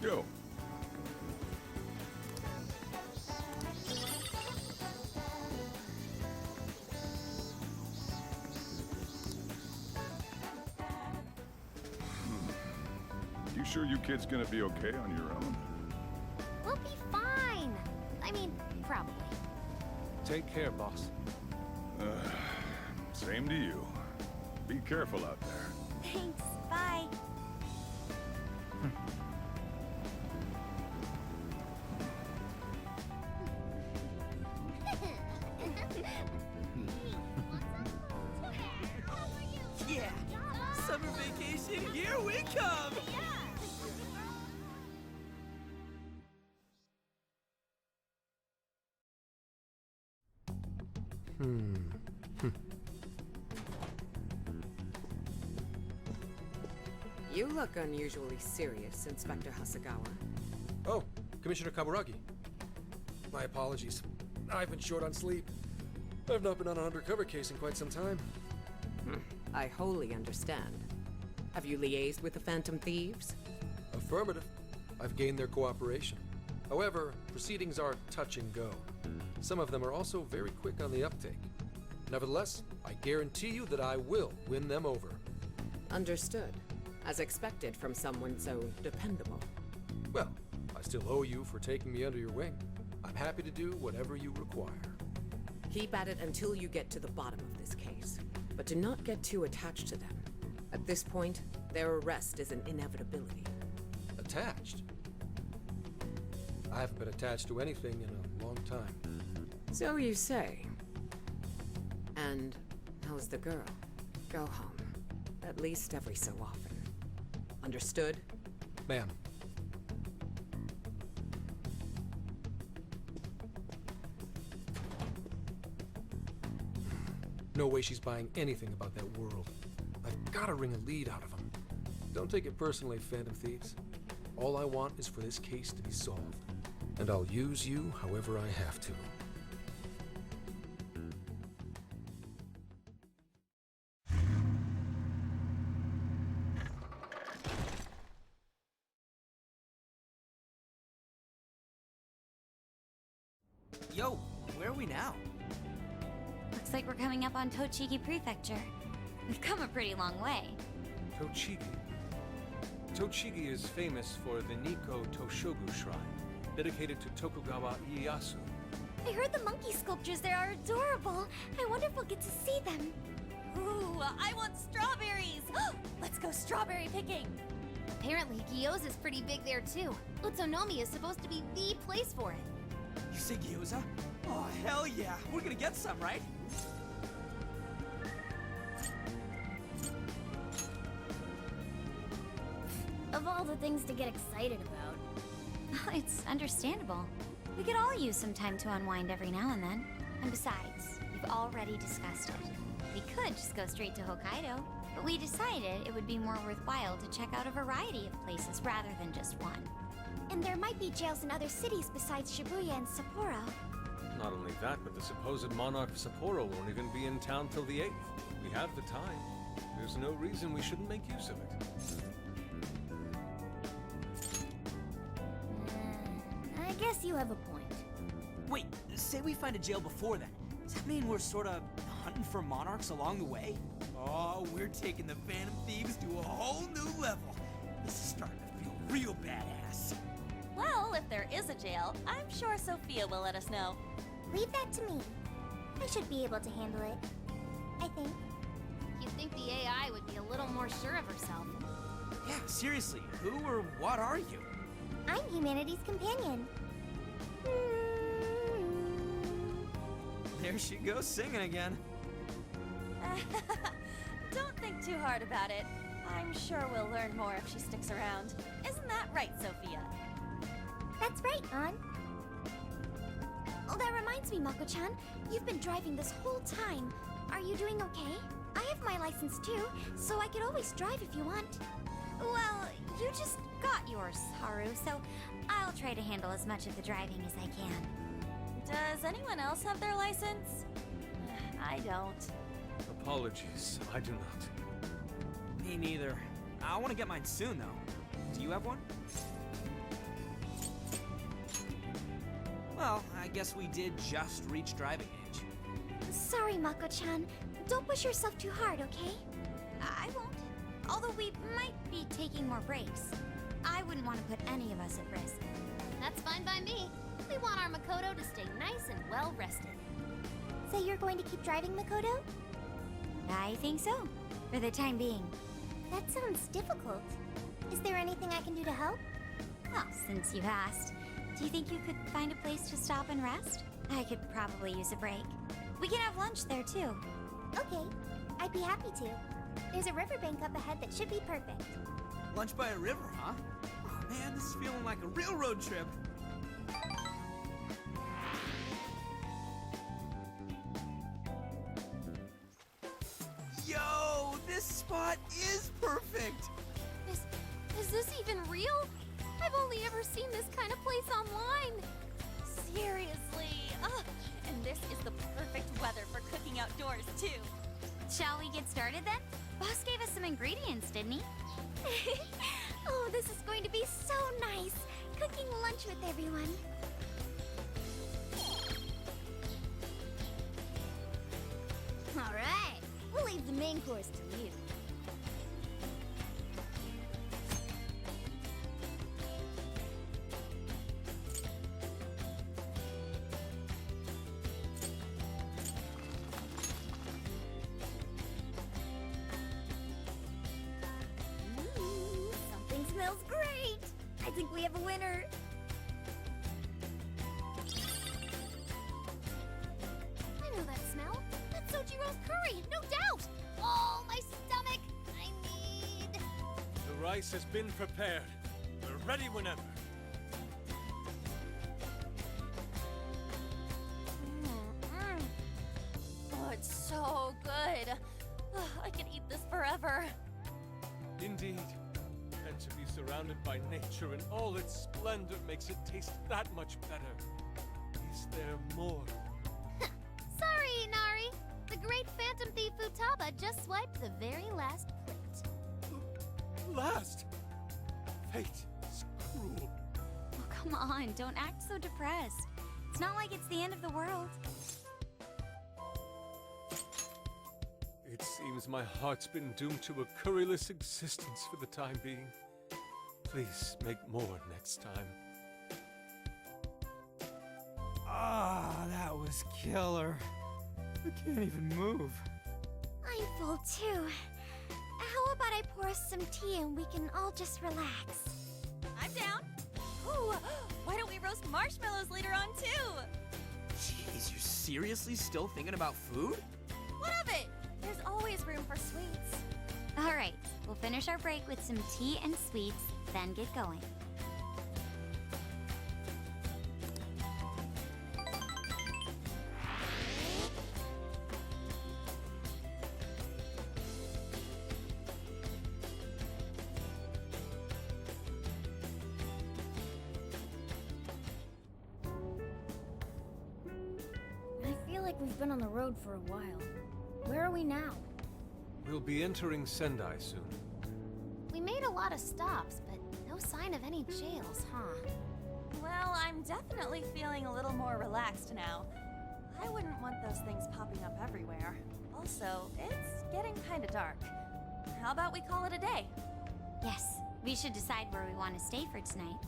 Yo. You sure you kids gonna be okay on your own? We'll be fine. I mean, probably. Take care, boss. Same to you. Be careful out there. Thanks. Bye. Yeah! Summer vacation, here we come! You look unusually serious, Inspector Hasagawa. Oh, Commissioner Kaburagi. My apologies. I've been short on sleep. I've not been on an undercover case in quite some time. I wholly understand. Have you liaised with the Phantom Thieves? Affirmative. I've gained their cooperation. However, proceedings are touch and go. Some of them are also very quick on the uptake. Nevertheless, I guarantee you that I will win them over. Understood. As expected from someone so dependable. Well, I still owe you for taking me under your wing. I'm happy to do whatever you require. Keep at it until you get to the bottom of this case. But do not get too attached to them. At this point, their arrest is an inevitability. Attached? I haven't been attached to anything in a long time. So you say. And how's the girl? Go home. At least every so often. Understood? Ma'am. No way she's buying anything about that world. I've got to wring a lead out of them. Don't take it personally, Phantom Thieves. All I want is for this case to be solved. And I'll use you however I have to. Yo, where are we now? Looks like we're coming up on Tochigi Prefecture. We've come a pretty long way. Tochigi. Tochigi is famous for the Nikko Toshogu Shrine, dedicated to Tokugawa Ieyasu. I heard the monkey sculptures there are adorable. I wonder if we'll get to see them. Ooh, I want strawberries! Let's go strawberry picking! Apparently, Gyoza's pretty big there too. Utsunomiya is supposed to be the place for it. You say gyoza? Oh, hell yeah! We're gonna get some, right? Of all the things to get excited about, it's understandable. We could all use some time to unwind every now and then. And besides, we've already discussed it. We could just go straight to Hokkaido, but we decided it would be more worthwhile to check out a variety of places rather than just one. And there might be jails in other cities besides Shibuya and Sapporo. Not only that, but the supposed monarch of Sapporo won't even be in town till the 8th. We have the time. There's no reason we shouldn't make use of it. I guess you have a point. Wait, say we find a jail before then. Does that mean we're sorta hunting for monarchs along the way? Oh, we're taking the Phantom Thieves to a whole new level. This is starting to feel real badass. Well, if there is a jail, I'm sure Sophia will let us know. Leave that to me. I should be able to handle it. I think. You'd think the AI would be a little more sure of herself. Yeah, seriously, who or what are you? I'm humanity's companion. There she goes singing again. Don't think too hard about it. I'm sure we'll learn more if she sticks around. Isn't that right, Sophia? That's right, An. Oh, that reminds me, Mako-chan. You've been driving this whole time. Are you doing okay? I have my license too, so I could always drive if you want. Well, you just got yours, Haru, so I'll try to handle as much of the driving as I can. Does anyone else have their license? I don't. Apologies, I do not. Me neither. I want to get mine soon, though. Do you have one? Well, I guess we did just reach driving age. Sorry, Mako-chan. Don't push yourself too hard, okay? I won't. Although we might be taking more breaks. I wouldn't want to put any of us at risk. That's fine by me. We want our Makoto to stay nice and well rested. So you're going to keep driving, Makoto? I think so, for the time being. That sounds difficult. Is there anything I can do to help? Well, since you've asked, do you think you could find a place to stop and rest? I could probably use a break. We can have lunch there, too. Okay, I'd be happy to. There's a riverbank up ahead that should be perfect. Lunch by a river, huh? Oh man, this is feeling like a real road trip. Yo, this spot is perfect! Is this even real? I've only ever seen this kind of place online. Seriously. Ugh. And this is the perfect weather for cooking outdoors, too. Shall we get started then? Boss gave us some ingredients, didn't he? Oh, this is going to be so nice. Cooking lunch with everyone. All right. We'll leave the main course to you. Something smells great. I think we have a winner. I know that smell. That's Sojiro's curry, no doubt. Oh, my stomach. I need... The rice has been prepared. We're ready whenever. Oh, it's so good. Ugh, I could eat this forever. Indeed. And to be surrounded by nature in all its splendor makes it taste that much better. Is there more? Sorry, Inari. The great Phantom Thief Futaba just swiped the very last plate. Last! Fate is cruel. Oh, come on, don't act so depressed. It's not like it's the end of the world. It seems my heart's been doomed to a curryless existence for the time being. Please make more next time. Ah, that was killer. I can't even move. I'm full too. How about I pour us some tea and we can all just relax? I'm down. Ooh, why don't we roast marshmallows later on, too? Jeez, you're seriously still thinking about food? What of it? There's always room for sweets. All right, we'll finish our break with some tea and sweets, then get going. I feel like we've been on the road for a while. Where are we now? We'll be entering Sendai soon. We made a lot of stops, but no sign of any jails, huh? Well, I'm definitely feeling a little more relaxed now. I wouldn't want those things popping up everywhere. Also, it's getting kind of dark. How about we call it a day? Yes, we should decide where we want to stay for tonight.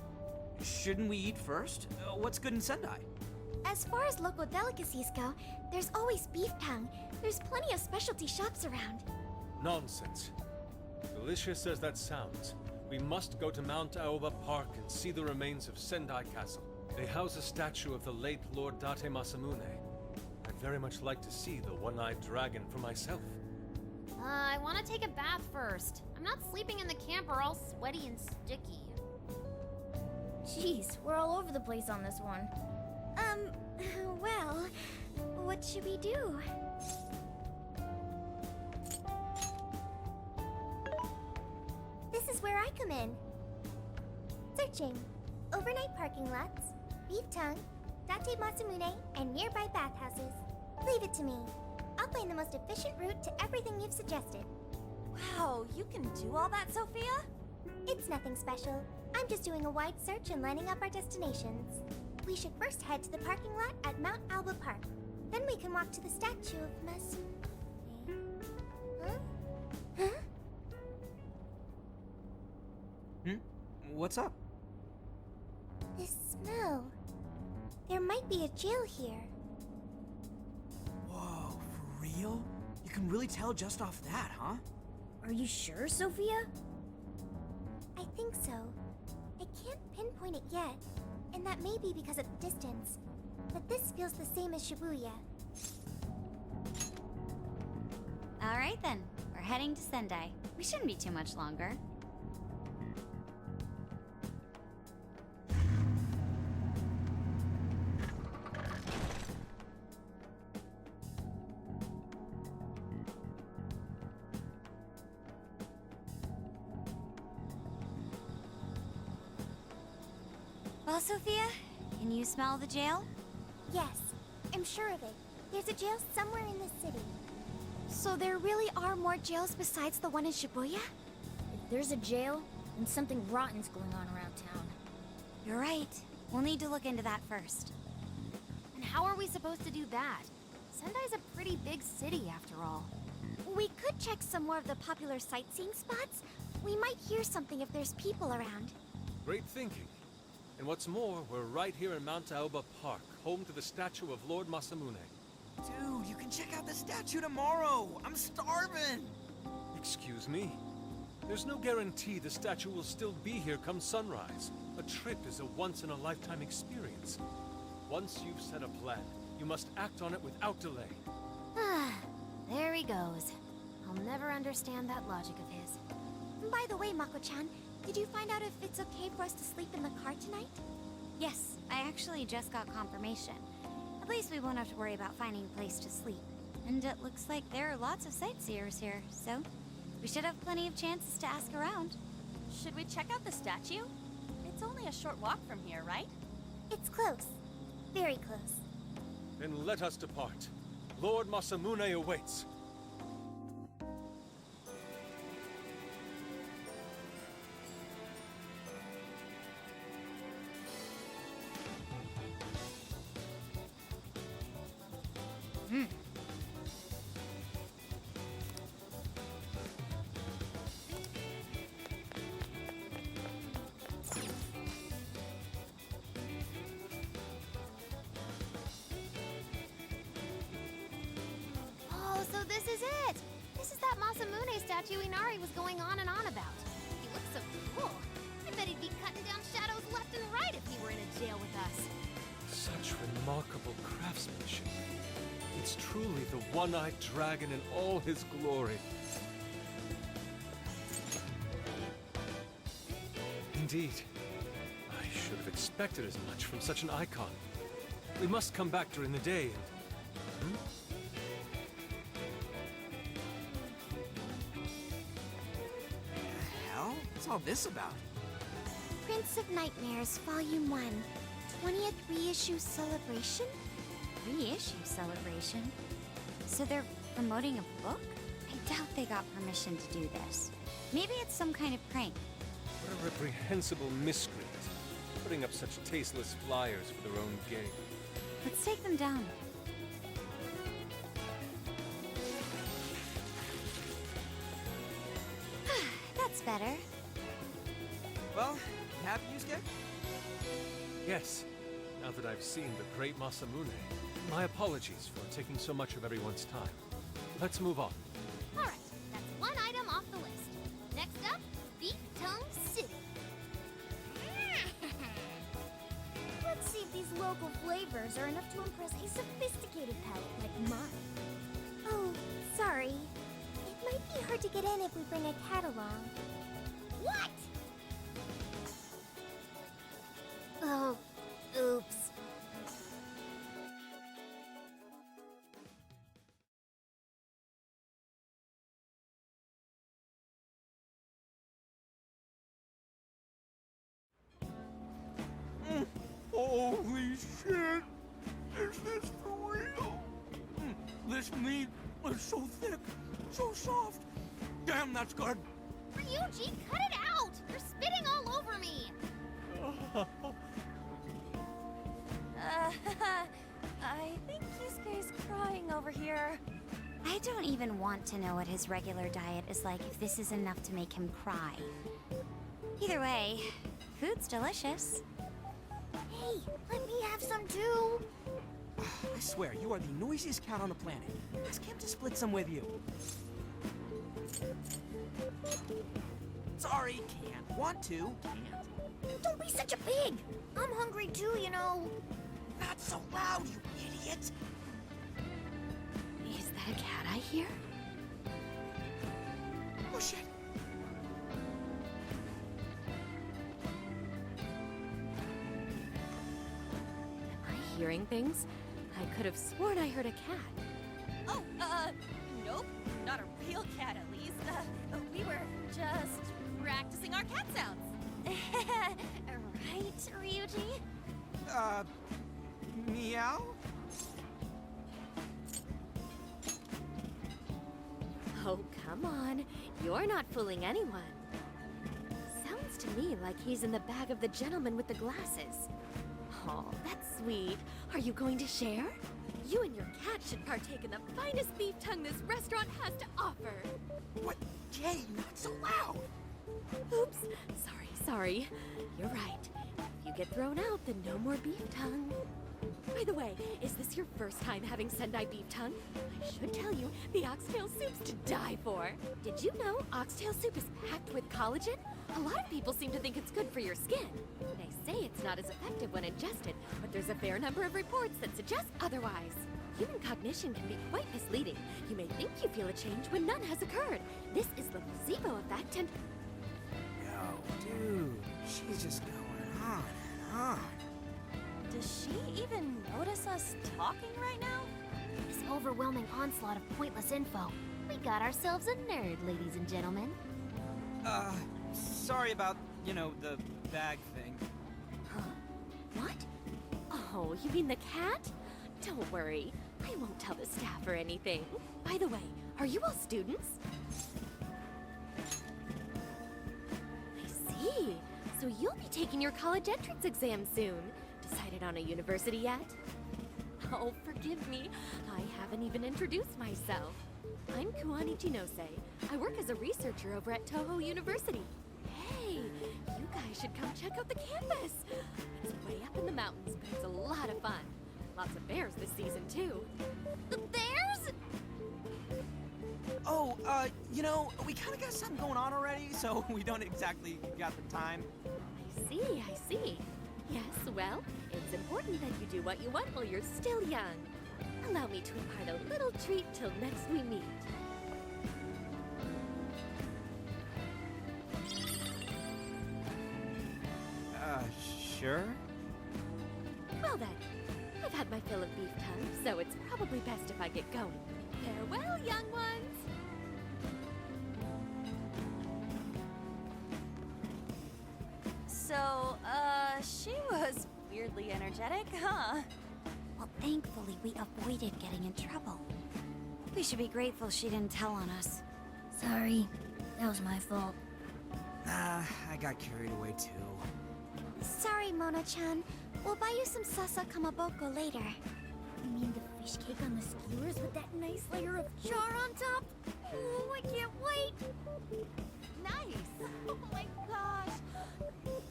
Shouldn't we eat first? What's good in Sendai? As far as local delicacies go, there's always beef tongue. There's plenty of specialty shops around. Nonsense. Delicious as that sounds, we must go to Mount Aoba Park and see the remains of Sendai Castle. They house a statue of the late Lord Date Masamune. I'd very much like to see the one-eyed dragon for myself. I want to take a bath first. I'm not sleeping in the camper all sweaty and sticky. Jeez, we're all over the place on this one. Well, what should we do? This is where I come in. Searching. Overnight parking lots, beef tongue, Date Masamune, and nearby bathhouses. Leave it to me. I'll find the most efficient route to everything you've suggested. Wow, you can do all that, Sophia? It's nothing special. I'm just doing a wide search and lining up our destinations. We should first head to the parking lot at Mount Alba Park. Then we can walk to the statue of Huh? Huh? What's up? This smell. There might be a jail here. Whoa, for real? You can really tell just off that, huh? Are you sure, Sophia? I think so. I can't pinpoint it yet, and that may be because of the distance. But this feels the same as Shibuya. All right then, we're heading to Sendai. We shouldn't be too much longer. Well, Sophia, can you smell the jail? Yes, I'm sure of it. There's a jail somewhere in the city. So there really are more jails besides the one in Shibuya? If there's a jail, then something rotten's going on around town. You're right. We'll need to look into that first. And how are we supposed to do that? Sendai's a pretty big city after all. We could check some more of the popular sightseeing spots. We might hear something if there's people around. Great thinking. And what's more, we're right here in Mount Aoba Park, home to the statue of Lord Masamune. Dude, you can check out the statue tomorrow! I'm starving! Excuse me? There's no guarantee the statue will still be here come sunrise. A trip is a once-in-a-lifetime experience. Once you've set a plan, you must act on it without delay. There he goes. I'll never understand that logic of his. By the way, Mako-chan, did you find out if it's okay for us to sleep in the car tonight? Yes, I actually just got confirmation. At least we won't have to worry about finding a place to sleep. And it looks like there are lots of sightseers here, so we should have plenty of chances to ask around. Should we check out the statue? It's only a short walk from here, right? It's close. Very close. Then let us depart. Lord Masamune awaits. Oh, so this is it! This is that Masamune statue Inari was going on and on about. He looks so cool. I bet he'd be cutting down shadows left and right if he were in a jail with us. Such remarkable craftsmanship. It's truly the one-eyed dragon in all his glory. Indeed. I should have expected as much from such an icon. We must come back during the day and... The hell? What's all this about? Prince of Nightmares, Volume 1. 20th reissue celebration? Reissue celebration? So they're promoting a book? I doubt they got permission to do this. Maybe it's some kind of prank. What a reprehensible miscreant. Putting up such tasteless flyers for their own gain. Let's take them down. That's better. Well, you happy, Yusuke? Yes. Now that I've seen the great Masamune, my apologies for taking so much of everyone's time. Let's move on. Alright, that's one item off the list. Next up, Beef Tongue City. Let's see if these local flavors are enough to impress a sophisticated palate like mine. Oh, sorry. It might be hard to get in if we bring a cat along. What? Oh, oops. Holy shit! Is this for real? This meat is so thick, so soft. Damn, that's good. Ryuji, cut it out! You're spitting all over me! I think Kisuke's crying over here. I don't even want to know what his regular diet is like if this is enough to make him cry. Either way, food's delicious. Hey, let me have some too. I swear, you are the noisiest cat on the planet. Ask him to split some with you. Sorry, can't. Want to, can't. Don't be such a pig. I'm hungry too, you know. Not so loud, you idiot! Is that a cat I hear? Oh shit! Am I hearing things? I could have sworn I heard a cat. Oh, nope. Not a real cat, at least. We were just practicing our cat sounds. Right, Ryuji? Meow? Oh, come on. You're not fooling anyone. Sounds to me like he's in the bag of the gentleman with the glasses. Oh, that's sweet. Are you going to share? You and your cat should partake in the finest beef tongue this restaurant has to offer. What? Jay, not so loud! Oops. Sorry. You're right. If you get thrown out, then no more beef tongue. By the way, is this your first time having Sendai beef tongue? I should tell you, the oxtail soup's to die for. Did you know oxtail soup is packed with collagen? A lot of people seem to think it's good for your skin. They say it's not as effective when ingested, but there's a fair number of reports that suggest otherwise. Human cognition can be quite misleading. You may think you feel a change when none has occurred. This is the placebo effect and... Yo, dude, she's just going on and on. Does she even notice us talking right now? This overwhelming onslaught of pointless info. We got ourselves a nerd, ladies and gentlemen. Sorry about, the bag thing. Huh? What? Oh, you mean the cat? Don't worry. I won't tell the staff or anything. By the way, are you all students? I see. So you'll be taking your college entrance exam soon. Decided on a university yet? Oh, forgive me. I haven't even introduced myself. I'm Kuani Chinose. I work as a researcher over at Toho University. Hey, you guys should come check out the campus. It's way up in the mountains, but it's a lot of fun. Lots of bears this season, too. The bears? Oh, we kind of got something going on already, so we don't exactly got the time. I see. Yes, well, it's important that you do what you want while you're still young. Allow me to impart a little treat till next we meet. Sure? Well then, I've had my fill of beef tongue, so it's probably best if I get going. Farewell, young ones! So, she was weirdly energetic, huh? Well, thankfully we avoided getting in trouble. We should be grateful she didn't tell on us. Sorry, that was my fault. Nah, I got carried away too. Sorry, Mona-chan. We'll buy you some sasa kamaboko later. You mean the fish cake on the skewers with that nice layer of char on top? Oh, I can't wait! Nice! Oh my gosh!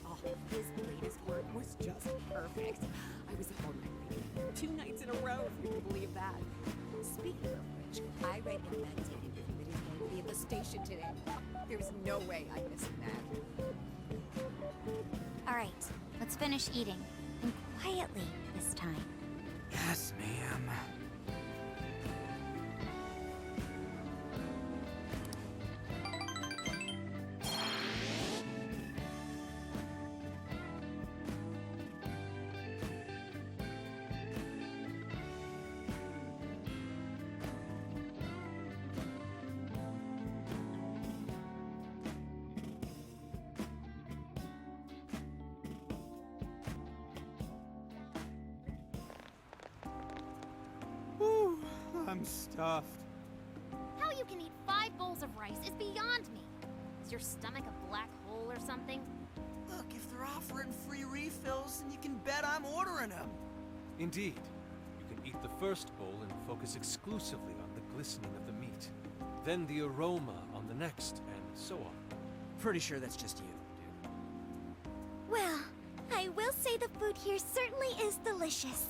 Oh, his latest work was just perfect. I was up all night reading 2 nights in a row, if you can believe that. Speaking of which, I read in that interview that he's going to be at the station today. There's no way I'm missing that. All right, let's finish eating. And quietly this time. Yes, ma'am. Whew, I'm stuffed. How you can eat 5 bowls of rice is beyond me. Is your stomach a black hole or something? Look, if they're offering free refills, then you can bet I'm ordering them. Indeed, you can eat the first bowl and focus exclusively on the glistening of the meat. Then the aroma on the next, and so on. Pretty sure that's just you, dude. Well, I will say the food here certainly is delicious.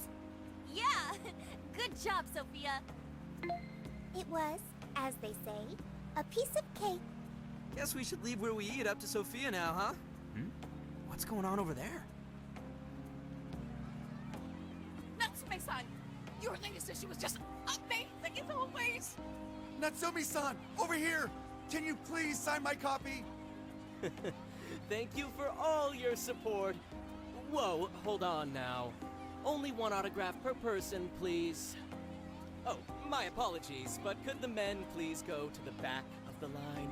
Yeah! Good job, Sophia! It was, as they say, a piece of cake. Guess we should leave where we eat up to Sophia now, huh? What's going on over there? Natsume-san, your latest issue was just amazing as always. Natsumi-san, over here! Can you please sign my copy? Thank you for all your support. Whoa, hold on now. Only one autograph per person, please. Oh, my apologies, but could the men please go to the back of the line?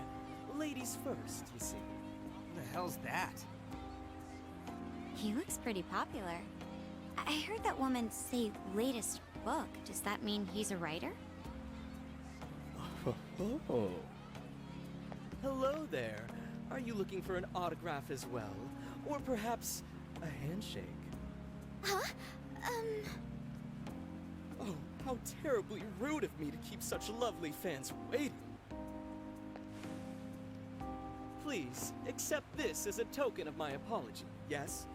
Ladies first, you see. What the hell's that? He looks pretty popular. I heard that woman say latest book. Does that mean he's a writer? Oh. Hello there. Are you looking for an autograph as well? Or perhaps a handshake? Huh? Oh, how terribly rude of me to keep such lovely fans waiting. Please, accept this as a token of my apology, yes?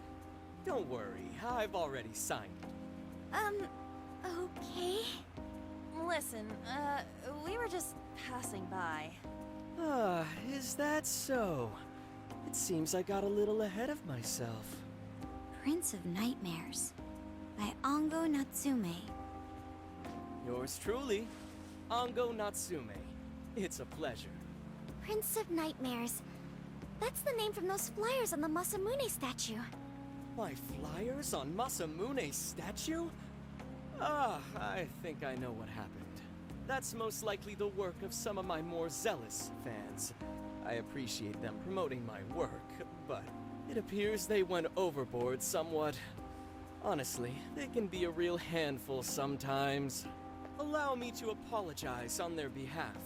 Don't worry, I've already signed it. Okay. Listen, we were just passing by. Ah, is that so? It seems I got a little ahead of myself. Prince of Nightmares by Ango Natsume. Yours truly, Ango Natsume. It's a pleasure. Prince of Nightmares. That's the name from those flyers on the Masamune statue. My flyers on Masamune's statue? Ah, I think I know what happened. That's most likely the work of some of my more zealous fans. I appreciate them promoting my work, but it appears they went overboard somewhat. Honestly, they can be a real handful sometimes. Allow me to apologize on their behalf.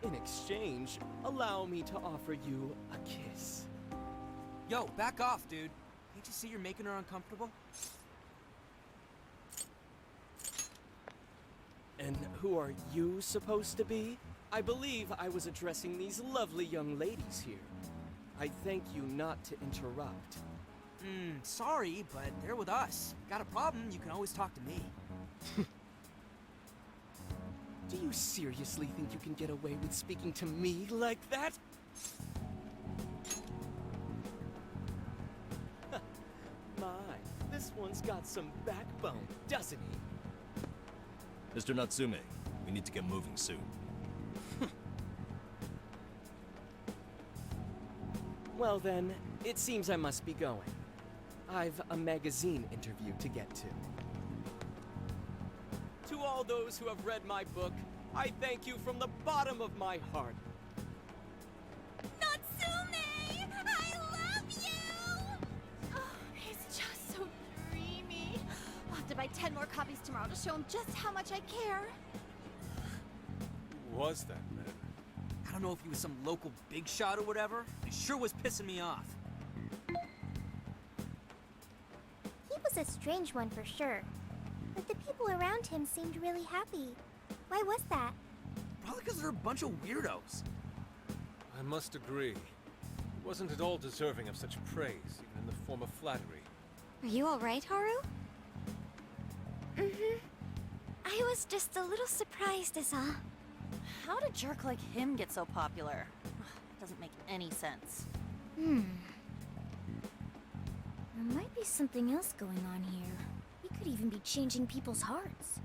In exchange, allow me to offer you a kiss. Yo, back off, dude. Can't you see you're making her uncomfortable? And who are you supposed to be? I believe I was addressing these lovely young ladies here. I thank you not to interrupt. Sorry, but they're with us. Got a problem, you can always talk to me. Do you seriously think you can get away with speaking to me like that? My, this one's got some backbone, doesn't he? Mr. Natsume, we need to get moving soon. Well then, it seems I must be going. I've a magazine interview to get to. To all those who have read my book, I thank you from the bottom of my heart. Natsume! I love you! Oh, he's just so dreamy. I'll have to buy 10 more copies tomorrow to show him just how much I care. Who was that man? I don't know if he was some local big shot or whatever. He sure was pissing me off. He was a strange one for sure. But the people around him seemed really happy. Why was that? Probably because they're a bunch of weirdos. I must agree. He wasn't at all deserving of such praise, even in the form of flattery. Are you alright, Haru? I was just a little surprised is all. How did a jerk like him get so popular? Doesn't make any sense. There might be something else going on here. He could even be changing people's hearts.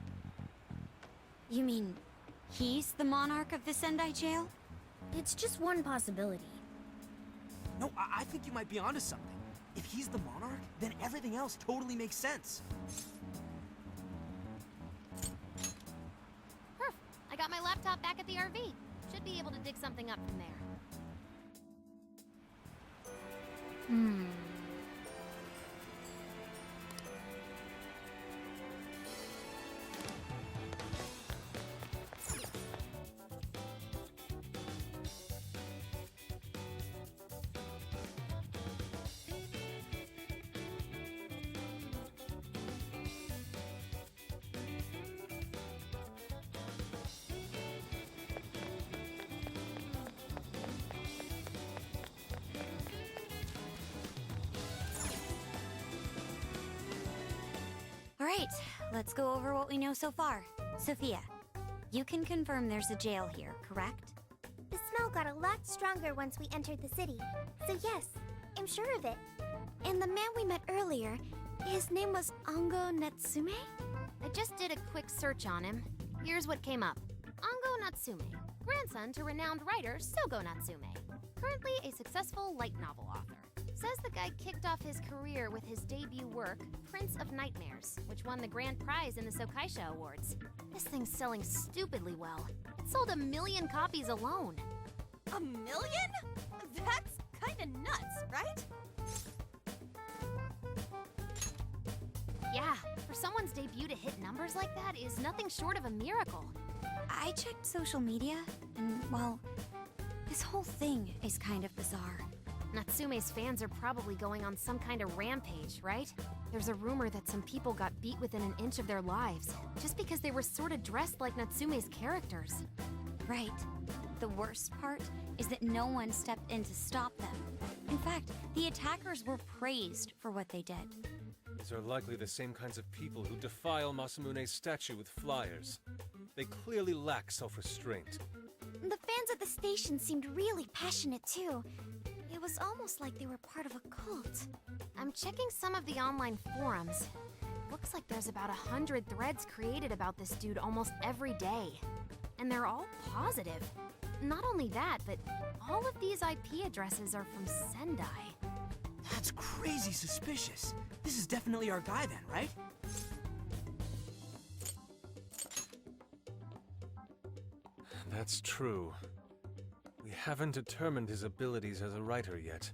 You mean he's the monarch of the Sendai jail? It's just one possibility. No, I think you might be onto something. If he's the monarch, then everything else totally makes sense. Perf. I got my laptop back at the RV. Should be able to dig something up from there. Alright, let's go over what we know so far. Sophia, you can confirm there's a jail here, correct? The smell got a lot stronger once we entered the city. So yes, I'm sure of it. And the man we met earlier, his name was Ango Natsume? I just did a quick search on him. Here's what came up. Ango Natsume, grandson to renowned writer Sogo Natsume. Currently a successful light novel author. Says the guy kicked off his career with his debut work, Prince of Nightmares, which won the grand prize in the Sokaisha Awards. This thing's selling stupidly well. It sold 1 million copies alone. 1 million? That's kinda nuts, right? Yeah, for someone's debut to hit numbers like that is nothing short of a miracle. I checked social media, and, well, this whole thing is kind of bizarre. Natsume's fans are probably going on some kind of rampage, right? There's a rumor that some people got beat within an inch of their lives, just because they were sort of dressed like Natsume's characters. Right. The worst part is that no one stepped in to stop them. In fact, the attackers were praised for what they did. These are likely the same kinds of people who defile Masamune's statue with flyers. They clearly lack self-restraint. The fans at the station seemed really passionate too. It was almost like they were part of a cult. I'm checking some of the online forums. Looks like there's about 100 threads created about this dude almost every day. And they're all positive. Not only that, but all of these IP addresses are from Sendai. That's crazy suspicious. This is definitely our guy then, right? That's true. We haven't determined his abilities as a writer yet.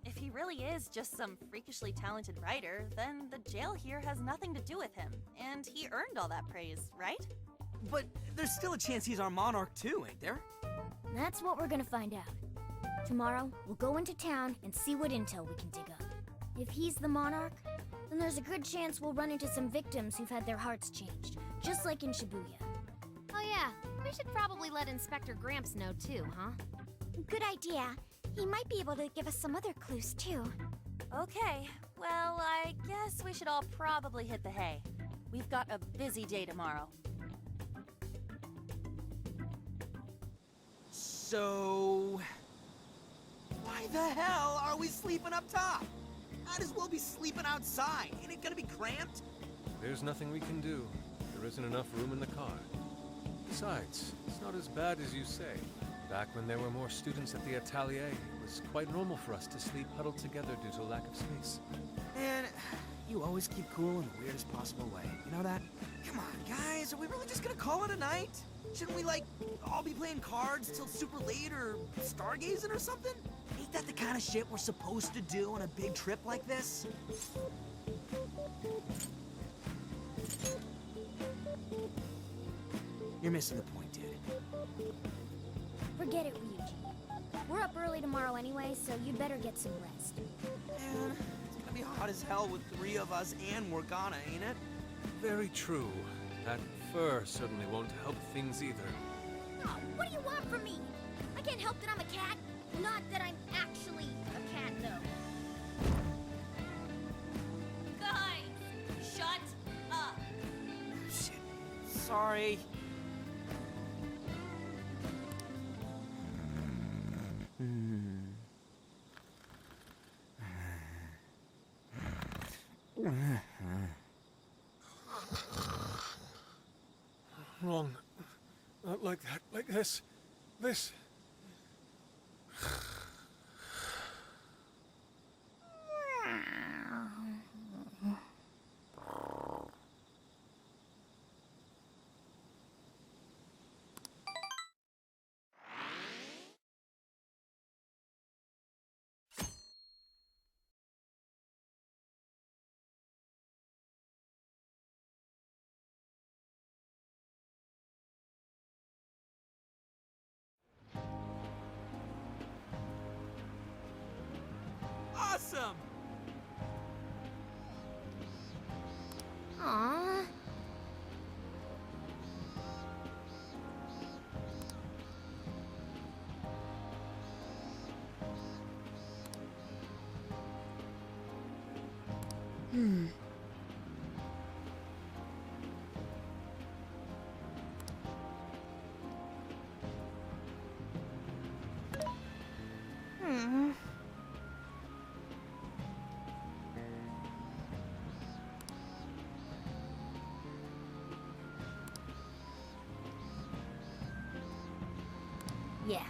If he really is just some freakishly talented writer, then the jail here has nothing to do with him, and he earned all that praise, right? But there's still a chance he's our monarch too, ain't there? That's what we're gonna find out. Tomorrow, we'll go into town and see what intel we can dig up. If he's the monarch, then there's a good chance we'll run into some victims who've had their hearts changed, just like in Shibuya. Oh yeah, we should probably let Inspector Gramps know too, huh? Good idea. He might be able to give us some other clues too. Okay, well, I guess we should all probably hit the hay. We've got a busy day tomorrow. So... why the hell are we sleeping up top? Might as well be sleeping outside. Ain't it gonna be cramped? There's nothing we can do. There isn't enough room in the car. Besides, it's not as bad as you say. Back when there were more students at the atelier, it was quite normal for us to sleep huddled together due to lack of space. And you always keep cool in the weirdest possible way. You know that? Come on, guys. Are we really just gonna call it a night? Shouldn't we, like, all be playing cards till super late or stargazing or something? Ain't that the kind of shit we're supposed to do on a big trip like this? You're missing the point, dude. Forget it, Ryuji. We're up early tomorrow anyway, so you'd better get some rest. Man, it's gonna be hot as hell with 3 of us and Morgana, ain't it? Very true. That fur certainly won't help things either. Oh, what do you want from me? I can't help that I'm a cat. Not that I'm actually a cat, though. Guys, shut up! Shit. Sorry. Wrong. Not like that. Like this. This. Awesome! Aww. Yeah.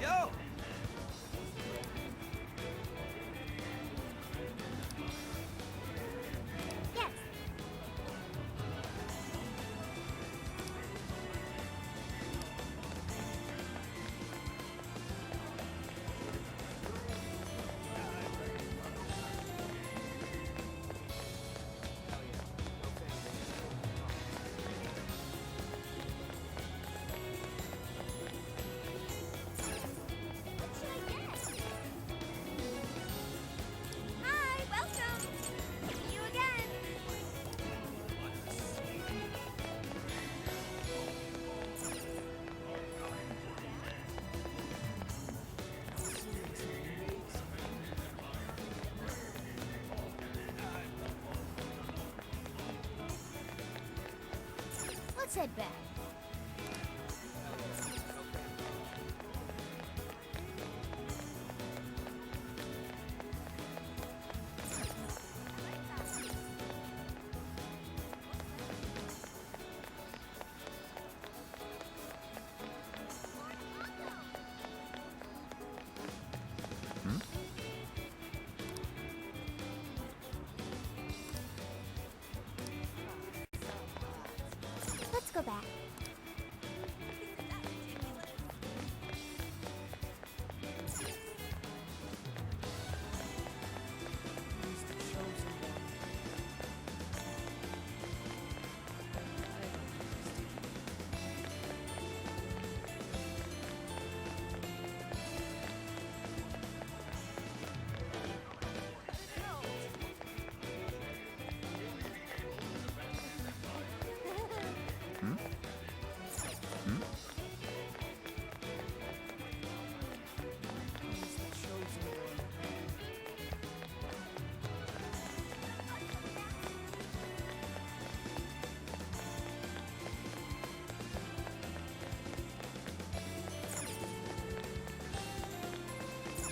Yo! Yes. Hi, welcome! See you again! Let's head back. Let's go back.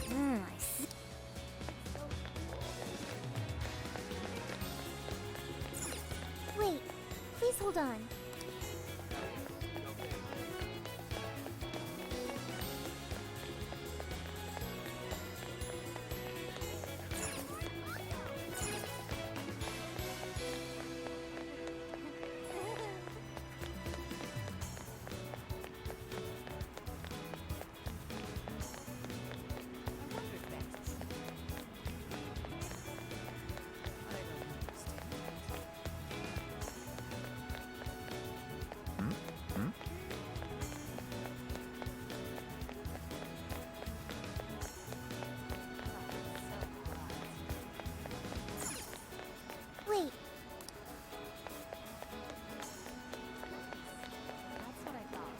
I see. Wait, please hold on. Wait, That's what I thought.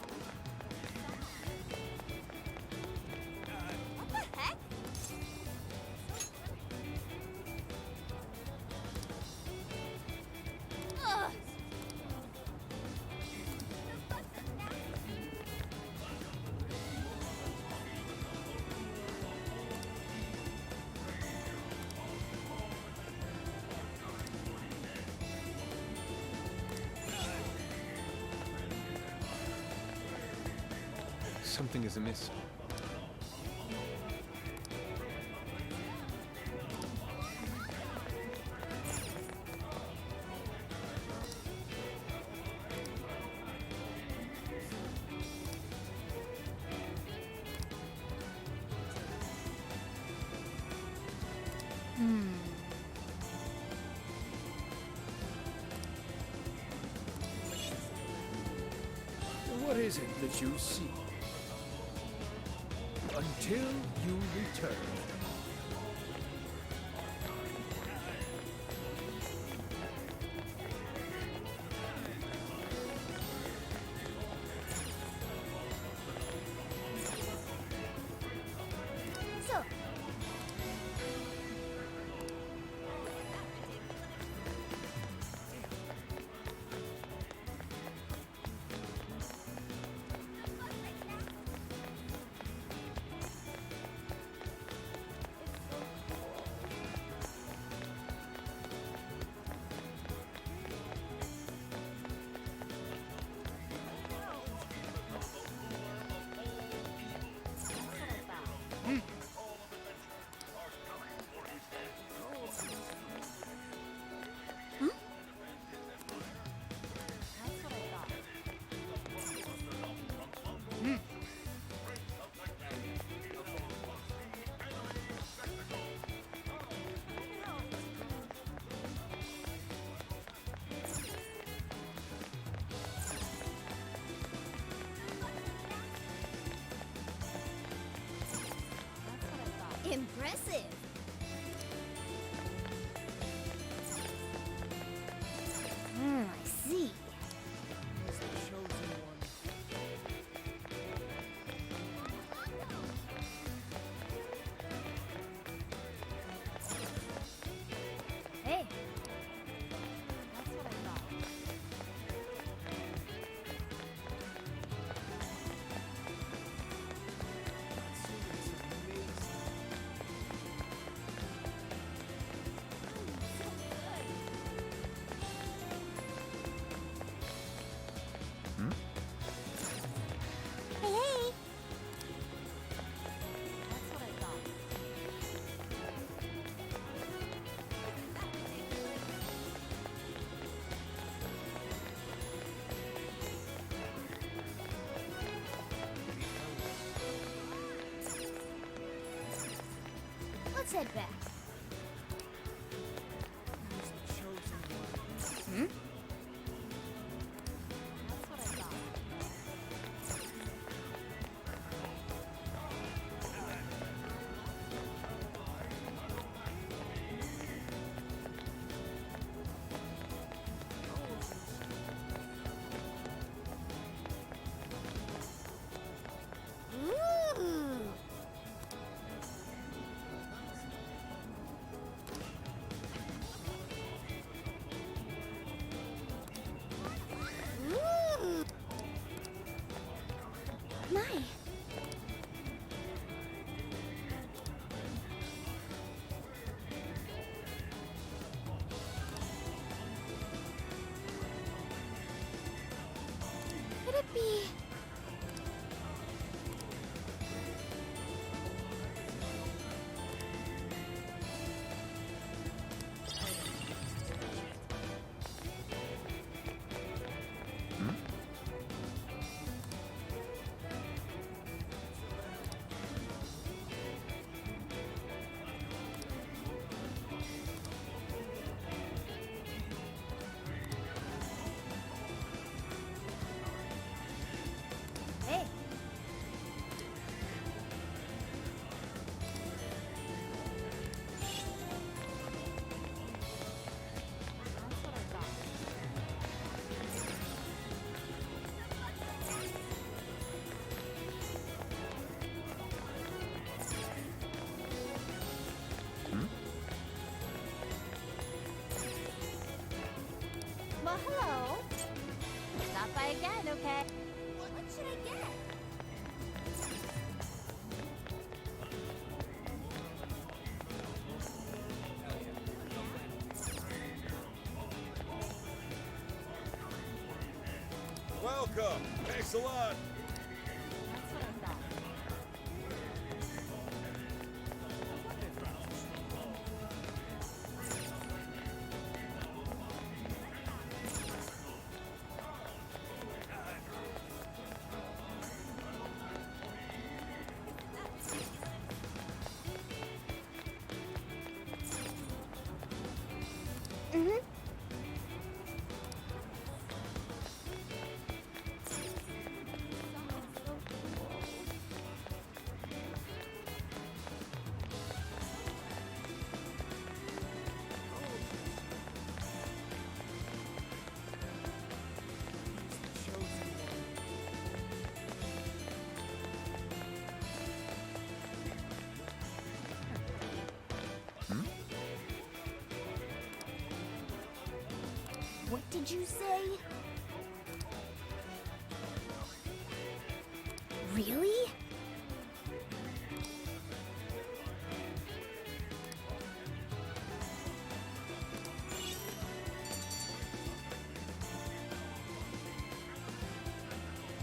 What the heck? Ugh! Something is amiss. What is it that you seek? Until you return. So, impressive. I see. Hey. That's what I thought. Hey, hey. That's what I thought. Let's head back. Hmm? That's what I thought. Ooh. Ooh. My. Could it be? Hey. That's what I thought. Well, hello. Stop by again, okay? What should I get? Welcome. Thanks a lot. That's what I thought. What did you say? Really?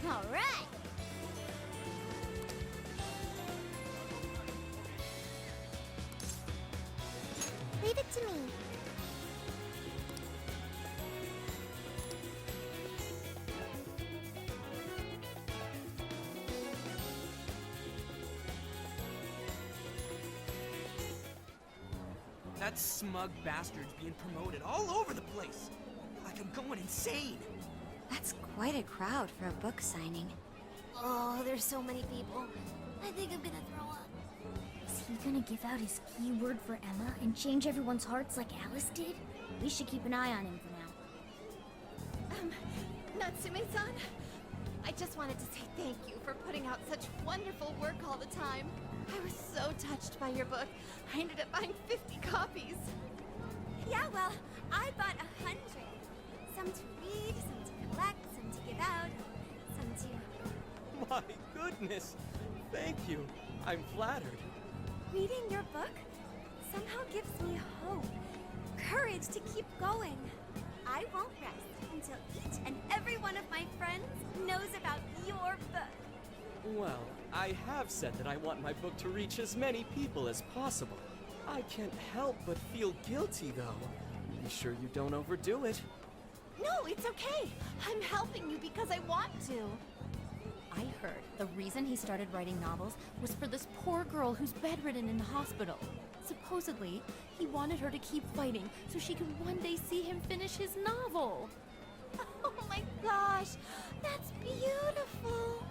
All right. Leave it to me. That smug bastard's being promoted all over the place. Like I'm going insane. That's quite a crowd for a book signing. Oh, there's so many people. I think I'm gonna throw up. Is he gonna give out his keyword for Emma and change everyone's hearts like Alice did? We should keep an eye on him for now. Natsume-san, I just wanted to say thank you for putting out such wonderful work all the time. I was so touched by your book. I ended up buying 50 copies. Yeah, well, I bought 100. Some to read, some to collect, some to give out, some to... My goodness! Thank you. I'm flattered. Reading your book somehow gives me hope, courage to keep going. I won't rest until each and every one of my friends knows about your book. Well, I have said that I want my book to reach as many people as possible. I can't help but feel guilty, though. Be sure you don't overdo it. No, it's okay. I'm helping you because I want to. I heard the reason he started writing novels was for this poor girl who's bedridden in the hospital. Supposedly, he wanted her to keep fighting so she could one day see him finish his novel. Oh my gosh, that's beautiful.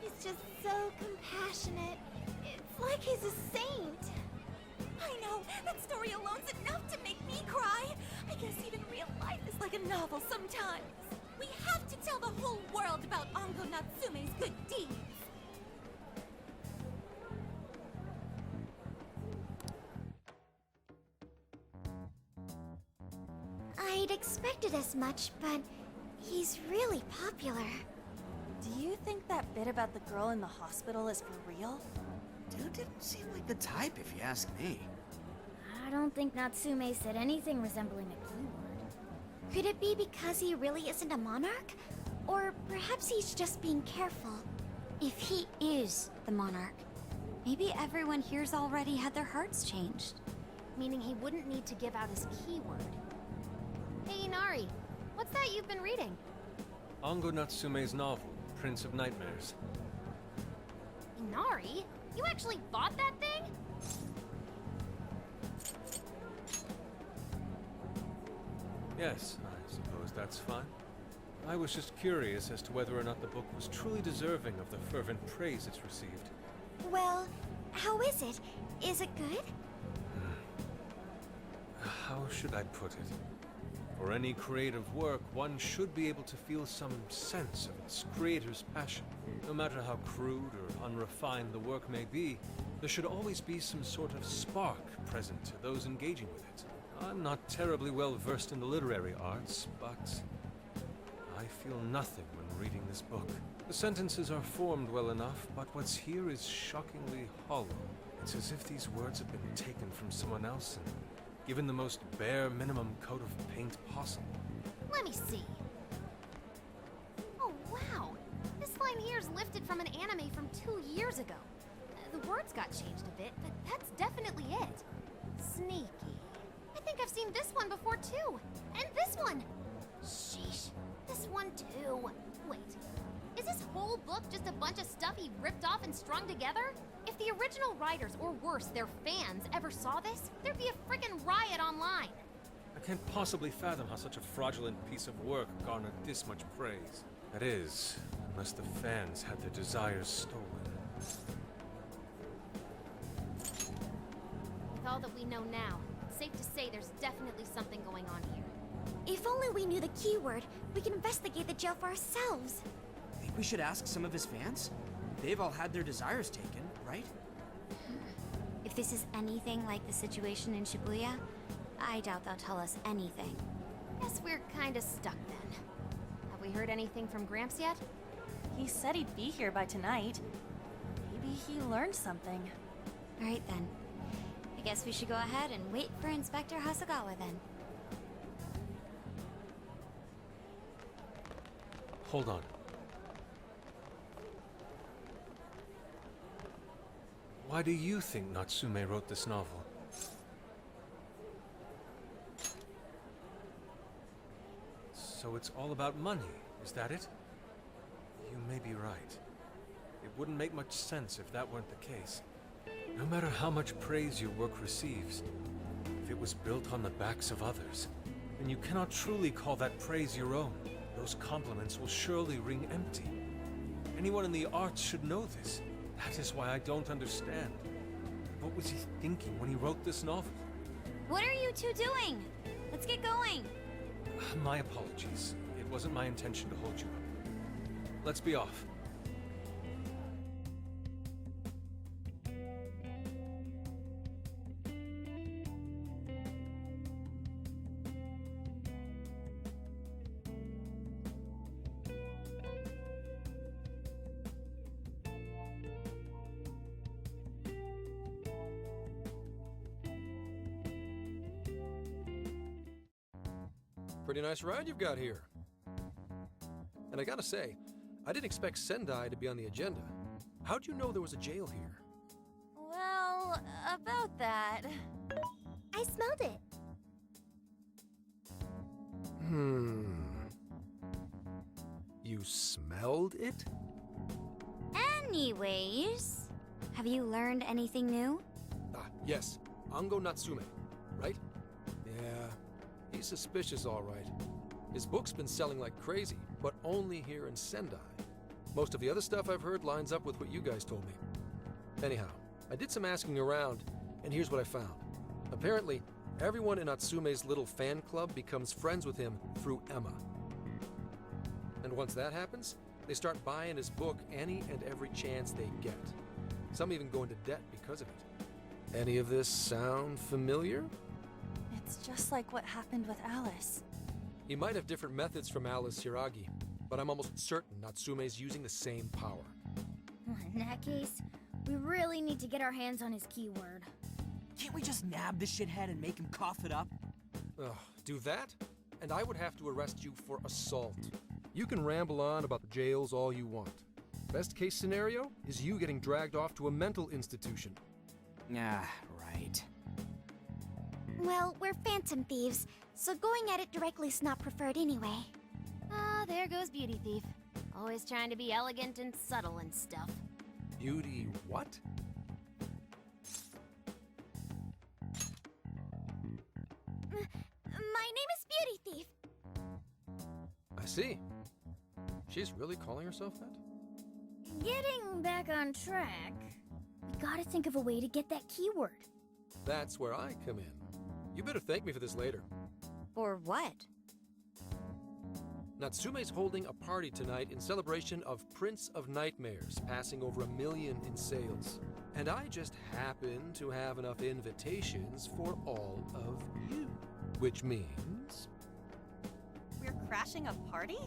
He's just so compassionate. It's like he's a saint. I know, that story alone's enough to make me cry. I guess even real life is like a novel sometimes. We have to tell the whole world about Ango Natsume's good deeds. I'd expected as much, but he's really popular. Do you think that bit about the girl in the hospital is for real? Dude didn't seem like the type, if you ask me. I don't think Natsume said anything resembling a keyword. Could it be because he really isn't a monarch? Or perhaps he's just being careful. If he is the monarch, maybe everyone here's already had their hearts changed. Meaning he wouldn't need to give out his keyword. Hey, Inari, what's that you've been reading? Ango Natsume's novel, Prince of Nightmares. Inari? You actually bought that thing? Yes, I suppose that's fine. I was just curious as to whether or not the book was truly deserving of the fervent praise it's received. Well, how is it? Is it good? How should I put it? For any creative work, one should be able to feel some sense of its creator's passion. No matter how crude or unrefined the work may be, there should always be some sort of spark present to those engaging with it. I'm not terribly well versed in the literary arts, but I feel nothing when reading this book. The sentences are formed well enough, but what's here is shockingly hollow. It's as if these words have been taken from someone else and given the most bare minimum coat of paint possible. Let me see. Oh, wow. This line here is lifted from an anime from 2 years ago. The words got changed a bit, but that's definitely it. Sneaky. I think I've seen this one before, too. And this one. Sheesh. This one, too. Wait. Is this whole book just a bunch of stuff he ripped off and strung together? If the original writers, or worse, their fans, ever saw this, there'd be a frickin' riot online. I can't possibly fathom how such a fraudulent piece of work garnered this much praise. That is, unless the fans had their desires stolen. With all that we know now, it's safe to say there's definitely something going on here. If only we knew the keyword, we could investigate the jail for ourselves. Think we should ask some of his fans? They've all had their desires taken, right? If this is anything like the situation in Shibuya, I doubt they'll tell us anything. Guess we're kinda stuck then. Have we heard anything from Gramps yet? He said he'd be here by tonight. Maybe he learned something. Alright then. I guess we should go ahead and wait for Inspector Hasagawa then. Hold on. Why do you think Natsume wrote this novel? So it's all about money, is that it? You may be right. It wouldn't make much sense if that weren't the case. No matter how much praise your work receives, if it was built on the backs of others, then you cannot truly call that praise your own. Those compliments will surely ring empty. Anyone in the arts should know this. That is why I don't understand. What was he thinking when he wrote this novel? What are you two doing? Let's get going. My apologies. It wasn't my intention to hold you up. Let's be off. Pretty nice ride you've got here. And I gotta say, I didn't expect Sendai to be on the agenda. How'd you know there was a jail here? Well, about that. I smelled it. You smelled it? Anyways, have you learned anything new? Ah, yes. Ango Natsume, right? Yeah, he's suspicious all right. His book's been selling like crazy, but only here in Sendai. Most of the other stuff I've heard lines up with what you guys told me. Anyhow, I did some asking around, and here's what I found. Apparently, everyone in Natsume's little fan club becomes friends with him through Emma. And once that happens, they start buying his book any and every chance they get. Some even go into debt because of it. Any of this sound familiar? It's just like what happened with Alice. He might have different methods from Alice Hiragi, but I'm almost certain Natsume's using the same power. In that case, we really need to get our hands on his keyword. Can't we just nab the shithead and make him cough it up? Ugh, do that? And I would have to arrest you for assault. You can ramble on about the jails all you want. Best case scenario is you getting dragged off to a mental institution. Ah, right. Well, we're phantom thieves, so going at it directly's not preferred anyway. Ah, there goes Beauty Thief. Always trying to be elegant and subtle and stuff. Beauty what? My name is Beauty Thief. I see. She's really calling herself that? Getting back on track, we gotta think of a way to get that keyword. That's where I come in. You better thank me for this later. Or what? Natsume's holding a party tonight in celebration of Prince of Nightmares passing over 1 million in sales. And I just happen to have enough invitations for all of you. Which means... We're crashing a party?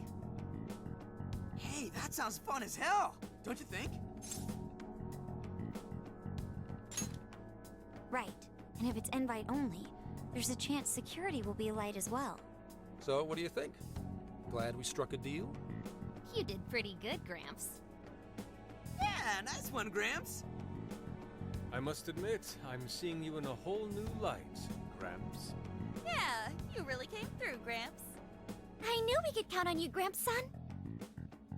Hey, that sounds fun as hell, don't you think? Right. And if it's invite only, there's a chance security will be light as well. So, what do you think? Glad we struck a deal? You did pretty good, Gramps. Yeah, nice one, Gramps. I must admit, I'm seeing you in a whole new light, Gramps. Yeah, you really came through, Gramps. I knew we could count on you, Gramps, son.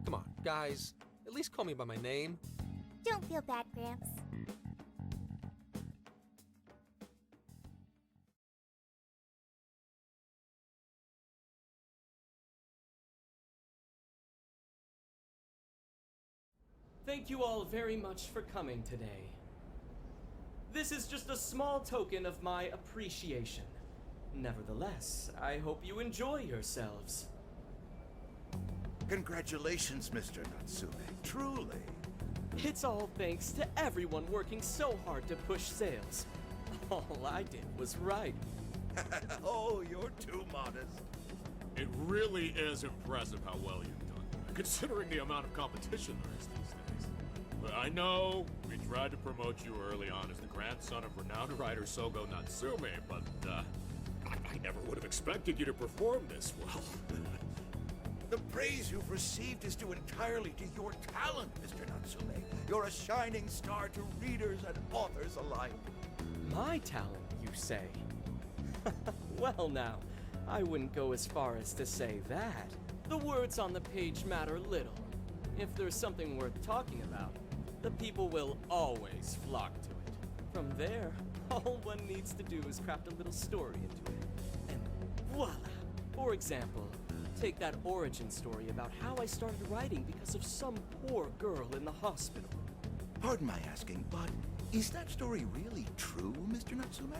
Come on, guys. At least call me by my name. Don't feel bad, Gramps. Thank you all very much for coming today. This is just a small token of my appreciation. Nevertheless, I hope you enjoy yourselves. Congratulations, Mr. Natsume. Truly. It's all thanks to everyone working so hard to push sales. All I did was write. Oh, you're too modest. It really is impressive how well you've done, considering the amount of competition there is these days. But I know we tried to promote you early on as the grandson of renowned writer Sogo Natsume, but I never would have expected you to perform this well. The praise you've received is due entirely to your talent, Mr. Natsume. You're a shining star to readers and authors alike. My talent, you say? Well now, I wouldn't go as far as to say that. The words on the page matter little. If there's something worth talking about, the people will always flock to it. From there, all one needs to do is craft a little story into it. And voila! For example, take that origin story about how I started writing because of some poor girl in the hospital. Pardon my asking, but is that story really true, Mr. Natsume?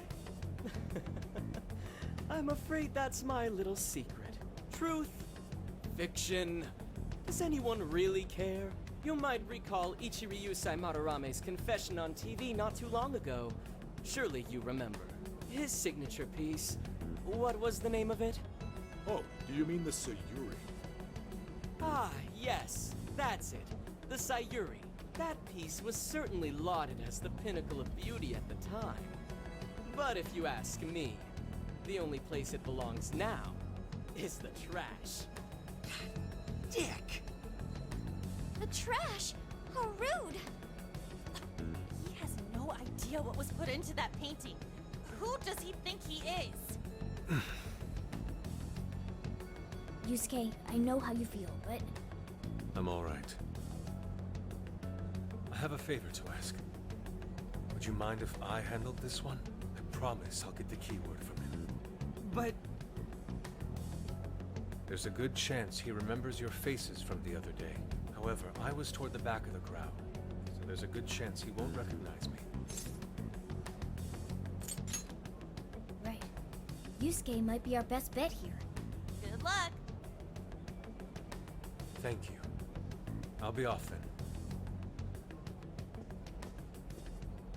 I'm afraid that's my little secret. Truth, fiction. Does anyone really care? You might recall Ichiryu-sai Madarame's confession on TV not too long ago. Surely you remember. His signature piece. What was the name of it? Oh, do you mean the Sayuri? Ah, yes, that's it. The Sayuri. That piece was certainly lauded as the pinnacle of beauty at the time. But if you ask me, the only place it belongs now is the trash. Dick! The trash? How rude! He has no idea what was put into that painting. Who does he think he is? Yusuke, I know how you feel, but I'm all right. I have a favor to ask. Would you mind if I handled this one? I promise I'll get the keyword from him. But There's a good chance he remembers your faces from the other day. However, I was toward the back of the crowd, so there's a good chance he won't recognize me. right. Yusuke might be our best bet here. Good luck. Thank you. I'll be off then.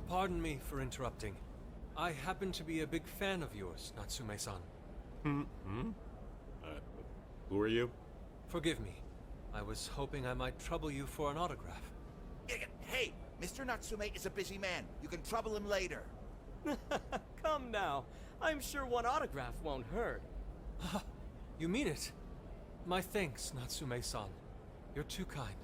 Pardon me for interrupting. I happen to be a big fan of yours, Natsume-san. Who are you? Forgive me. I was hoping I might trouble you for an autograph. Hey, Mr. Natsume is a busy man. You can trouble him later. Come now. I'm sure one autograph won't hurt. You mean it? My thanks, Natsume-san. You're too kind.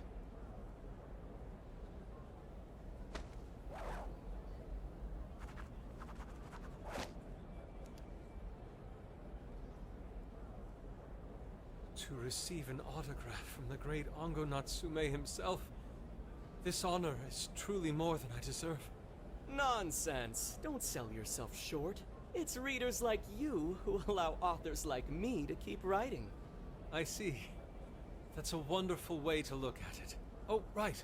To receive an autograph from the great Ongo Natsume himself. This honor is truly more than I deserve. Nonsense. Don't sell yourself short. It's readers like you who allow authors like me to keep writing. I see. That's a wonderful way to look at it. Oh, right.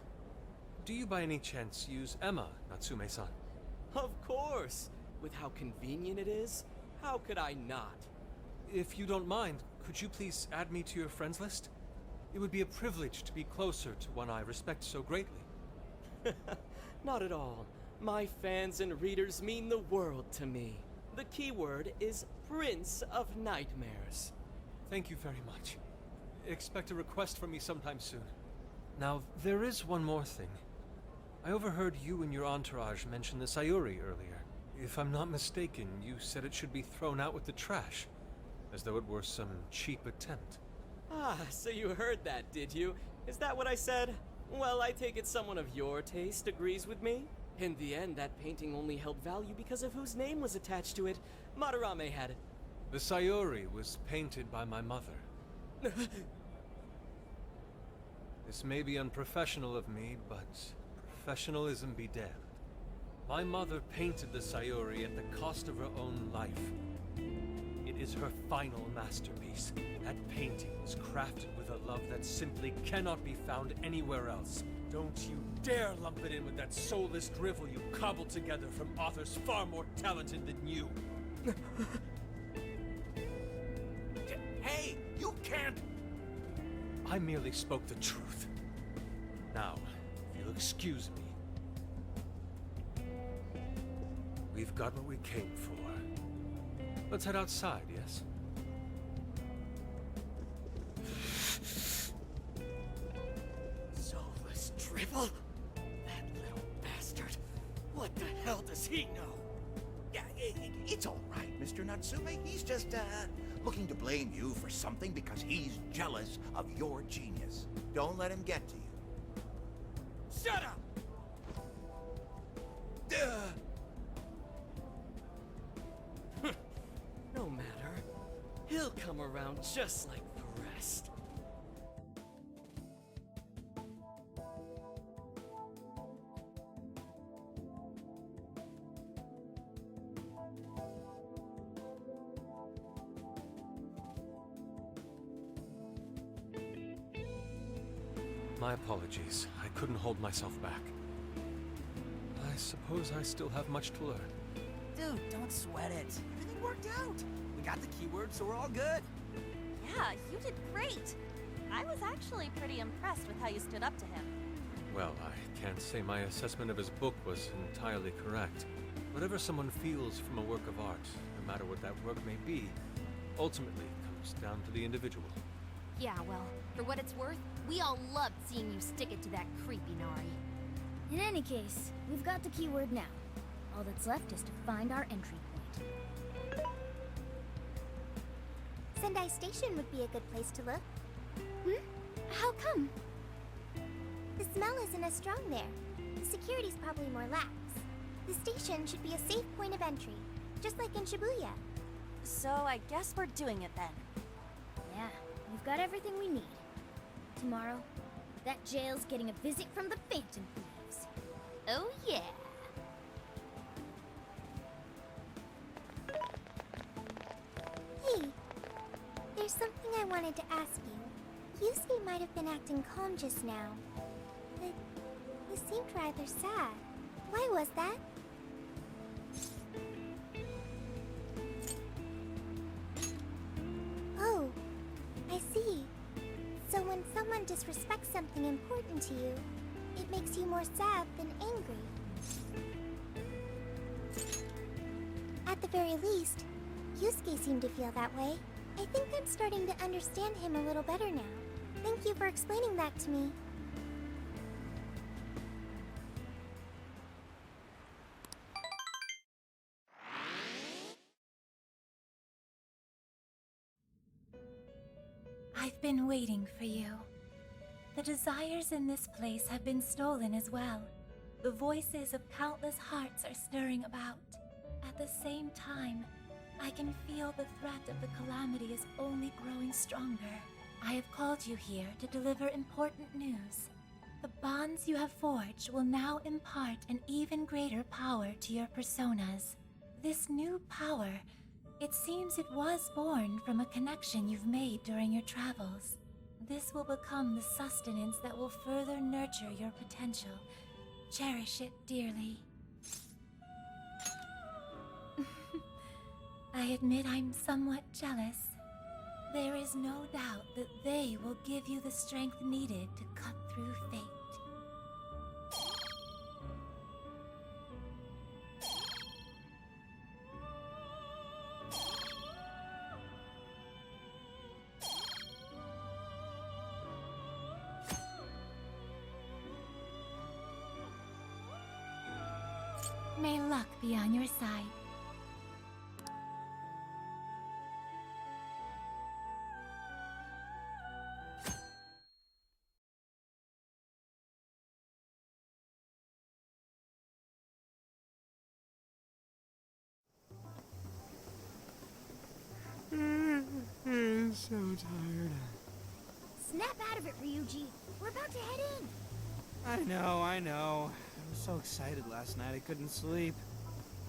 Do you by any chance use Emma, Natsume-san? Of course. With how convenient it is, how could I not? If you don't mind, could you please add me to your friends list? It would be a privilege to be closer to one I respect so greatly. Not at all. My fans and readers mean the world to me. The keyword is Prince of Nightmares. Thank you very much. Expect a request from me sometime soon. Now, there is one more thing. I overheard you and your entourage mention the Sayuri earlier. If I'm not mistaken, you said it should be thrown out with the trash, as though it were some cheap attempt. Ah, so you heard that, did you? Is that what I said? Well, I take it someone of your taste agrees with me. In the end, that painting only held value because of whose name was attached to it. Madarame had it. The Sayuri was painted by my mother. This may be unprofessional of me, but professionalism be damned. My mother painted the Sayuri at the cost of her own life. It is her final masterpiece. That painting was crafted with a love that simply cannot be found anywhere else. Don't you dare lump it in with that soulless drivel you cobbled together from authors far more talented than you. Hey, you can't... I merely spoke the truth. Now, if you'll excuse me. We've got what we came for. Let's head outside, yes? Gribble? That little bastard. What the hell does he know? Yeah, it's all right, Mr. Natsume. He's just, looking to blame you for something because he's jealous of your genius. Don't let him get to you. Shut up! No matter. He'll come around just like the rest. My apologies. I couldn't hold myself back. I suppose I still have much to learn. Dude, don't sweat it. Everything worked out. We got the keyword, so we're all good. Yeah, you did great. I was actually pretty impressed with how you stood up to him. Well, I can't say my assessment of his book was entirely correct. Whatever someone feels from a work of art, no matter what that work may be, ultimately comes down to the individual. Yeah, well, for what it's worth, we all loved seeing you stick it to that creepy Nari. In any case, we've got the keyword now. All that's left is to find our entry point. Sendai Station would be a good place to look. How come? The smell isn't as strong there. The security's probably more lax. The station should be a safe point of entry, just like in Shibuya. So I guess we're doing it then. Yeah, we've got everything we need. Tomorrow, that jail's getting a visit from the Phantom Thieves. Oh yeah. Hey, there's something I wanted to ask you. Yusuke might have been acting calm just now, but he seemed rather sad. Why was that? Oh, I see. So when someone disrespects something important to you, it makes you more sad than angry. At the very least, Yusuke seemed to feel that way. I think I'm starting to understand him a little better now. Thank you for explaining that to me. I've been waiting for you. The desires in this place have been stolen as well. The voices of countless hearts are stirring about. At the same time, I can feel the threat of the calamity is only growing stronger. I have called you here to deliver important news. The bonds you have forged will now impart an even greater power to your personas. This new power, it seems it was born from a connection you've made during your travels. This will become the sustenance that will further nurture your potential. Cherish it dearly. I admit I'm somewhat jealous. There is no doubt that they will give you the strength needed to cut through fate. May luck be on your side. I'm so tired. Snap out of it, Ryuji. We're about to head in. I know. I was so excited last night I couldn't sleep.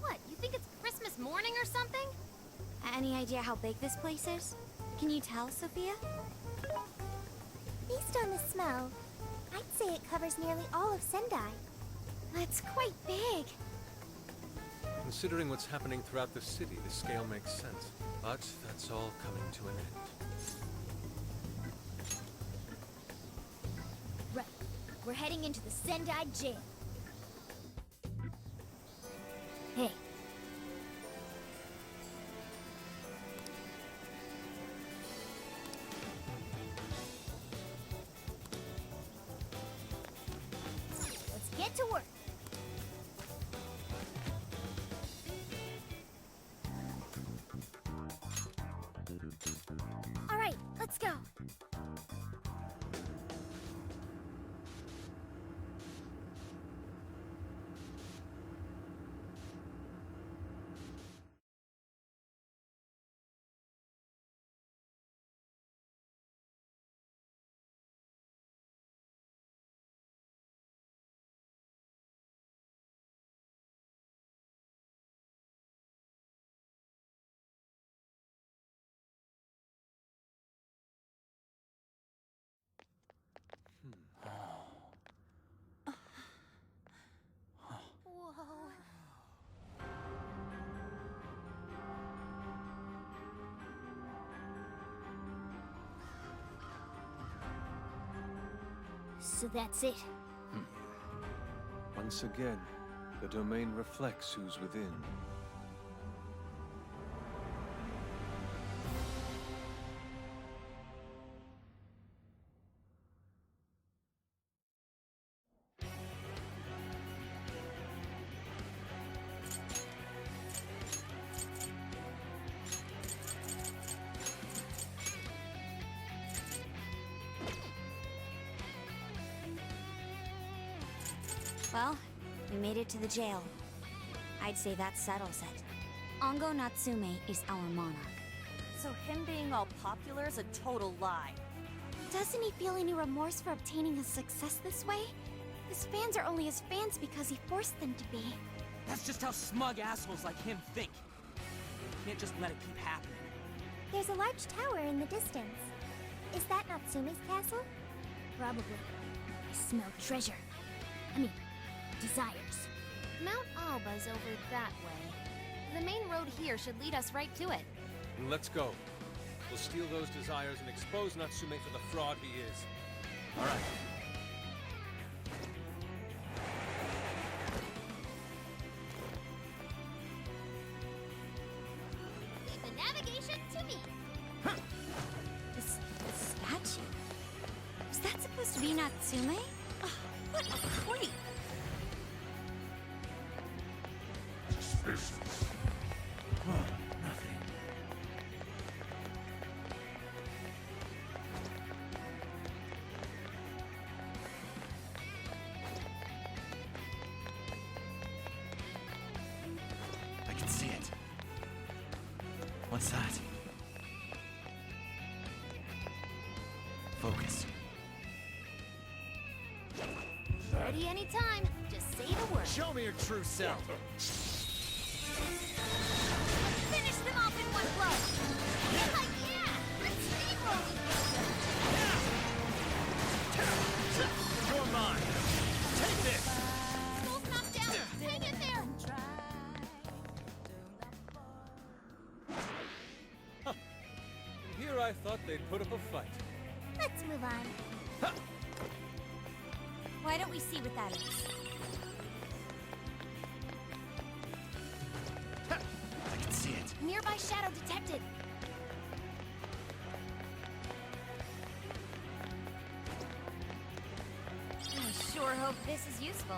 What, you think it's Christmas morning or something? Any idea how big this place is? Can you tell, Sophia? Based on the smell, I'd say it covers nearly all of Sendai. That's quite big. Considering what's happening throughout the city, the scale makes sense. But that's all coming to an end. Right. We're heading into the Sendai jail. Hey. to work. All right, let's go. Whoa. So that's it. Once again, the domain reflects who's within. Well, we made it to the jail. I'd say that settles it. Ongo Natsume is our monarch. So him being all popular is a total lie. Doesn't he feel any remorse for obtaining his success this way? His fans are only his fans because he forced them to be. That's just how smug assholes like him think. Can't just let it keep happening. There's a large tower in the distance. Is that Natsume's castle? Probably. I smell treasure. I mean, desires. Mount Alba's over that way. The main road here should lead us right to it. And let's go. We'll steal those desires and expose Natsume for the fraud he is. All right. Leave the navigation to me. This statue? Was that supposed to be Natsume? Ugh, what a creep! Suspicious. Nothing. I can see it. What's that? Focus. Ready anytime. Just say the word. Show me your true self. Finish them off in one blow. Yeah! Let's steamroll these You're mine. Take this. Skull's knocked down. Hang in there. Here I thought they'd put up a fight. Let's move on. Why don't we see what that is? I can see it. Nearby shadow detected. I sure hope this is useful.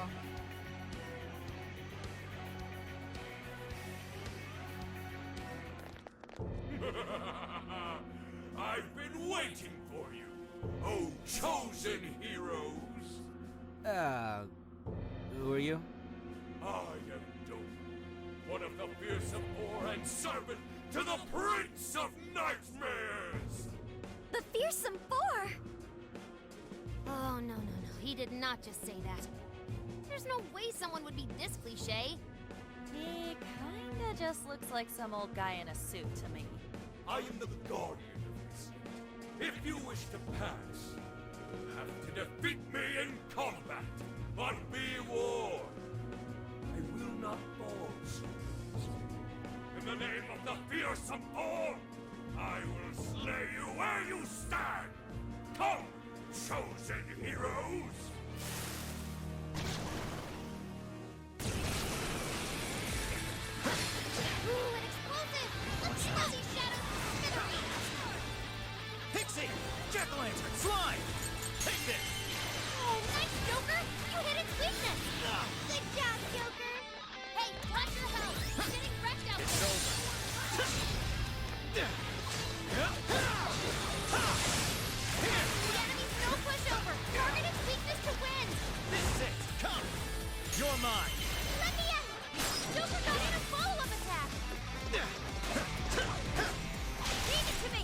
I've been waiting for you, oh chosen heroes! Who are you? I am Doom, one of the fearsome four and servant to the Prince of Nightmares! The Fearsome Four! Oh, no. He did not just say that. There's no way someone would be this cliche. He kinda just looks like some old guy in a suit to me. I am the guardian of this state. If you wish to pass, you have to defeat me in combat. But be warned, I will not fall so easily. In the name of the fearsome four, I will slay you where you stand. Come, chosen heroes! Ooh, an explosive! Let's see these shadows smithereens! Pixie! Jack-o'-lantern! Slime! Take this! Oh, nice, Joker! You hit its weakness! enemy's no pushover! Target its weakness to win! This is it! Come! You're mine! Let me in! Joker got in a follow-up attack! Leave it to me!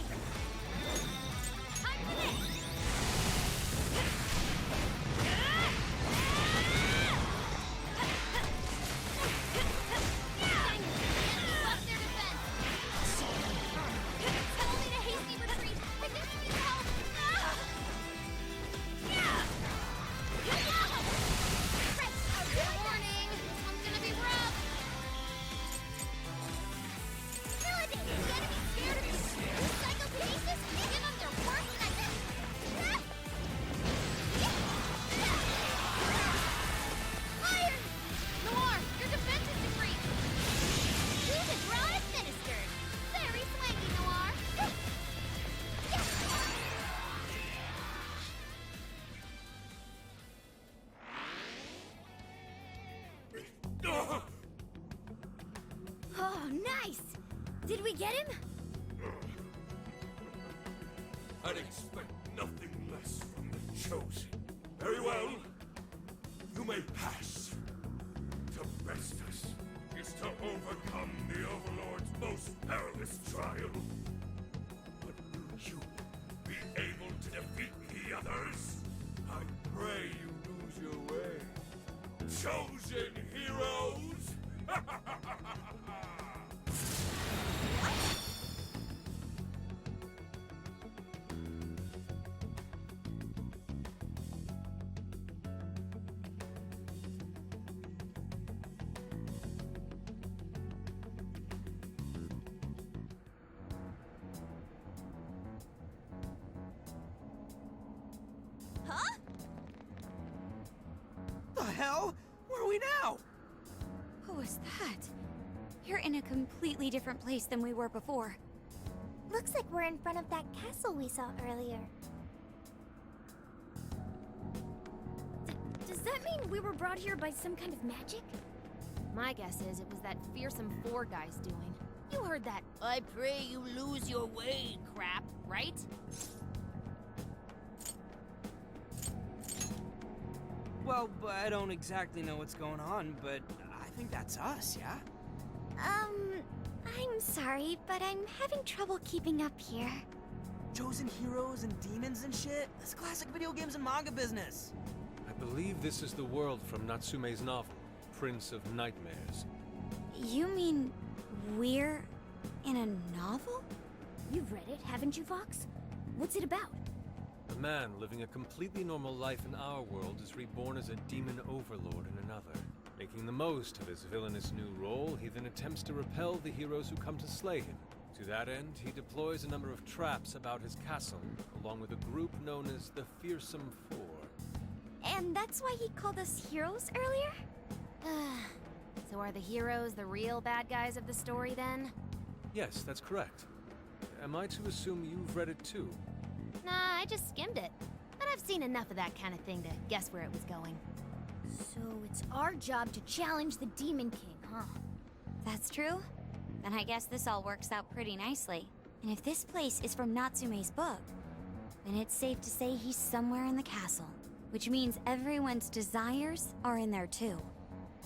Time for this! Left their defense! Tell me to hasty retreat! I think he needs help! Warning! This one's gonna be rough! Melody! The enemy's scared of you! Psychokinesis? Give them their worst nightmare! Iron! Noir, your defenses decrease! Choose a draw administered! Very swanky, Noir! Oh, nice! Did we get him? I'd expect nothing less from the Chosen. Very well. You may pass. To best us is to overcome the Overlord's most perilous trial. But will you be able to defeat the others? I pray you lose your way. Chosen heroes! Huh? The hell? Where are we now? What was that? You're in a completely different place than we were before. Looks like we're in front of that castle we saw earlier. Does that mean we were brought here by some kind of magic? My guess is it was that fearsome four guy's doing. You heard that "I pray you lose your way" crap, right? Well, I don't exactly know what's going on, but I think that's us, yeah? I'm sorry, but I'm having trouble keeping up here. Chosen heroes and demons and shit? That's classic video games and manga business. I believe this is the world from Natsume's novel, Prince of Nightmares. You mean we're in a novel? You've read it, haven't you, Fox? What's it about? A man living a completely normal life in our world is reborn as a demon overlord in another. Making the most of his villainous new role, he then attempts to repel the heroes who come to slay him. To that end, he deploys a number of traps about his castle, along with a group known as the Fearsome Four. And that's why he called us heroes earlier? So are the heroes the real bad guys of the story then? Yes, that's correct. Am I to assume you've read it too? Nah, I just skimmed it. But I've seen enough of that kind of thing to guess where it was going. So it's our job to challenge the Demon King, huh? That's true? Then I guess this all works out pretty nicely. And if this place is from Natsume's book, then it's safe to say he's somewhere in the castle. Which means everyone's desires are in there too.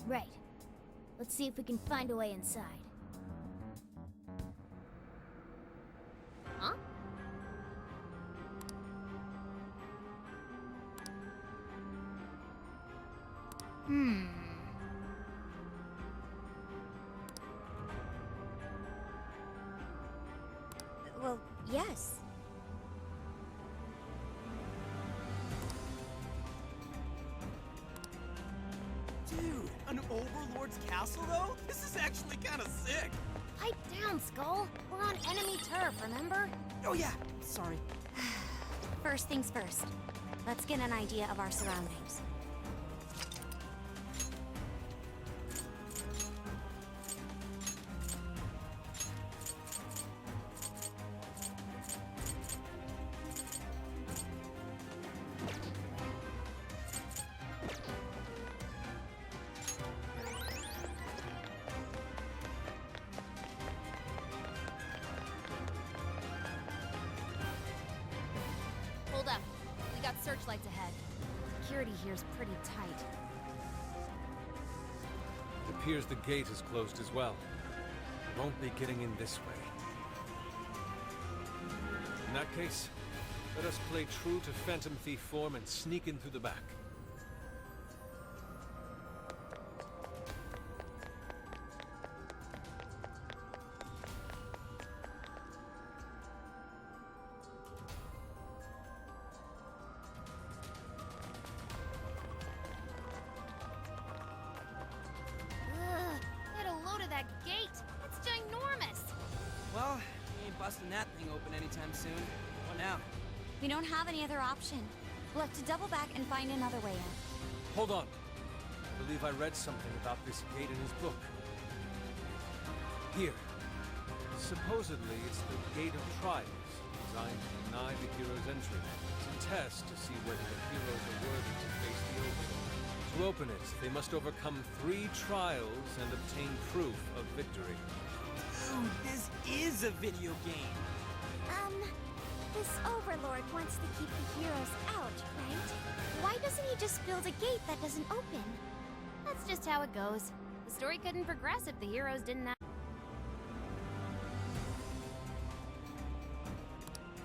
Right. Let's see if we can find a way inside. Huh? Well, yes. Dude, an overlord's castle though? This is actually kind of sick. Pipe down, Skull. We're on enemy turf, remember? Oh yeah, sorry. First things first. Let's get an idea of our surroundings. flashlights ahead. Security here's pretty tight. It appears the gate is closed as well. We won't be getting in this way. In that case, let us play true to Phantom Thief form and sneak in through the back. Ugh, get a load of that gate. It's ginormous. Well, we ain't busting that thing open anytime soon. What now? We don't have any other option. We'll have to double back and find another way in. Hold on. I believe I read something about this gate in his book. Here. Supposedly, it's the Gate of Trials, designed to deny the hero's entry. It's a test to see whether the heroes are worthy to face the Overlord. To open it, they must overcome 3 trials and obtain proof of victory. Dude, this is a video game. This Overlord wants to keep the heroes out, right? Why doesn't he just build a gate that doesn't open? That's just how it goes. The story couldn't progress if the heroes didn't have...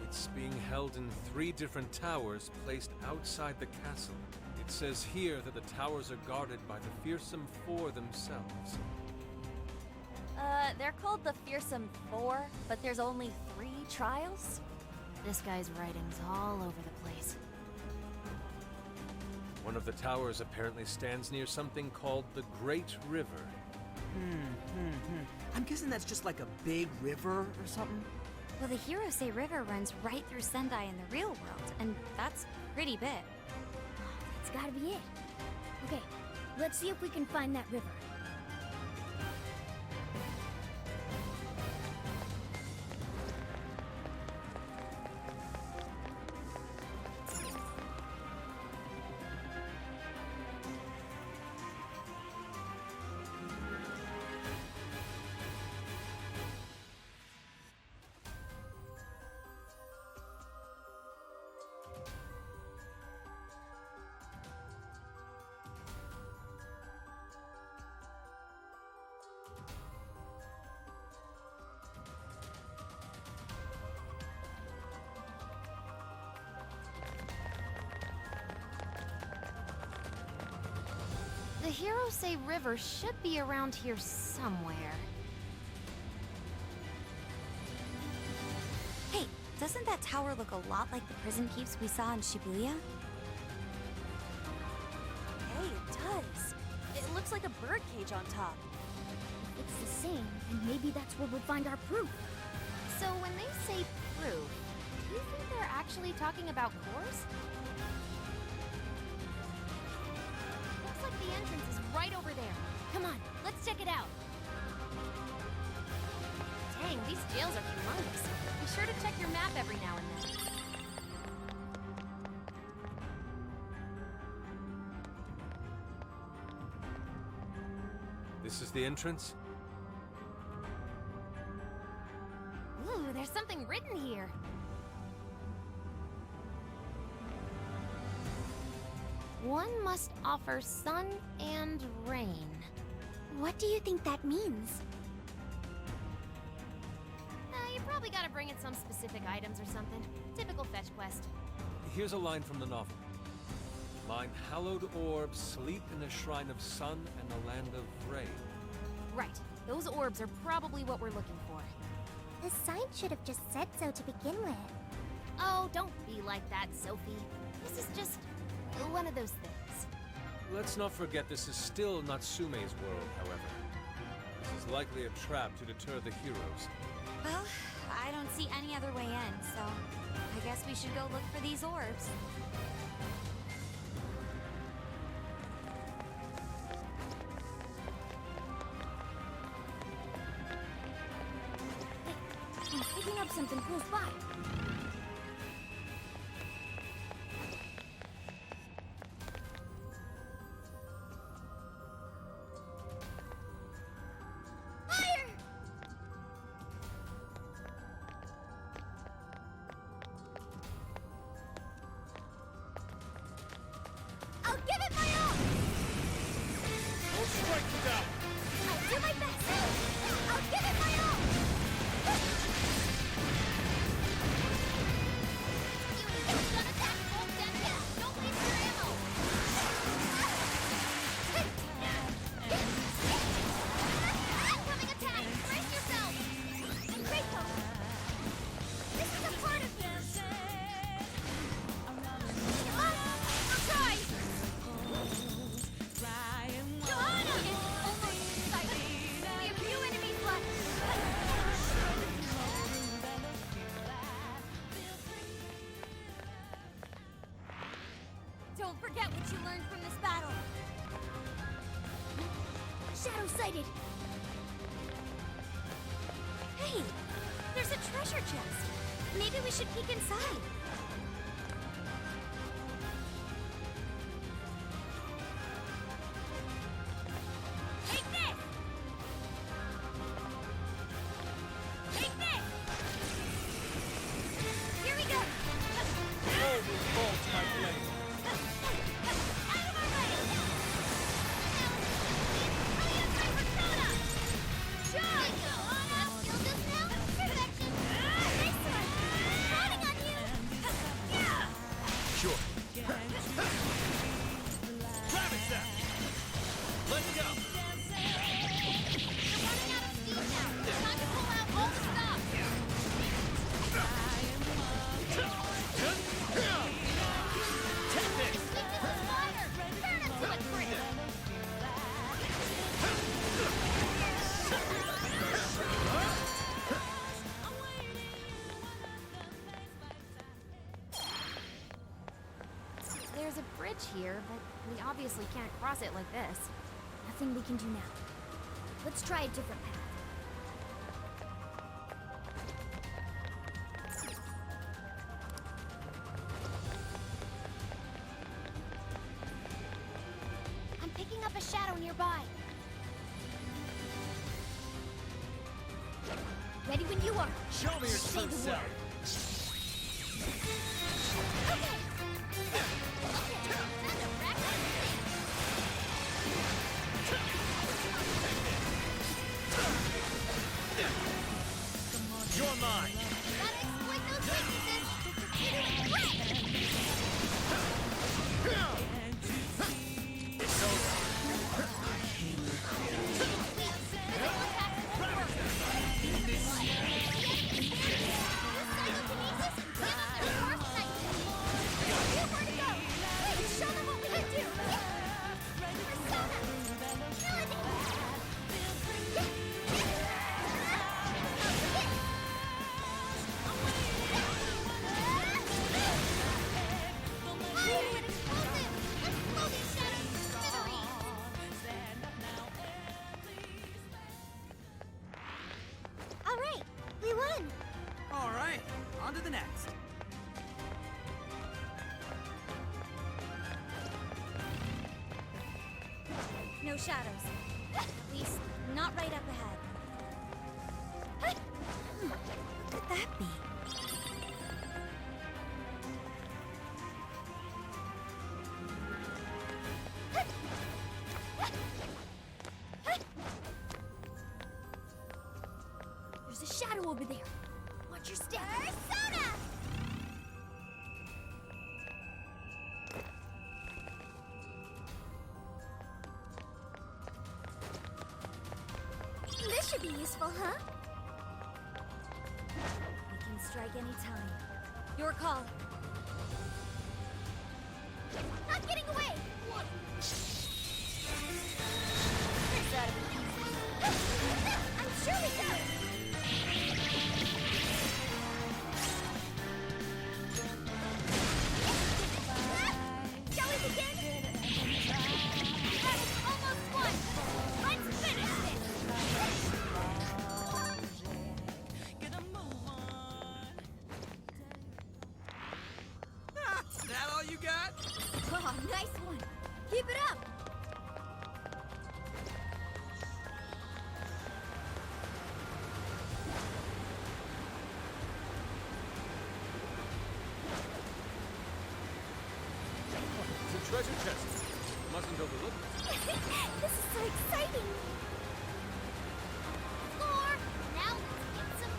It's being held in 3 different towers placed outside the castle. It says here that the towers are guarded by the Fearsome Four themselves. They're called the Fearsome Four, but there's only 3 trials? This guy's writing's all over the place. One of the towers apparently stands near something called the Great River. I'm guessing that's just like a big river or something? Well, the heroes say river runs right through Sendai in the real world, and that's pretty big. That's gotta be it. Okay, let's see if we can find that river. The heroes say river should be around here somewhere. Hey, doesn't that tower look a lot like the prison keeps we saw in Shibuya? Hey, it does. It looks like a birdcage on top. If it's the same, then maybe that's where we'll find our proof. So when they say proof, do you think they're actually talking about cores? Looks like the entrance is right over there. Come on, let's check it out. Dang, these jails are humongous. Be sure to check your map every now and then. This is the entrance? Ooh, there's something written here. One must offer sun and rain. What do you think that means? You probably gotta bring in some specific items or something. Typical fetch quest. Here's a line from the novel. Mine hallowed orbs sleep in a shrine of sun and a land of rain. Right. Those orbs are probably what we're looking for. The sign should have just said so to begin with. Oh, don't be like that, Sophie. This is just one of those things. Let's not forget this is still Natsume's world, however. This is likely a trap to deter the heroes. Well, I don't see any other way in, so I guess we should go look for these orbs. I'm picking up something close by. forget what you learned from this battle. Shadow sighted. Hey, there's a treasure chest. Maybe we should peek inside. Take this! Take this! Here we go! All will fall to my blade. Out of our way! Hurry up, my persona! Charge! On up! Skill just now? Perfection! Nice one! Counting on you! Yeah! Sure. Rabbit Zap! Let's go! You're running out of steam now! Time to pull out all the stops! Take this! Weakness is fire! Turn it to a brick! There's a bridge here, but we obviously can't cross it like this. Nothing we can do now. Let's try a different path. I'm picking up a shadow nearby. Ready when you are. Show me your Say true the self! word. Okay. Time to rack our You're mine! Gotta exploit those weaknesses. Hit it with grit. It's over. All right, we won. All right, on to the next. No shadows. At least, not right up ahead. What could that be? There's a shadow over there. Watch your step. Persona! This should be useful, huh? We can strike any time. Your call. Not getting away! What? I'm sure we go! Shall we begin? That is almost won! Let's finish this! Is that all you got? Oh, nice one! Keep it up! It's a treasure chest. Mustn't overlook it. This is so exciting! Floor! Now let's get some...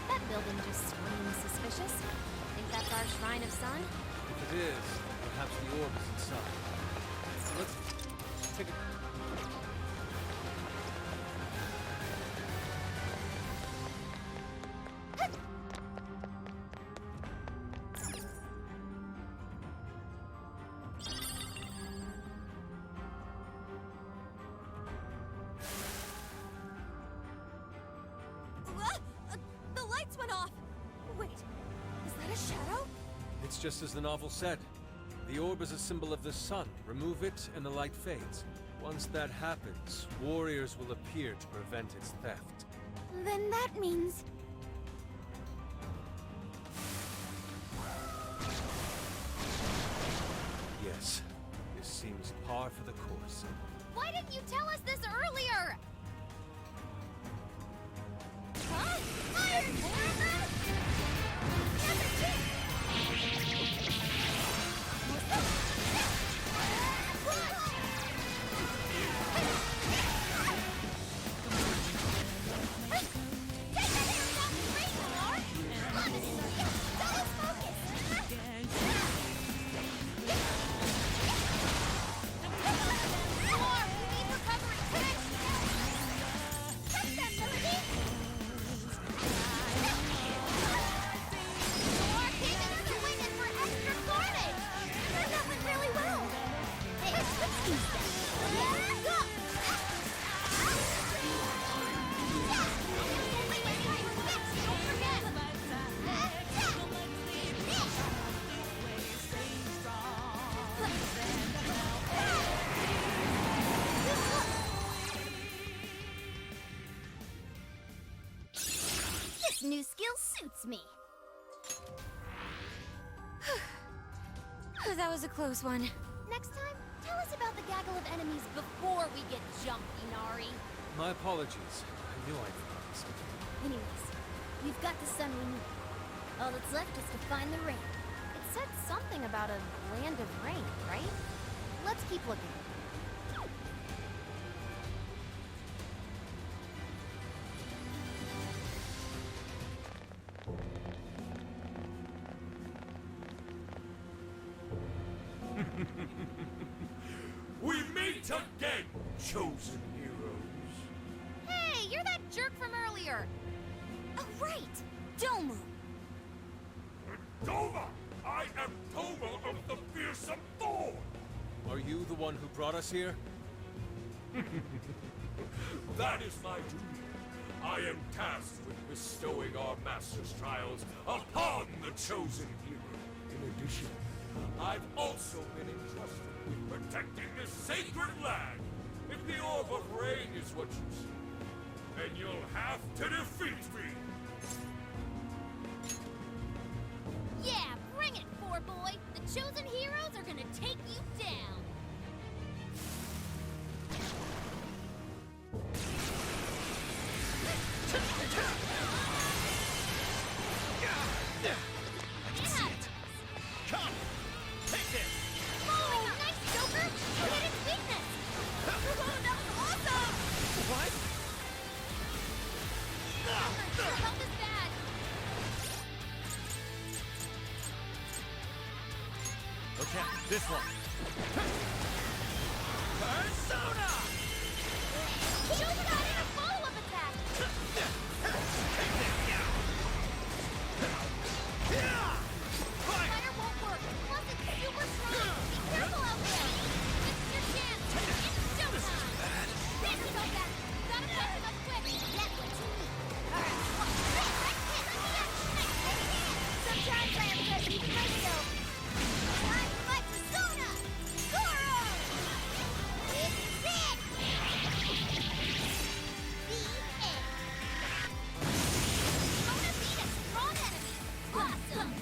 That building just screams suspicious. Think that's our Shrine of Sun? If it is, perhaps the orb is inside. Let's take a... It's just as the novel said. The orb is a symbol of the sun. Remove it, and the light fades. Once that happens, warriors will appear to prevent its theft. Then that means... Yes, this seems par for the course. Why didn't you tell us this earlier? Huh? Iron Armor? Another kick! This new skill suits me. That was a close one. Next time, tell us about the gaggle of enemies before we get jumped, Inari. My apologies. I knew I'd forgotten something. Anyways, we've got the sun we need. All that's left is to find the rain. It said something about a land of rain, right? Let's keep looking. We meet again, chosen heroes. Hey, you're that jerk from earlier. Oh, right. Domu. Doma! I am Doma of the fearsome Thorn! Are you the one who brought us here? That is my duty. I am tasked with bestowing our master's trials upon the chosen hero. In addition, I've also been entrusted with protecting this sacred land. If the Orb of Rain is what you seek, then you'll have to defeat me. Yeah, bring it, Four Boy. The chosen heroes are gonna take you down. Come! Take this! Oh, nice, Joker! You hit its weakness! Oh, that was awesome! What? Your health is bad. Okay, this one. Persona! Joker got in a follow-up attack! Fire won't work. Plus, it's super strong. Be careful out there. This is your chance. It's showtime. These are so bad. Gotta catch him up quick. That's what you need. All right. Sometimes I impress even myself. Time for my persona. Goro. This is it. The end. Persona beat a strong enemy. Awesome.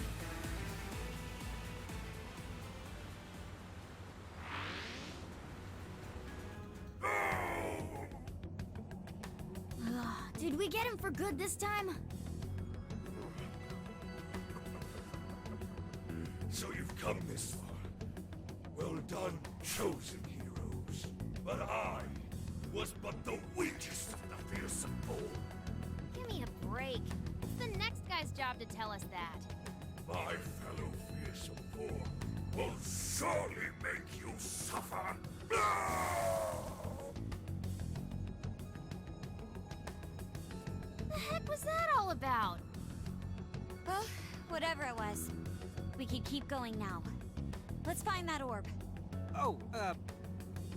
Did we get him for good this time? So you've come this far. Well done, chosen heroes. But I was but the weakest of the fearsome four. Give me a break. It's the next guy's job to tell us that. My fellow fearsome four will surely make you suffer. The heck was that all about? Well, whatever it was, we can keep going now. Let's find that orb. Oh,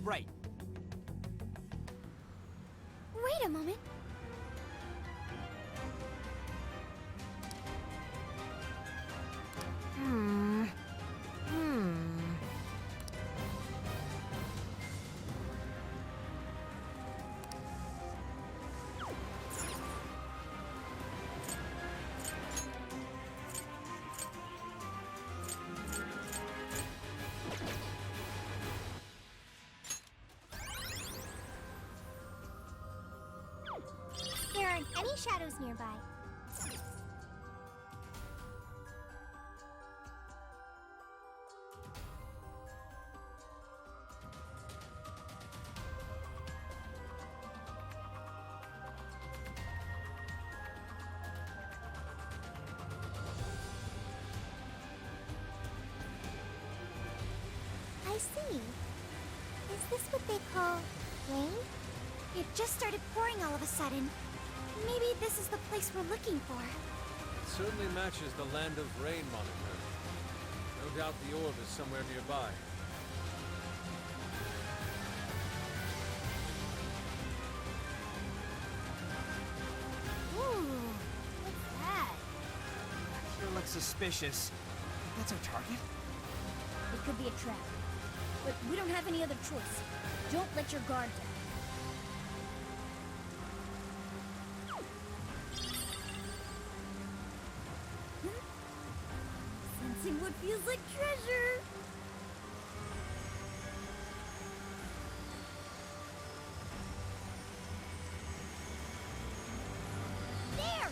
right. Wait a moment. shadows nearby. I see. Is this what they call rain? It just started pouring all of a sudden. Maybe this is the place we're looking for. It certainly matches the Land of Rain moniker. No doubt the orb is somewhere nearby. Ooh, what's that? Sure looks suspicious. That's our target? It could be a trap. But we don't have any other choice. Don't let your guard down. Sensing what feels like treasure! There!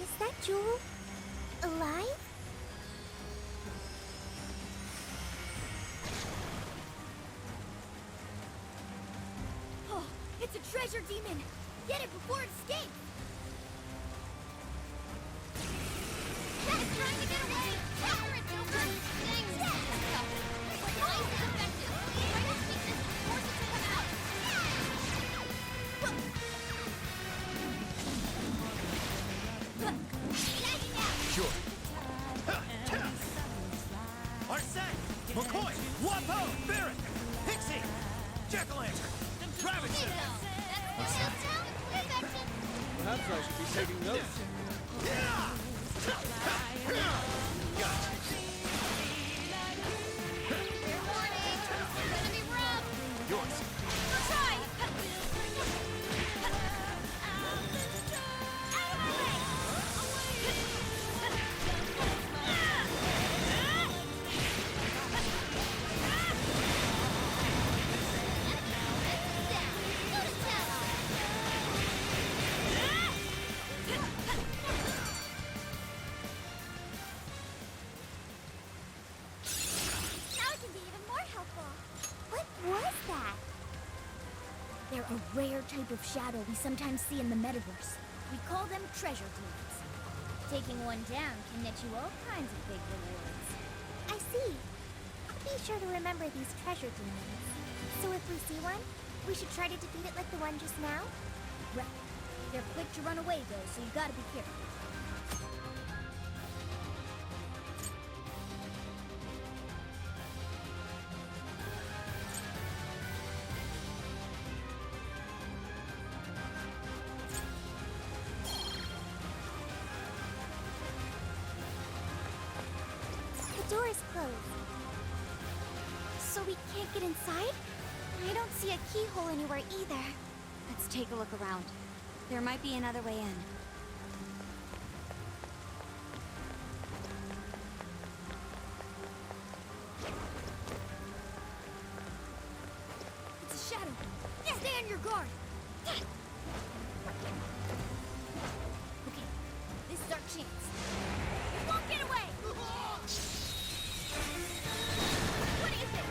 Is that Jewel alive? Oh, it's a treasure demon! Get it before it escapes! It's trying to get away! Capture it, Joker! Dang, this is tough. But nice and effective. Try to keep this and force it to come out. Tagging out! Sure. Arsene! McCoy! Wapo! Barrett! Pixie! Jack-o'-lantern! Robinson! Perhaps I should be taking notes. Yours. Now it can be even more helpful. What was that? They're a rare type of shadow we sometimes see in the metaverse. We call them treasure demons. Taking one down can net you all kinds of big rewards. I see. I'll be sure to remember these treasure demons. So if we see one, we should try to defeat it like the one just now? Right. They're quick to run away, though, so you gotta be careful. The door is closed. So we can't get inside? I don't see a keyhole anywhere either. Let's take a look around. There might be another way in. It's a shadow. Stay on your guard. Okay, this is our chance. We won't get away. What do you think?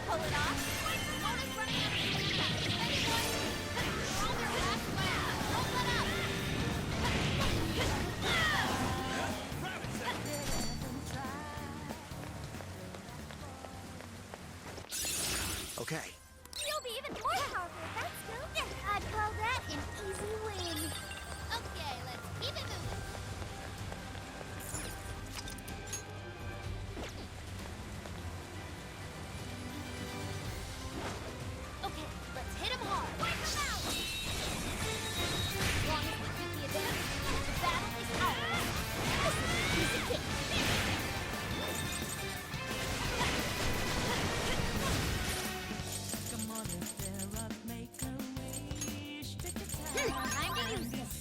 Pull it off? Wait for bonus running after you. Ready, boys? Hold your last flag. Don't let up. Okay. You'll be even more powerful with that skill. I'd call that an easy win. Okay, let's keep it moving. Okay, let's hit him hard. Wipe him out! As long as we keep the advantage, the battle is ours. This is a piece of cake. Time to use this.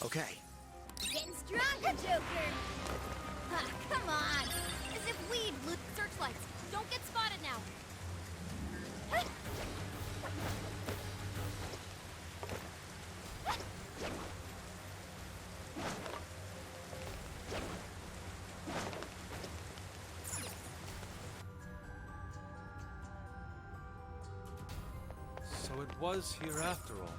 Okay. Getting stronger, Joker! Ah, come on! As if we'd loot searchlights. Don't get spotted now! So it was here after all.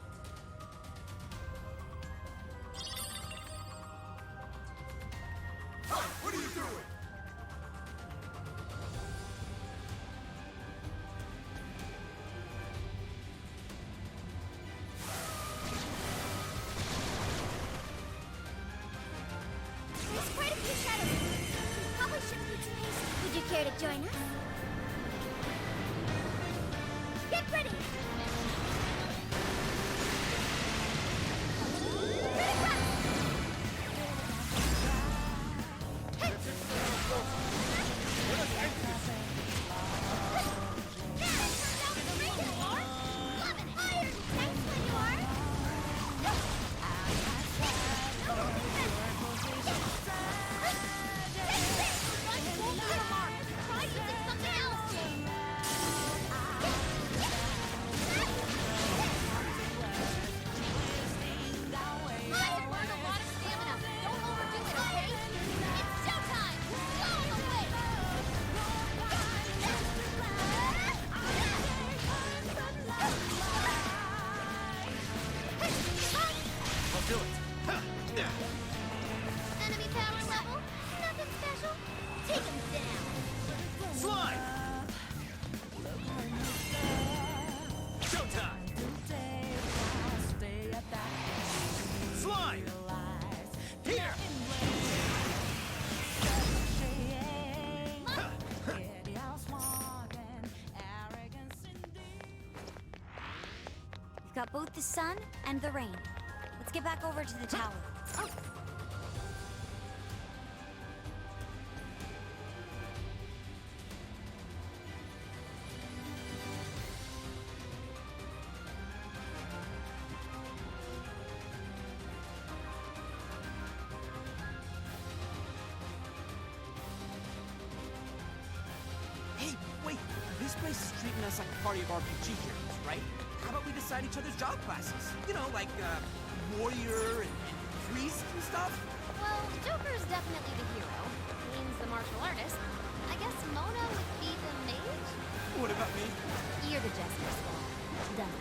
What are you doing? There's quite a few shadows. We probably shouldn't be too hasty. Would you care to join us? Get ready! Ready, run! Enemy power level? Nothing special? Take him down! Slime! Showtime! Slime! Here! We've got both the sun and the rain. Let's get back over to the tower. Oh. Hey, wait! This place is treating us like a party of RPG heroes, right? How about we decide each other's job classes? You know, like, warrior and priest and stuff? Well, Joker's definitely the hero. Means the martial artist. I guess Mona would be the mage? What about me? You're the jester squad. Done.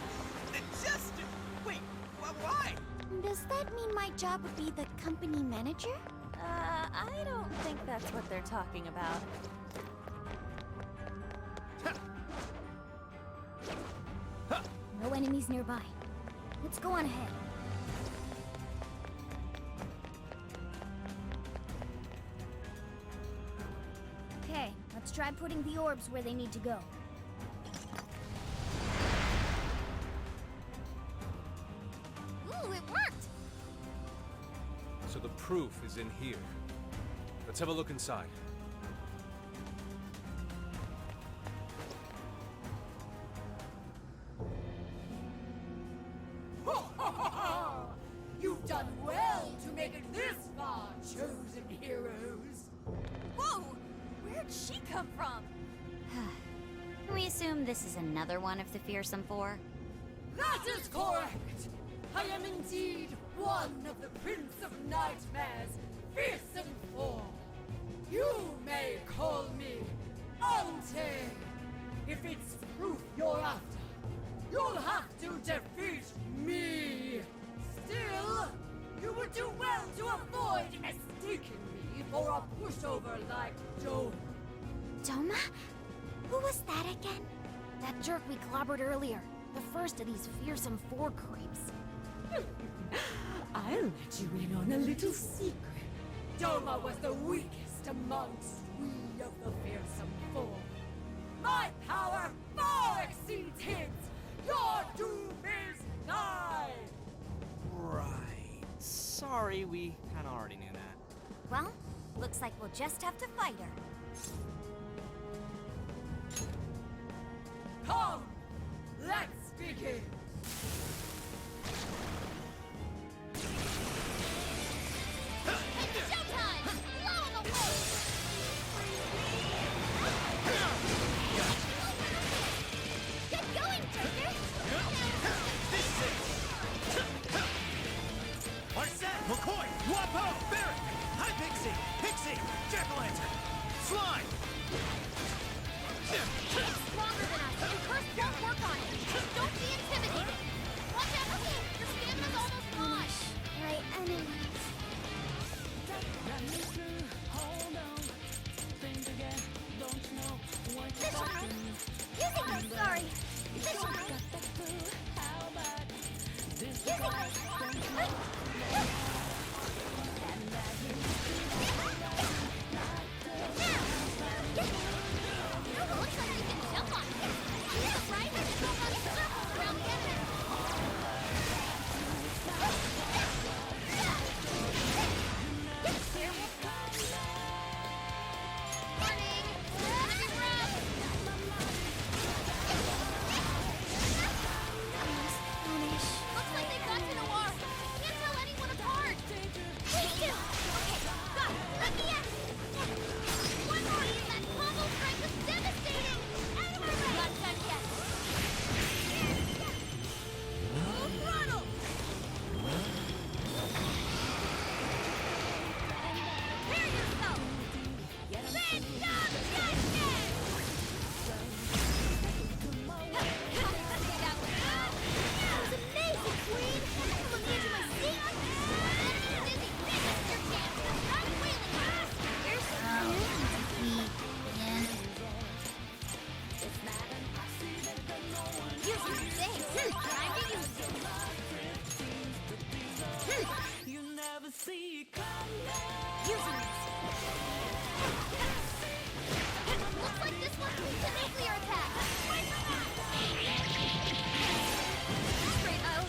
The jester? Wait, why? Does that mean my job would be the company manager? I don't think that's what they're talking about. No enemies nearby. Let's go on ahead. Okay, let's try putting the orbs where they need to go. Ooh, it worked! So the proof is in here. Let's have a look inside. You've done well to make it this far, chosen heroes. Whoa! Where'd she come from? Can we assume this is another one of the fearsome four? That is correct. I am indeed one of the Prince of Nightmare's fearsome four. You may call me Ante. If it's proof you're after, you'll have to defeat me. Still, you would do well to avoid mistaking me for a pushover like Joe. Doma? Who was that again? That jerk we clobbered earlier. The first of these fearsome four creeps. I'll let you in on a little secret. Doma was the weakest amongst we of the fearsome four. My power far exceeds his. Your doom is nigh. Right. Sorry, we kinda already knew that. Well, looks like we'll just have to fight her. Come, let's begin. McCoy! Wapo! Barrett! Hi, Pixie! Pixie! Jack-o'-lantern! Slime! He's stronger than us, and Curse won't work on it. Don't be intimidated. Watch out, your stamina's almost gone. My enemies. Using this, sorry. Looks like you can jump on it. Yeah, right? Just go run circles around the enemy. Warning! Enemy rough! Looks like they got to Noir. Can't tell anyone apart. Please do. Okay, got it. Let me in. One more. That combo strike is devastating. Out of my way. Not done yet. Full throttle. Prepare yourself. Looks like this one's weak to nuclear attack. Straight out.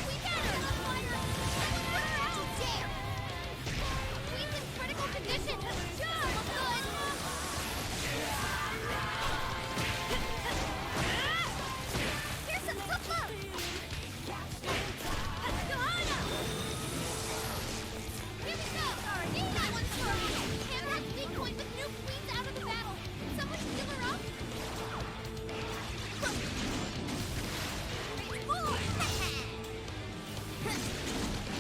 We got her, Fire! How dare! Queen's in critical condition. Job good. Here's some support. Here we go! Sorry, that one's sorry! Hannah has decoyed with new queens out of the battle! Can someone heal her up? More!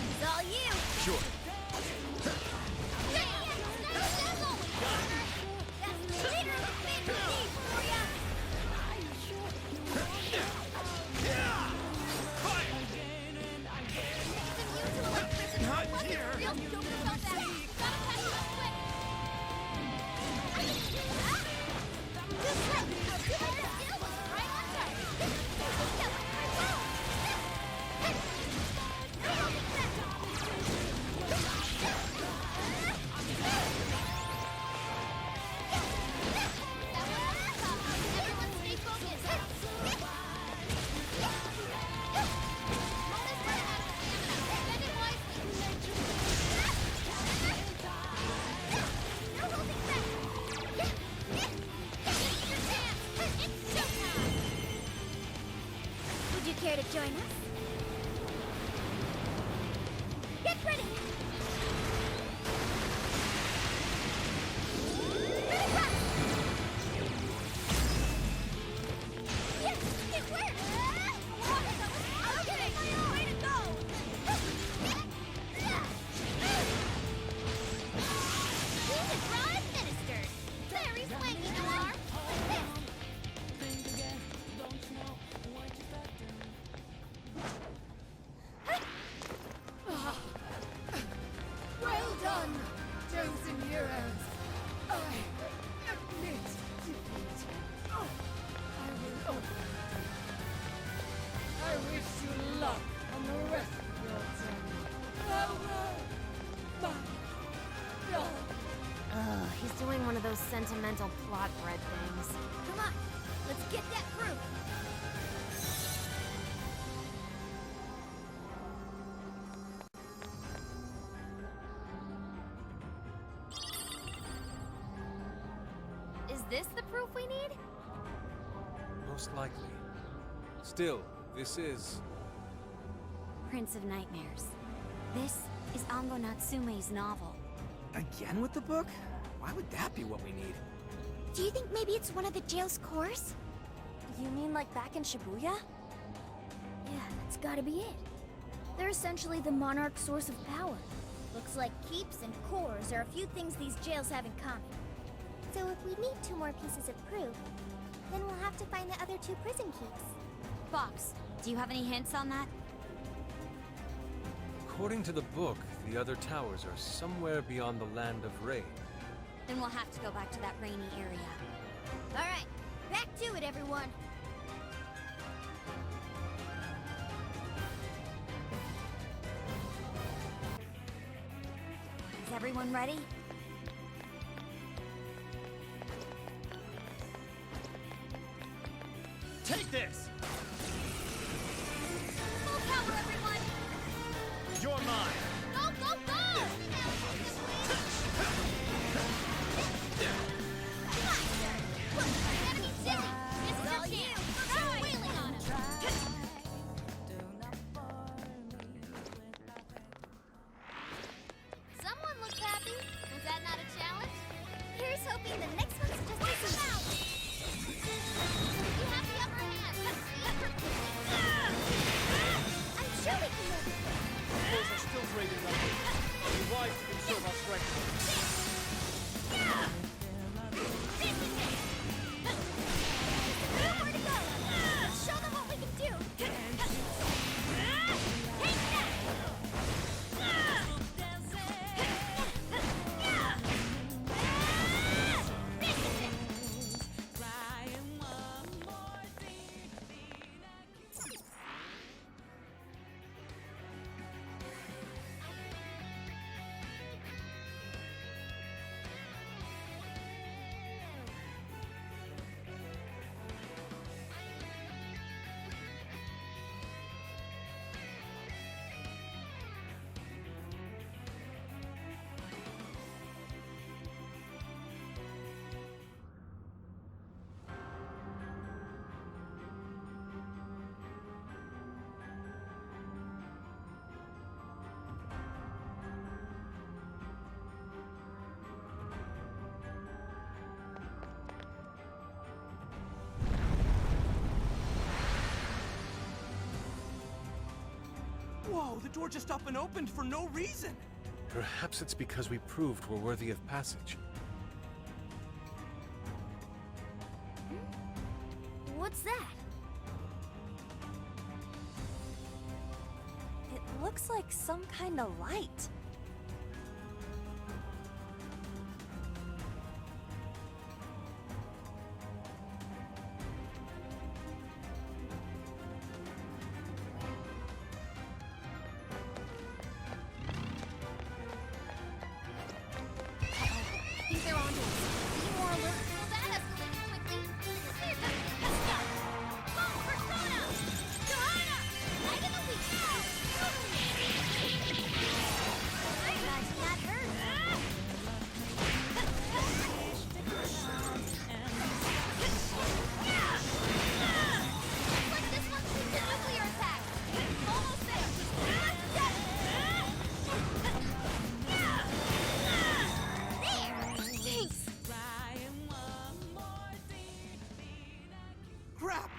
It's all you! Sure. That's the leader of the Phantom Thieves for ya! Not here! Real stupid about that! Gotta catch up quick! Just let me go! Too bad the deal was right on target! That was my fault! No holding back! That was tough! Everyone stay focused! Mona's gonna have stamina! Spend it wisely! No holding back! Here's your chance! It's showtime! Would you care to join us? Get ready! Yes! It worked! Okay! Way to go! He's a draw administered! Very swanky, Noir! Well done, chosen heroes. I admit defeat. Oh, I will overcome. I wish you luck on the rest of your journey. Farewell, my dog. He's doing one of those sentimental plot bread things. Come on, let's get that proof! Is this the proof we need? Most likely. Still, this is... Prince of Nightmares. This is Ango Natsume's novel. Again with the book? Why would that be what we need? Do you think maybe it's one of the jail's cores? You mean like back in Shibuya? Yeah, that's gotta be it. They're essentially the monarch's source of power. Looks like keeps and cores are a few things these jails have in common. So if we need 2 more pieces of proof, then we'll have to find the other 2 prison keeps. Fox, do you have any hints on that? According to the book, the other towers are somewhere beyond the land of rain. Then we'll have to go back to that rainy area. Alright, back to it, everyone. Is everyone ready? Take this! Full power, everyone! You're mine! Go, go, go! Enemy silly! This is your chance! Start wailing on him! Someone looks happy. Was that not a challenge? Here's hoping the next one's just Wait them out! You have the upper hand! I'm sure we can make it. Those are still great enough. We rise to conserve our strength. Nowhere to go. Let's show them what we can do. Take that! Whoa, the door just up and opened for no reason. Perhaps it's because we proved we're worthy of passage. What's that? It looks like some kind of light. I think they're on to us. Be more alert. Well, that escalated quickly. Clear them. Let's go. Boom, Persona! Johanna! Light of the week. I imagine that hurt. Looks like this one's used a nuclear attack. Almost there. There! Thanks. Crap!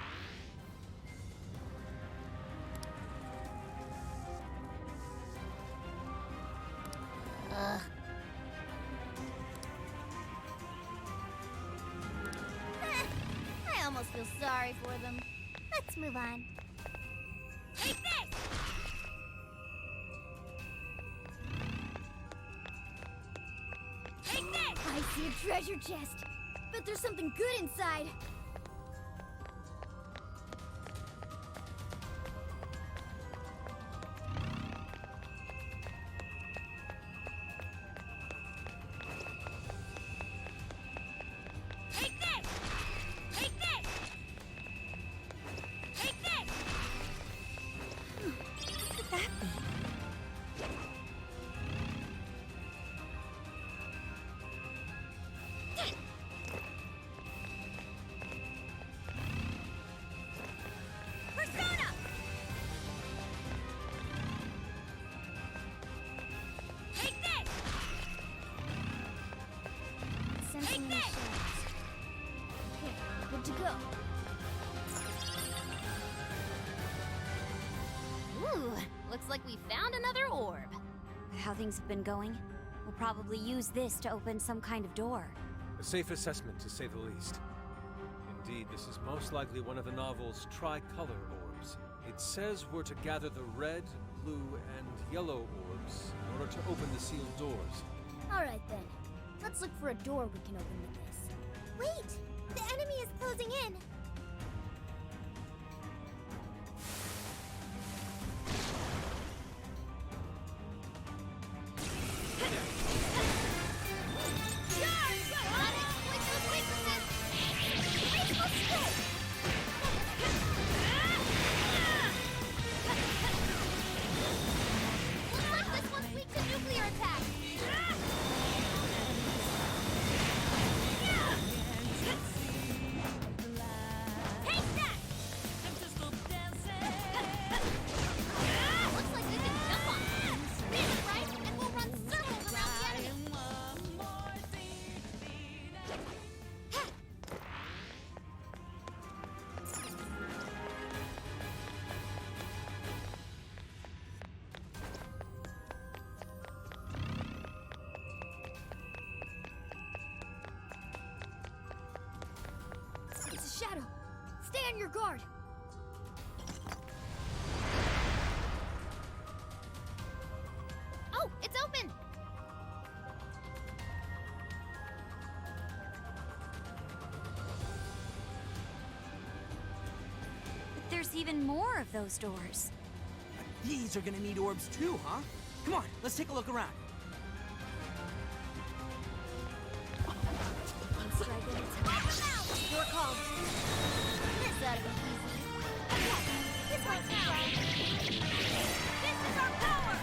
I almost feel sorry for them. Let's move on. Take this! Take this! I see a treasure chest. Bet there's something good inside. Take this! Take this! Take this! What could that be? Whew! Looks like we found another orb. How things have been going, we'll probably use this to open some kind of door. A safe assessment, to say the least. Indeed, this is most likely one of the novel's tricolor orbs. It says we're to gather the red, blue, and yellow orbs in order to open the sealed doors. Alright then. Let's look for a door we can open with this. Wait! The enemy is closing in! It's a shadow. Stay on your guard. Oh, it's open! But there's even more of those doors. These are gonna need orbs too, huh? Come on, let's take a look around. Your call. This ought to be easy. Yes, this might now. This is our power!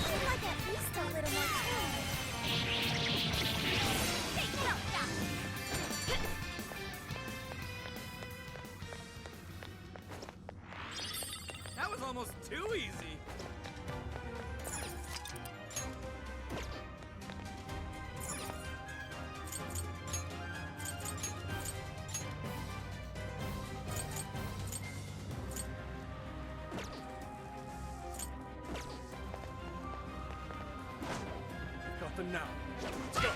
I'd like at least a little more time. That was almost too easy. Got them now. Let's go.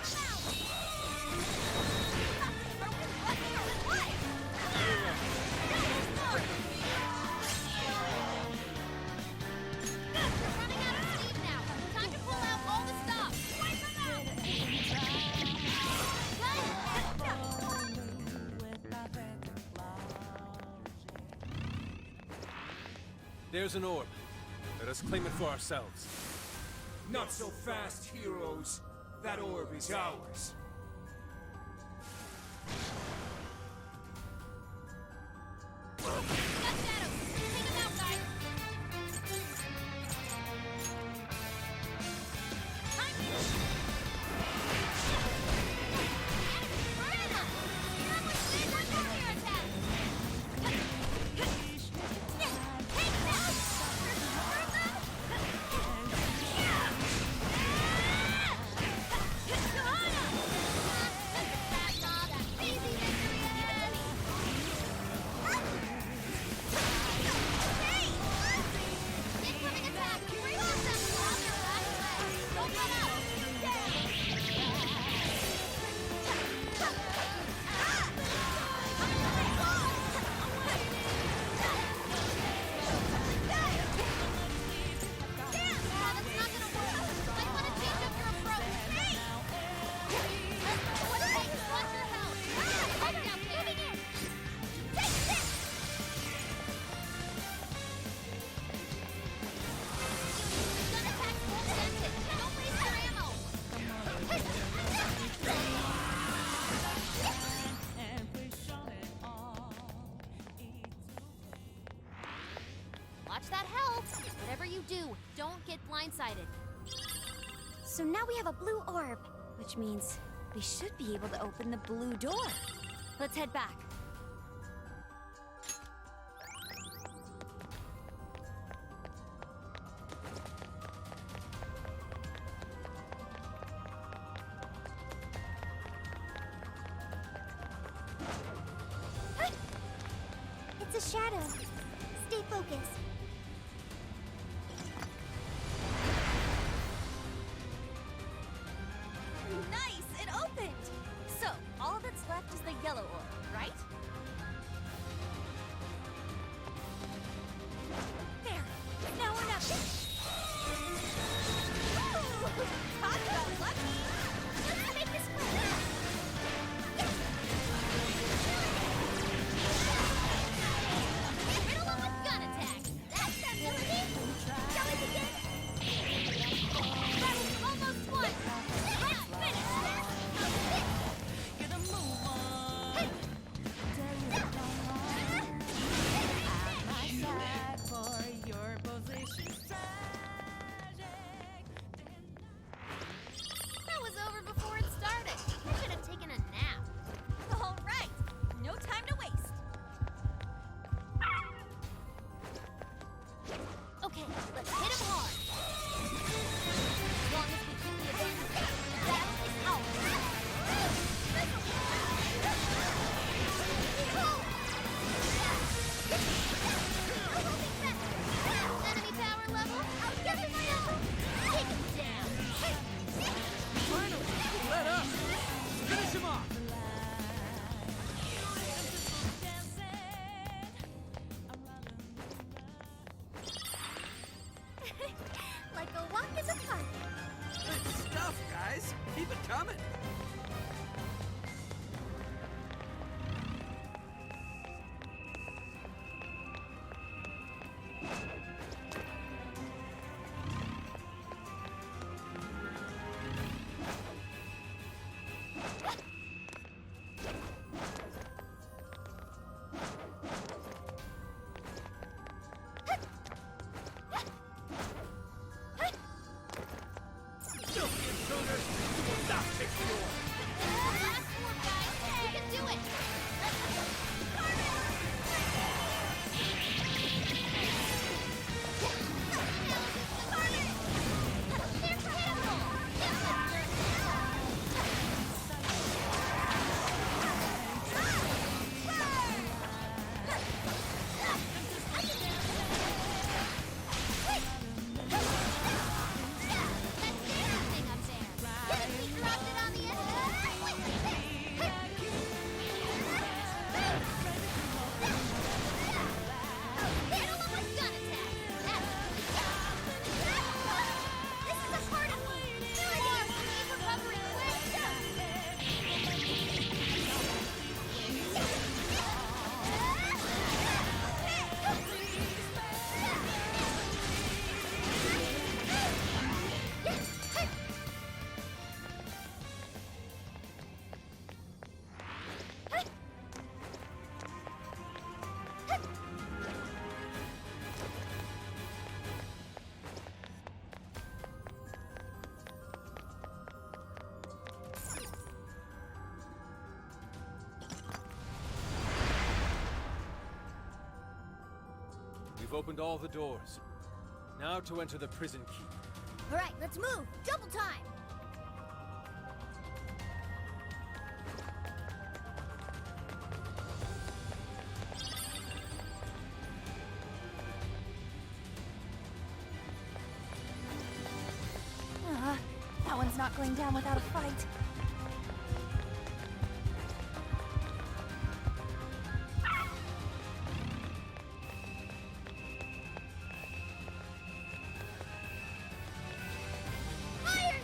There's an orb. Let us claim it for ourselves. Not so fast, heroes. That orb is ours. Watch that health! Whatever you do, don't get blindsided. So now we have a blue orb, which means we should be able to open the blue door. Let's head back. shadow. Stay focused. Nice! It opened! So, all that's left is the yellow orb, right? There! Now we're not... Woo! Talk about lucky! Let's make this quick! Riddle them with gun attack! That's the ability! Shall we begin? That was almost one! Let's finish this! Get a move on. At my side for your position. That was over before it started. I should have taken a nap. All right! No time to waste! Okay, let's hit him hard. As long as we keep the advantage, the battle is ours. Enemy power level. I'll give you my level. Take him down. Finally, let up! Finish him off! Like a walk in the park. Good stuff, guys. Keep it coming. Filthy intruders! You will not take the orb! Last one, guys. We can do it. We've opened all the doors. Now to enter the prison keep. All right, let's move. Double time. That one's not going down without a fight. Hey!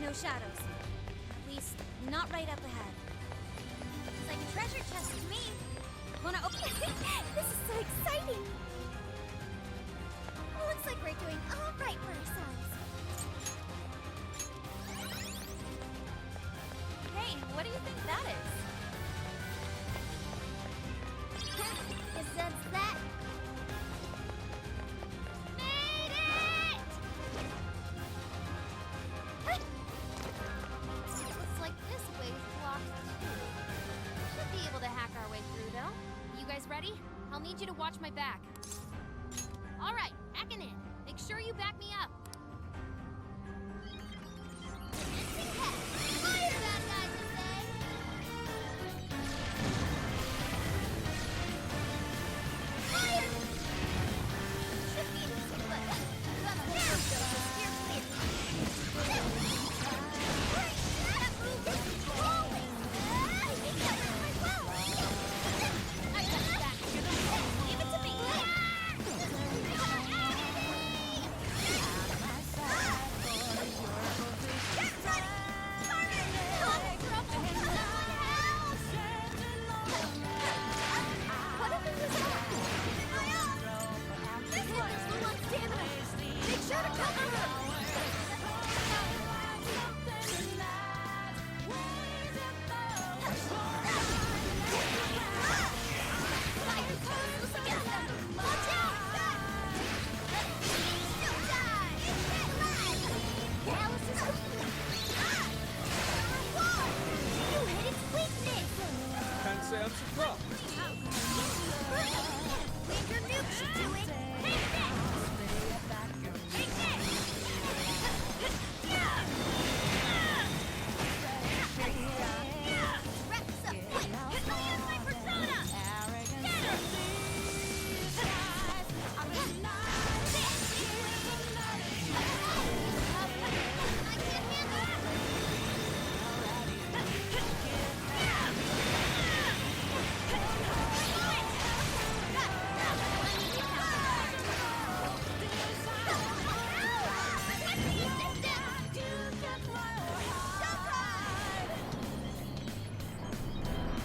No shadows. At least, not right up ahead. It's like a treasure chest to me. Wanna open it? This is so exciting! Looks like we're doing all right for ourselves. Hey, what do you think that is? Guess that's that. Made it! Looks like this way's blocked too. Should be able to hack our way through, though. You guys ready? I'll need you to watch my back. All right, hacking in. Make sure you back me up. Fire, bad guys, I say! Fire! Should be easy, but let's now go to steer clear. That move is rolling! He does it quite well! I got it back. Give it to me! Can't say I'm surprised. Your nuke should do it! Take this! Take this! Wrap this up quick! Use my persona! Get her! I can't handle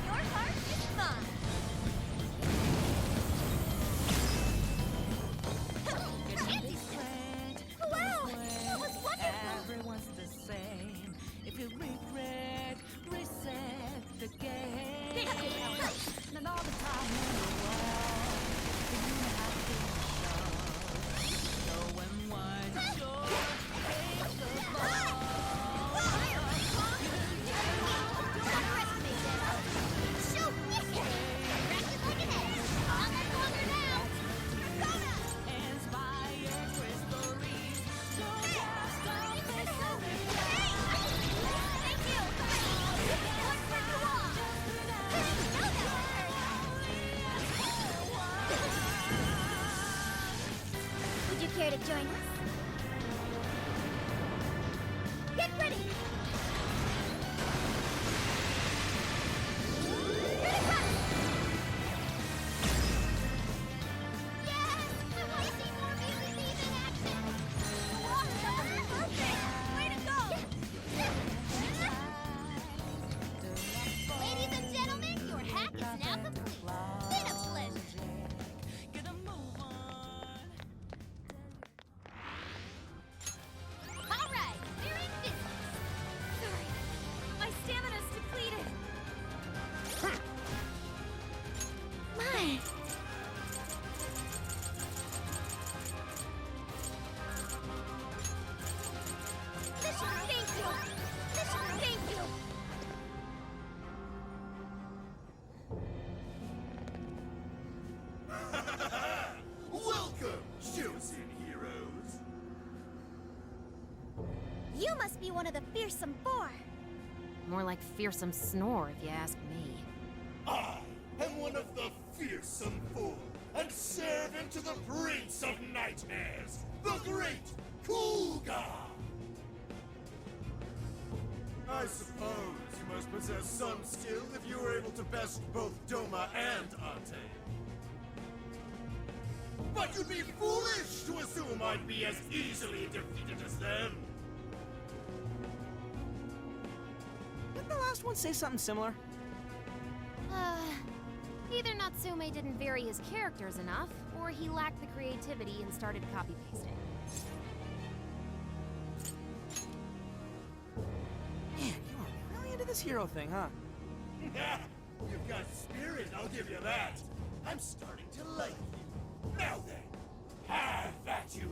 Your heart is mine. Wow! That was wonderful! Everyone's the same. If you regret, reset the game. And all the time in the world, you have to show. Go and wind your take the ball. Shoot! Rack it like an egg! Not much longer now! Persona! Inspire crystal reefs. So just don't miss a beat. Thank you! One for you all! No, would you care to join us? Get ready! Here it comes! Yes! I want to see more Beauty Thief in action! Perfect! Way to go! Ladies and gentlemen, your hack is now complete. Been a pleasure. Get a move on. All right, we're in business. Sorry, my stamina's depleted. My! Thank you! Thank you! Welcome, chosen heroes. You must be one of the fearsome four. More like fearsome snore, if you ask me. I am one of the fearsome four, and servant to the Prince of Nightmares, the Great Kuga. I suppose you must possess some skill if you were able to best both Doma and Ante. But you'd be foolish to assume I'd be as easily defeated as them. last one say something similar? Either Natsume didn't vary his characters enough, or he lacked the creativity and started copy-pasting. Man, you are really into this hero thing, huh? You've got spirit, I'll give you that. I'm starting to like you. Now then, have at you.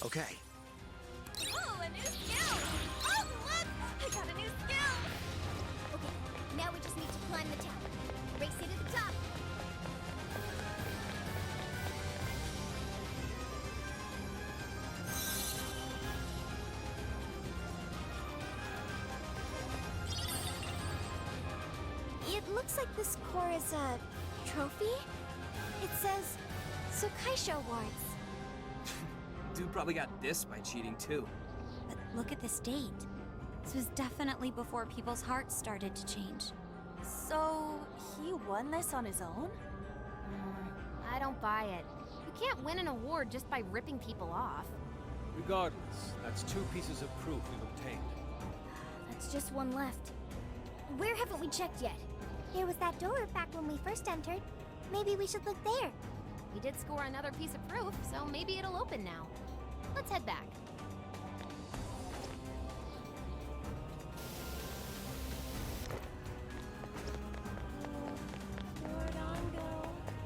Okay. Ooh, a new skill! Oh, look! I got a new skill! Okay, now we just need to climb the tower. Race you to the top. It looks like this core is a trophy. It says Sokaisho Awards. Dude probably got this by cheating too. But look at this date. This was definitely before people's hearts started to change. So, he won this on his own? I don't buy it. You can't win an award just by ripping people off. Regardless, that's 2 pieces of proof we've obtained. That's just one left. Where haven't we checked yet? There was that door back when we first entered. Maybe we should look there. We did score another piece of proof, so maybe it'll open now. Let's head back.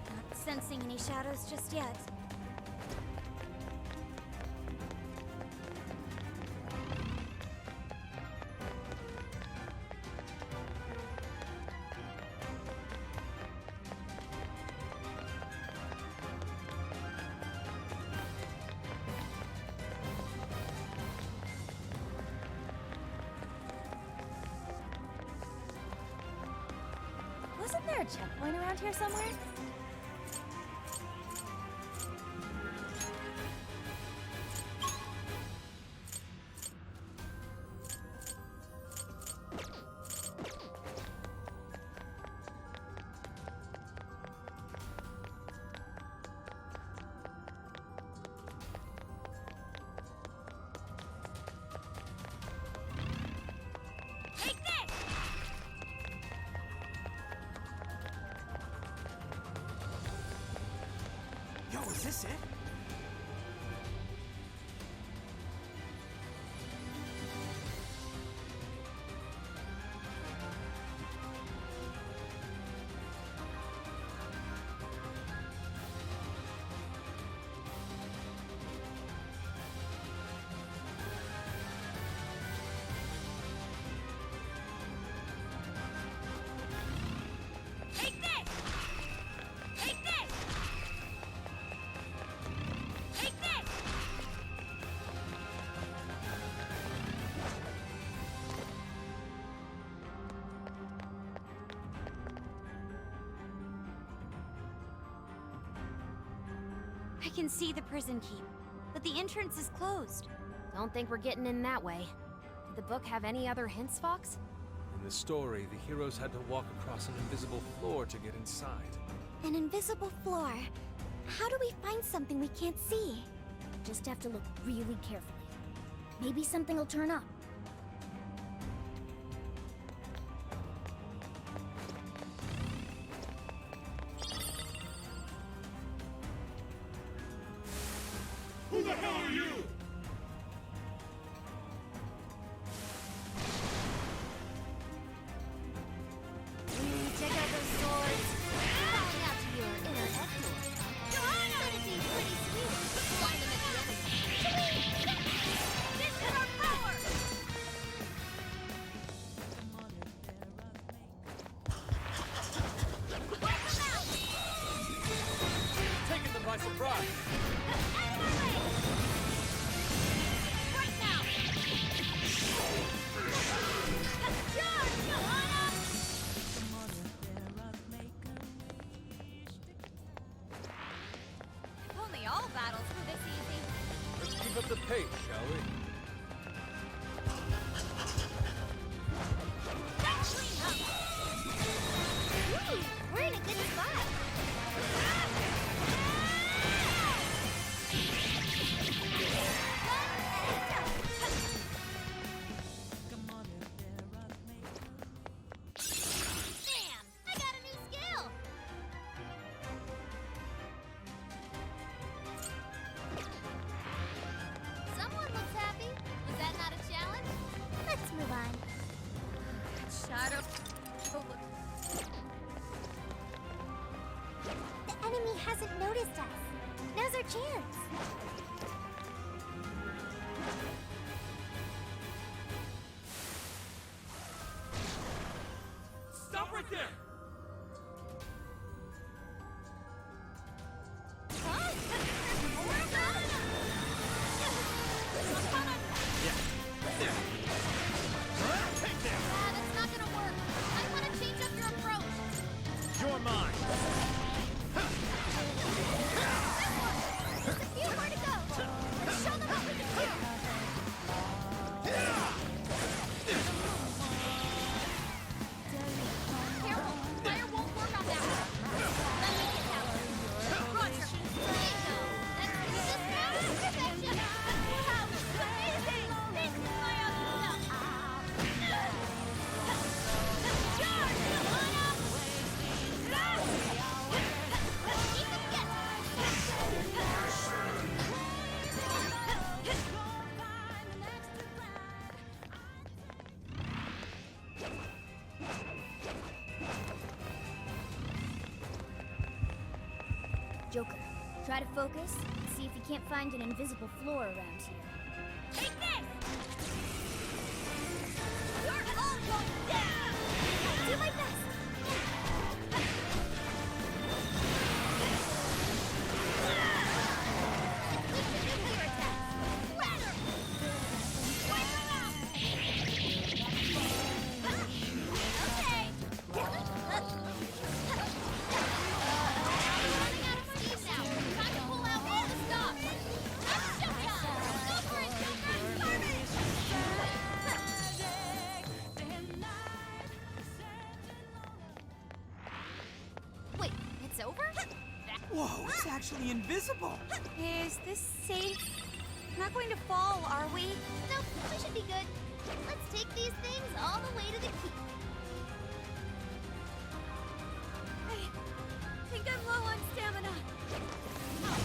Not sensing any shadows just yet. Wasn't there a checkpoint around here somewhere? Is this it? Take this! Take this! Take this! I can see the prison keep, but the entrance is closed. Don't think we're getting in that way. Did the book have any other hints, Fox? In the story, the heroes had to walk across an invisible floor to get inside. An invisible floor. How do we find something we can't see? Just have to look really carefully. Maybe something will turn up. Who the hell are you? Check out those swords. Calling out to your inner Ector. Johanna! That'd be pretty sweet. Find them at the end. This is our power! Wipe them out! Taking them by surprise! Out of my way! Right now! Charge, Johanna! If only all battles were this easy. Let's keep up the pace, shall we? Ooh, we're in a good spot. Bam! I got a new skill. Someone looks happy. Was that not a challenge? Let's move on. Shadow. Oh, look. The enemy hasn't noticed us. Now's our chance. Stop right there! Take them! That's not gonna work. I want to change up your approach. You're mine! There's a few more to go. Let's show them what we can do. Careful, fire won't work on that one. Let me get out. Roger. Bingo. Let's do this now. Perfection. Wow, amazing. Thanks, my other stuff. Charge, Johanna. Keep them guessing. Joker, try to focus and see if you can't find an invisible floor around here. Take this! You're almost down! I'll do my best! Inflict the nuclear attack! Splatter! Wipe them out! Okay! Running out of steam now! Time to pull out all the stops! That's showtime! Go for it, Joker! Garbage! Wait, it's over? Whoa, it's actually invisible. Is this safe? Not going to fall, are we? Nope, we should be good. Let's take these things all the way to the keep. I think I'm low on stamina. Oh,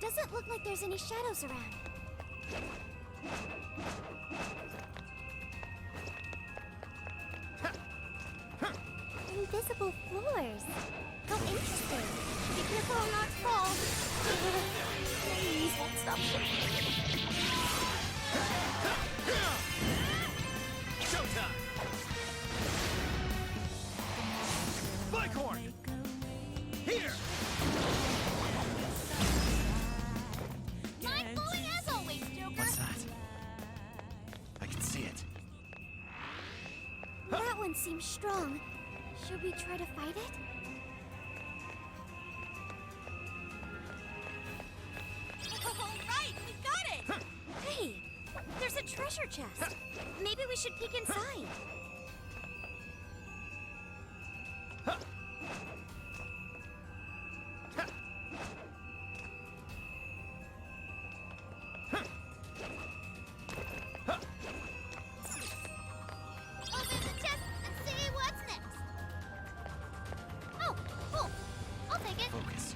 Doesn't look like there's any shadows around. Invisible floors. How interesting. Be careful not to fall. Please don't stop shaking. Showtime! Bicorn! Here! Mind-blowing as always, Joker! What's that? I can see it. That one seems strong. Should we try to fight it? All right, we got it! Hey, there's a treasure chest. Maybe we should peek inside. Open the chest and see what's next. Oh, cool. I'll take it. Focus.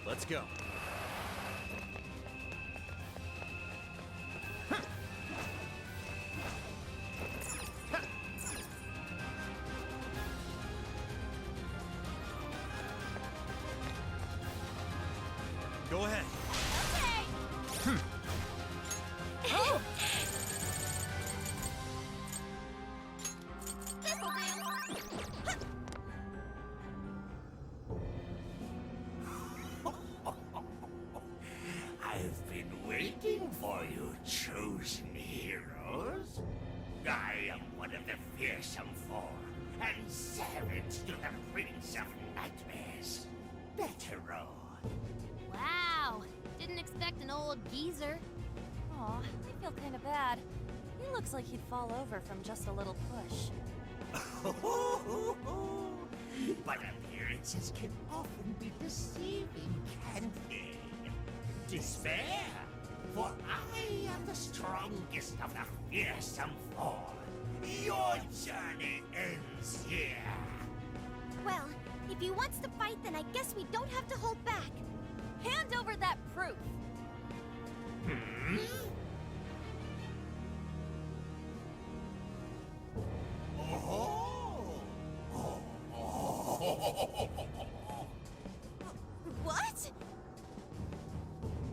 Let's go. Go ahead. Oh! This'll do. I've been waiting for you, chosen heroes. I am one of the fearsome four, and servant to the Prince of Nightmares. Betero. Wow. Didn't expect an old geezer. Aw, I feel kind of bad. He looks like he'd fall over from just a little push. But appearances can often be deceiving, can't they? Despair, for I am the strongest of the fearsome four. Your journey ends here. Well, if he wants to fight, then I guess we don't have to hold back. Hand over that proof! What?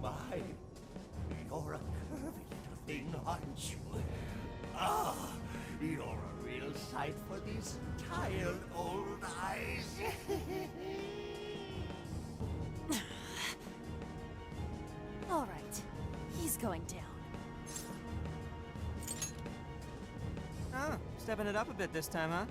My, you're a curvy little thing, aren't you? Ah, you're a real sight for these tired old eyes. All right, he's going down. Oh, stepping it up a bit this time, huh?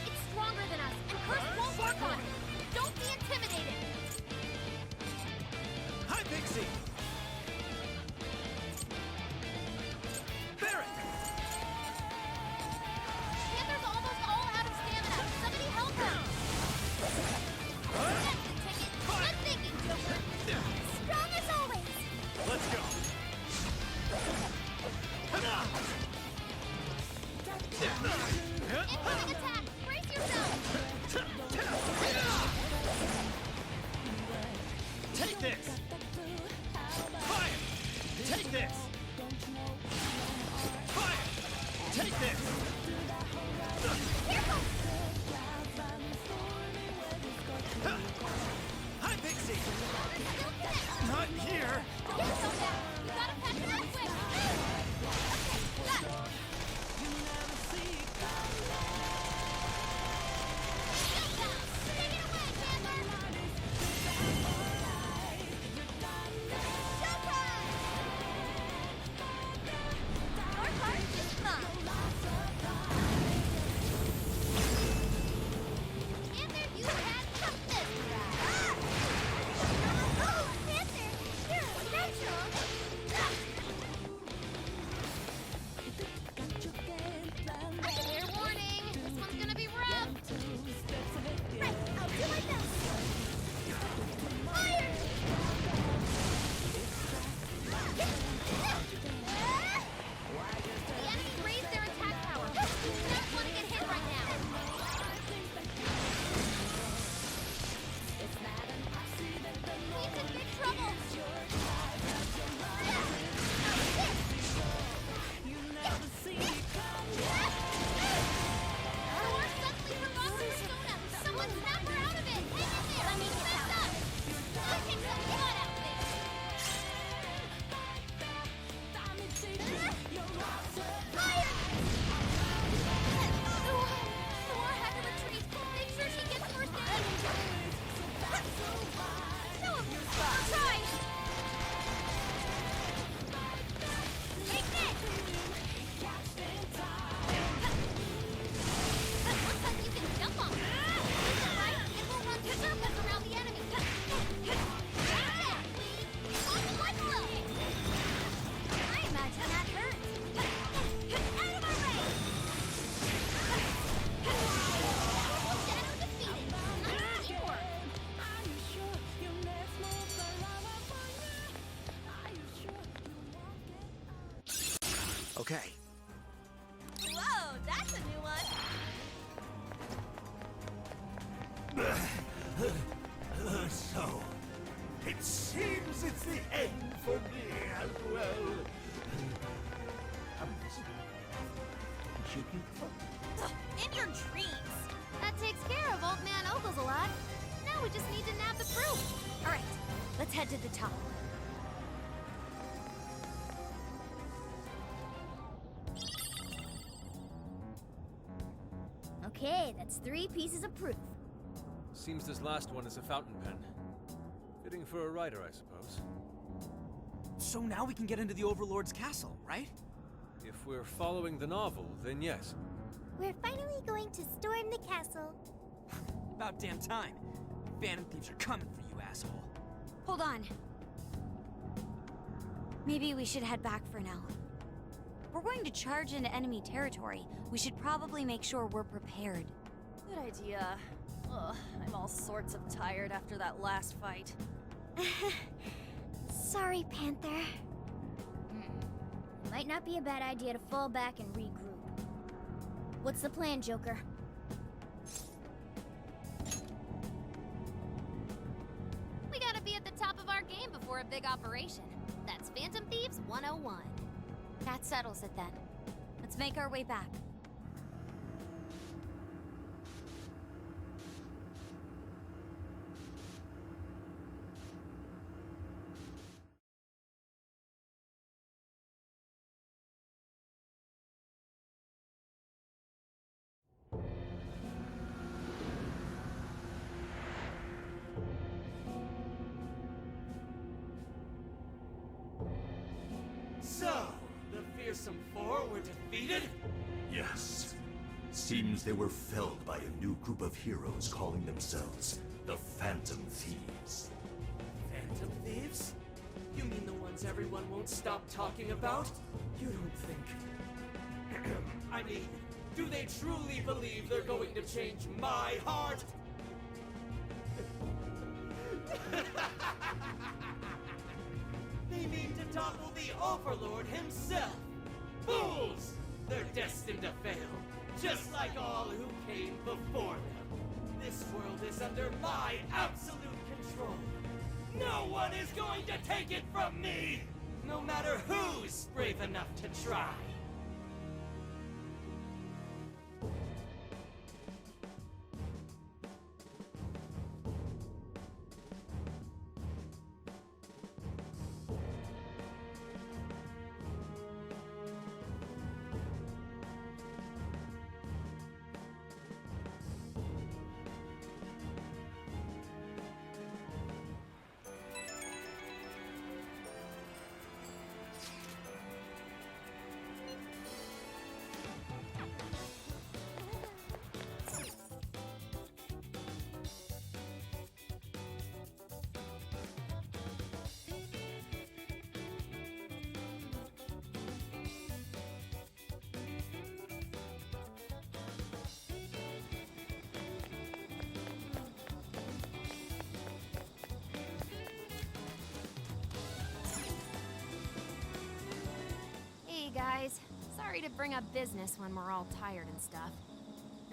It's stronger than us, and Curse won't work on it. Don't be intimidated. Hi, Pixie! Barret! Panther's almost all out of stamina. Somebody help him. That's the ticket. Good thinking, Joker. Strong as always. Let's go! Incoming attack. Brace yourself. Take this! Fire! Take this! Fire! Take this! Hi, Pixie! Not here! Get so fast. You gotta catch it up quick. Okay, got it. Take it away, Panther. Okay. Whoa, that's a new one. So, it seems it's the end for me as well. In your dreams. That takes care of Old Man Ogles a lot. Now we just need to nab the proof. All right, let's head to the top. Okay, that's 3 pieces of proof. Seems this last one is a fountain pen. Fitting for a writer, I suppose. So now we can get into the Overlord's castle, right? If we're following the novel, then yes. We're finally going to storm the castle. About damn time. Phantom thieves are coming for you, asshole. Hold on. Maybe we should head back for now. We're going to charge into enemy territory. We should probably make sure we're prepared. Good idea. Ugh, I'm all sorts of tired after that last fight. Sorry, Panther. Might not be a bad idea to fall back and regroup. What's the plan, Joker? We gotta be at the top of our game before a big operation. That's Phantom Thieves 101. That settles it then. Let's make our way back. So, the fearsome four were defeated? Yes. Seems they were felled by a new group of heroes calling themselves the Phantom Thieves. Phantom thieves? You mean the ones everyone won't stop talking about? You don't think... I mean, do they truly believe they're going to change my heart? They mean to topple the Overlord himself! Fools! They're destined to fail, just like all who came before them. This world is under my absolute control. No one is going to take it from me! No matter who's brave enough to try. Hey guys, sorry to bring up business when we're all tired and stuff.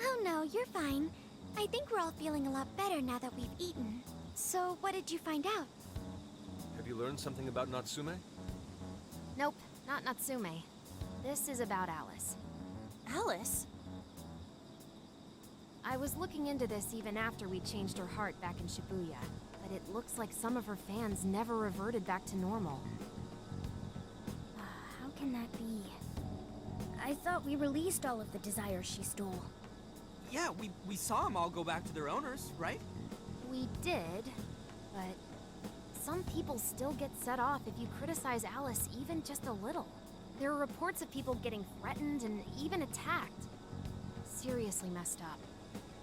Oh no, you're fine. I think we're all feeling a lot better now that we've eaten. So, what did you find out? Have you learned something about Natsume? Nope, not Natsume. This is about Alice. Alice? I was looking into this even after we changed her heart back in Shibuya, but it looks like some of her fans never reverted back to normal. How can that be? I thought we released all of the desires she stole. Yeah, we saw them all go back to their owners, right? We did, but some people still get set off if you criticize Alice even just a little. There are reports of people getting threatened and even attacked. Seriously messed up.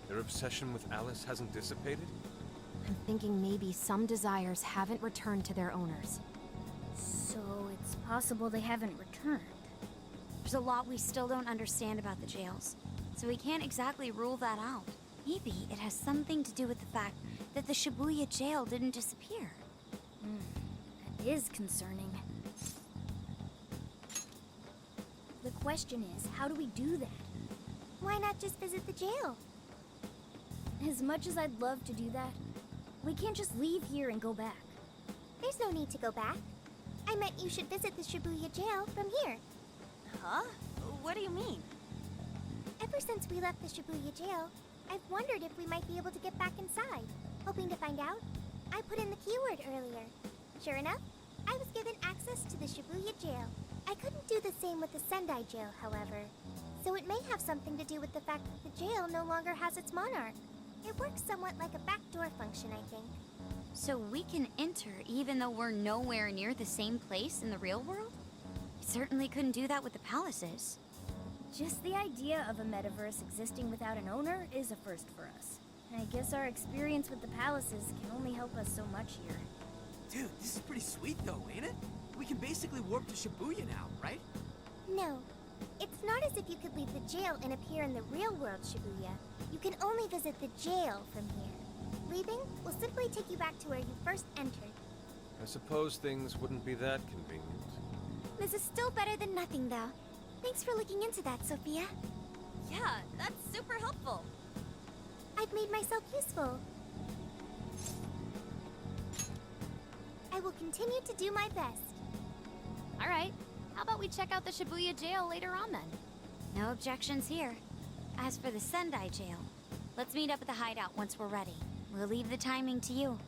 Their obsession with Alice hasn't dissipated? I'm thinking maybe some desires haven't returned to their owners. So it's possible they haven't returned. There's a lot we still don't understand about the jails, so we can't exactly rule that out. Maybe it has something to do with the fact that the Shibuya jail didn't disappear. That is concerning. The question is, how do we do that? Why not just visit the jail? As much as I'd love to do that, we can't just leave here and go back. There's no need to go back. I meant you should visit the Shibuya jail from here. Huh? What do you mean? Ever since we left the Shibuya jail, I've wondered if we might be able to get back inside. Hoping to find out, I put in the keyword earlier. Sure enough, I was given access to the Shibuya jail. I couldn't do the same with the Sendai jail, however. So it may have something to do with the fact that the jail no longer has its monarch. It works somewhat like a backdoor function, I think. So we can enter even though we're nowhere near the same place in the real world? We certainly couldn't do that with the palaces. Just the idea of a metaverse existing without an owner is a first for us. I guess our experience with the palaces can only help us so much here. Dude, this is pretty sweet though, ain't it? We can basically warp to Shibuya now, right? No. It's not as if you could leave the jail and appear in the real world, Shibuya. You can only visit the jail from here. Leaving will simply take you back to where you first entered. I suppose things wouldn't be that convenient. This is still better than nothing, though. Thanks for looking into that, Sophia. Yeah, that's super helpful. I've made myself useful. I will continue to do my best. All right, how about we check out the Shibuya jail later on then? No objections here. As for the Sendai jail, let's meet up at the hideout once we're ready. We'll leave the timing to you.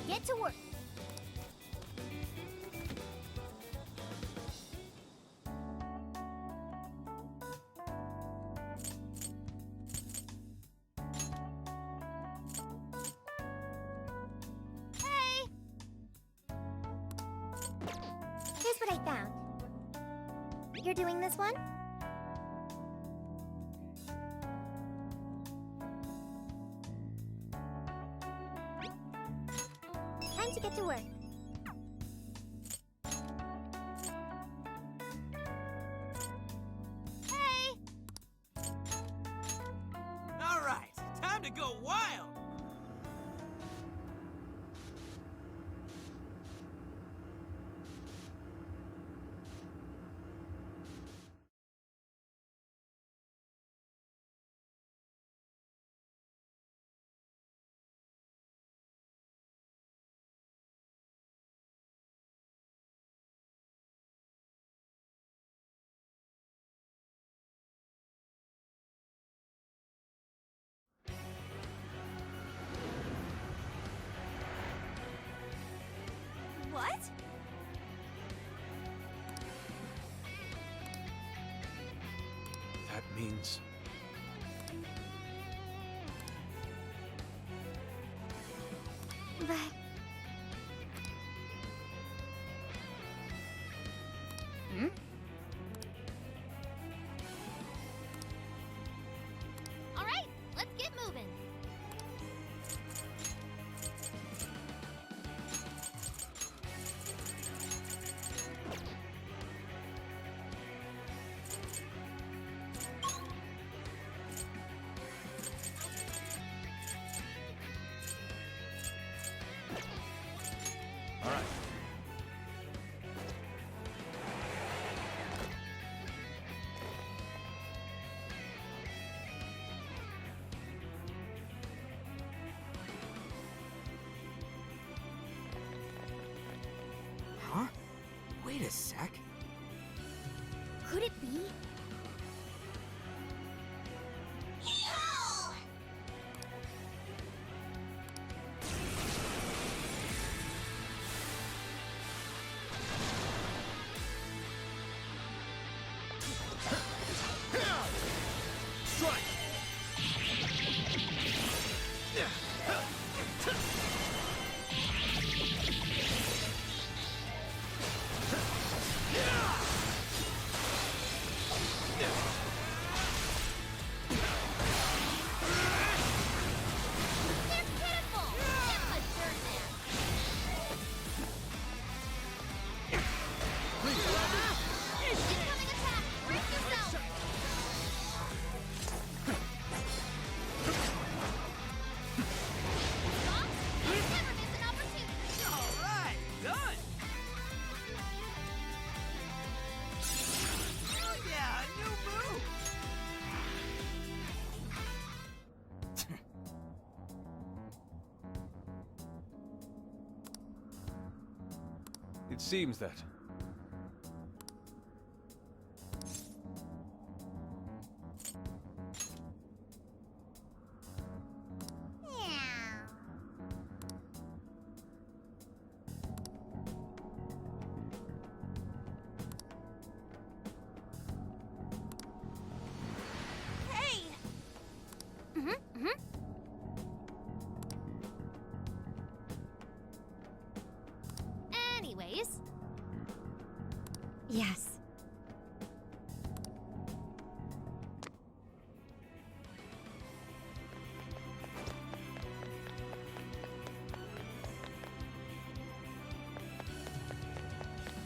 Get to work. Hey! Here's what I found. You're doing this one? Time to get to work. Hey! All right, time to go wild. What? That means... But... All right, let's get moving. All right. Huh? Wait a sec. Could it be? Strike! It seems that... Hey! Anyways, Yes.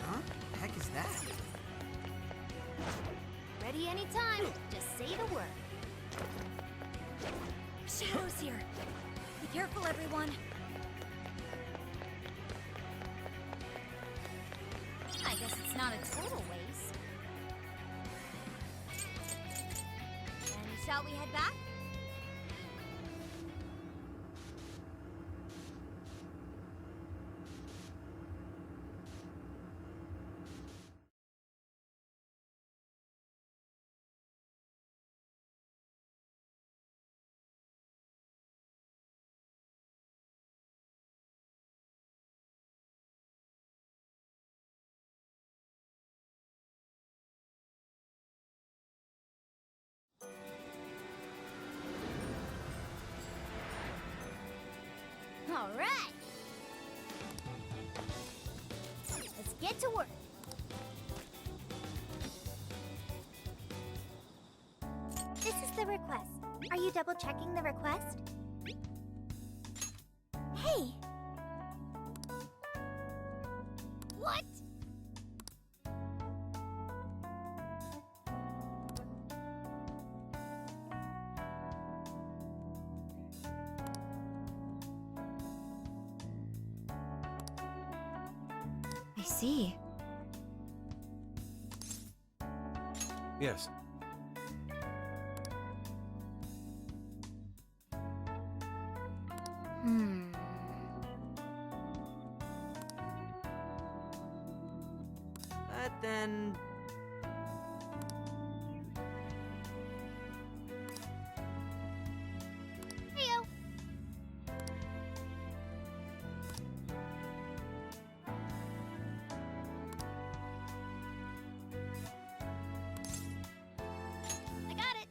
Huh? The heck is that? ready anytime. Just say the word. Shadows here. Be careful, everyone. I guess it's not a total waste. And shall we head back? All right. Let's get to work. This is the request. Are you double checking the request? Hey! What? I see. Yes. But then... Heyo. I got it.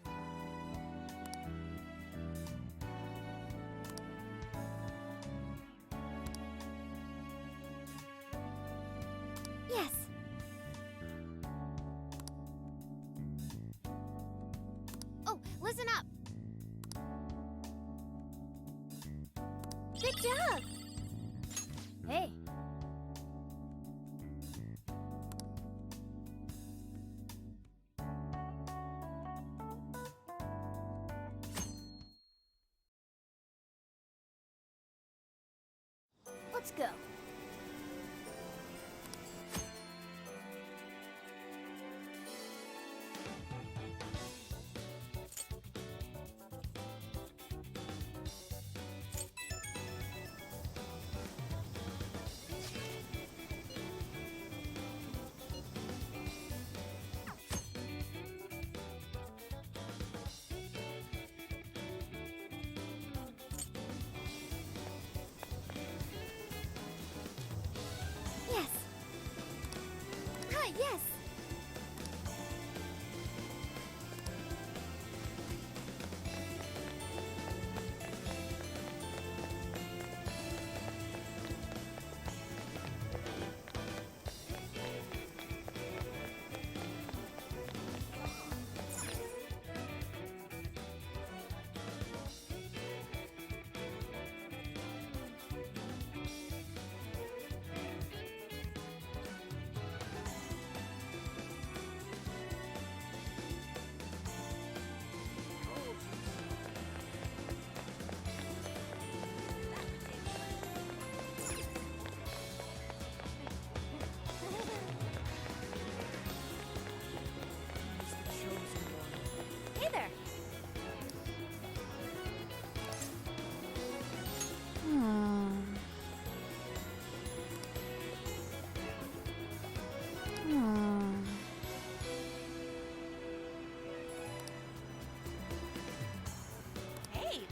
Yes. Oh, listen up. Good job! Hey. Let's go.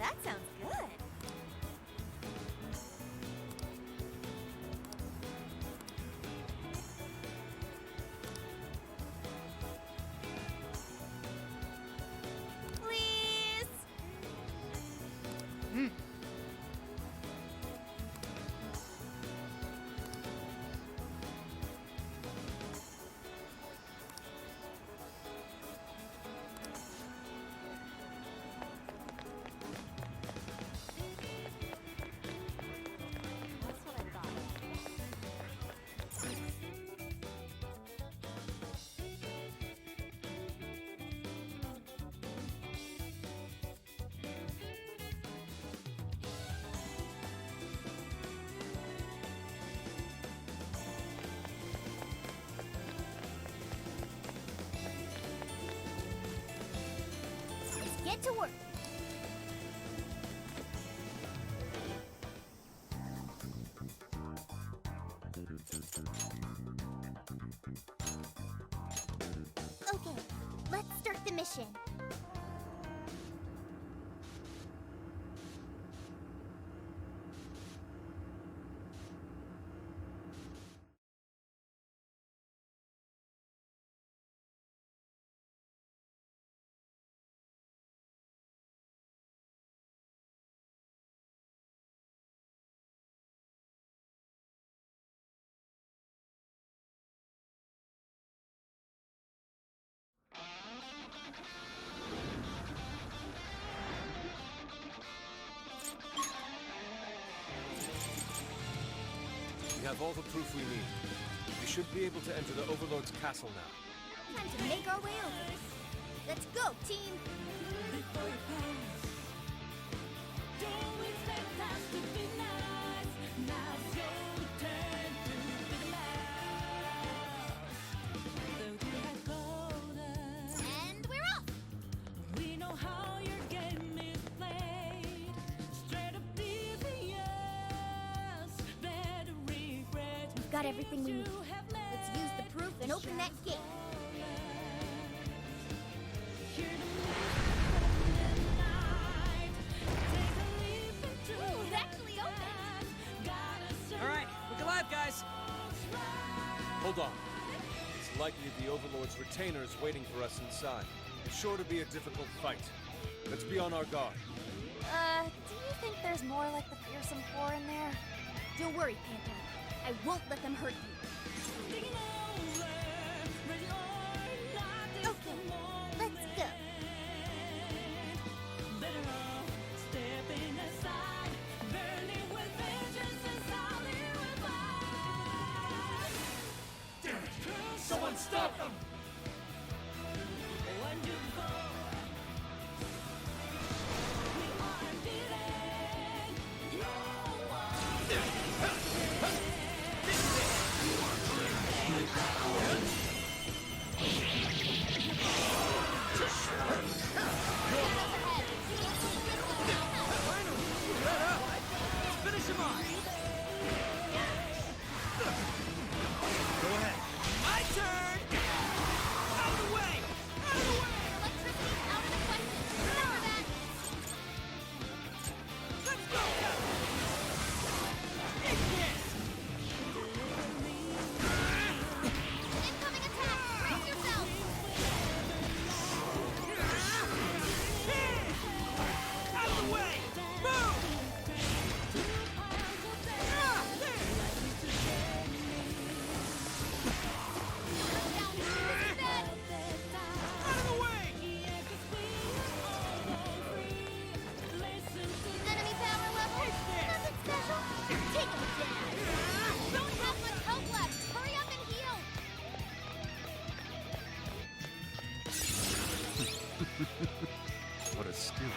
That sounds good. Please. That's what I thought. Let's get to work. Okay, let's start the mission. We have all the proof we need. We should be able to enter the Overlord's castle now. Time to make our way over. Let's go, team! Before you pass, don't expect us to be nice. Now's your turn to be the last. Though you have golden, And we're off! we know how your game is played. Straight up devious, better regret. We've got everything we need. Let's use the proof and open that gate. Ooh, it's actually open! All right, look alive, guys. Hold on. It's likely the Overlord's retainer is waiting for us inside. It's sure to be a difficult fight. Let's be on our guard. Do you think there's more like the fearsome four in there? Don't worry, Panther. I won't let them hurt you. Okay, let's go. Someone stop them! Finish him off. Go ahead. My turn! Out of the way! Out of the way! Electricity's out of the question. Remember that. Let's go! Take this! Incoming attack! Brace yourself! Out of the way! Move! Out of the way! Enemy power level? Nothing special. Take him down. Don't have much health left. Hurry up and heal. What a stew.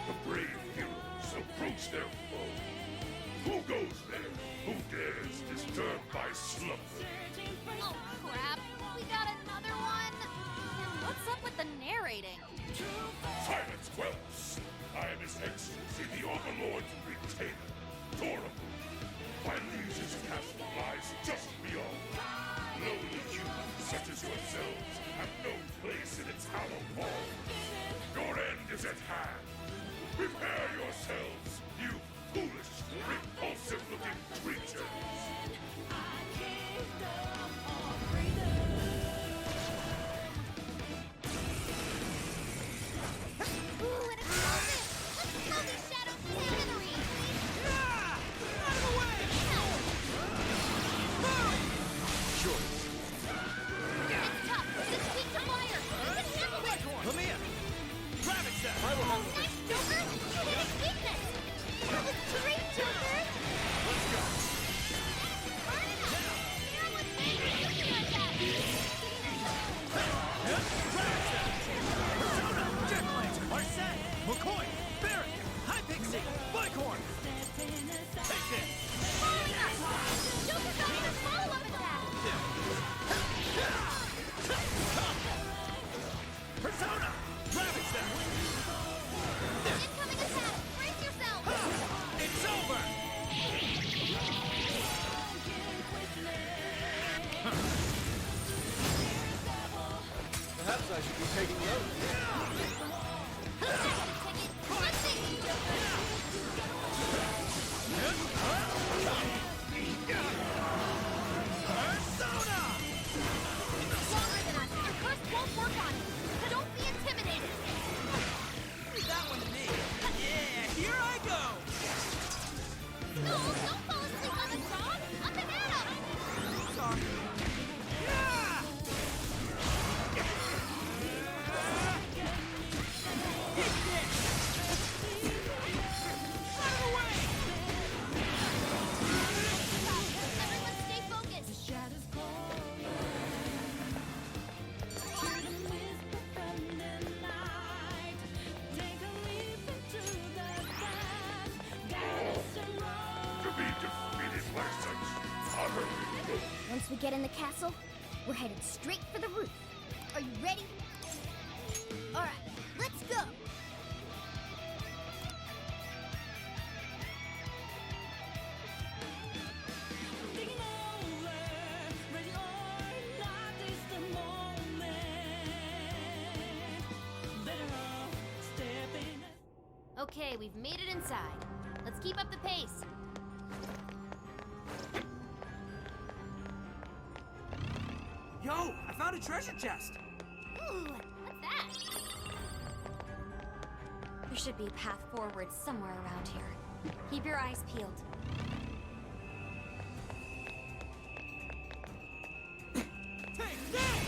The brave heroes approach their foe. Who goes there? Who dares disturb my slumber? Oh, crap. We got another one. And what's up with the narrating? Silence, Quells! I am His Excellency, the Overlord's retainer, Torable. My liege's castle lies just beyond. Lowly humans set we get in the castle, we're headed straight for the roof. Are you ready? Alright, let's go! Okay, we've made it inside. Let's keep up the pace. Yo, I found a treasure chest. Ooh, what's that? There should be a path forward somewhere around here. Keep your eyes peeled. Take that!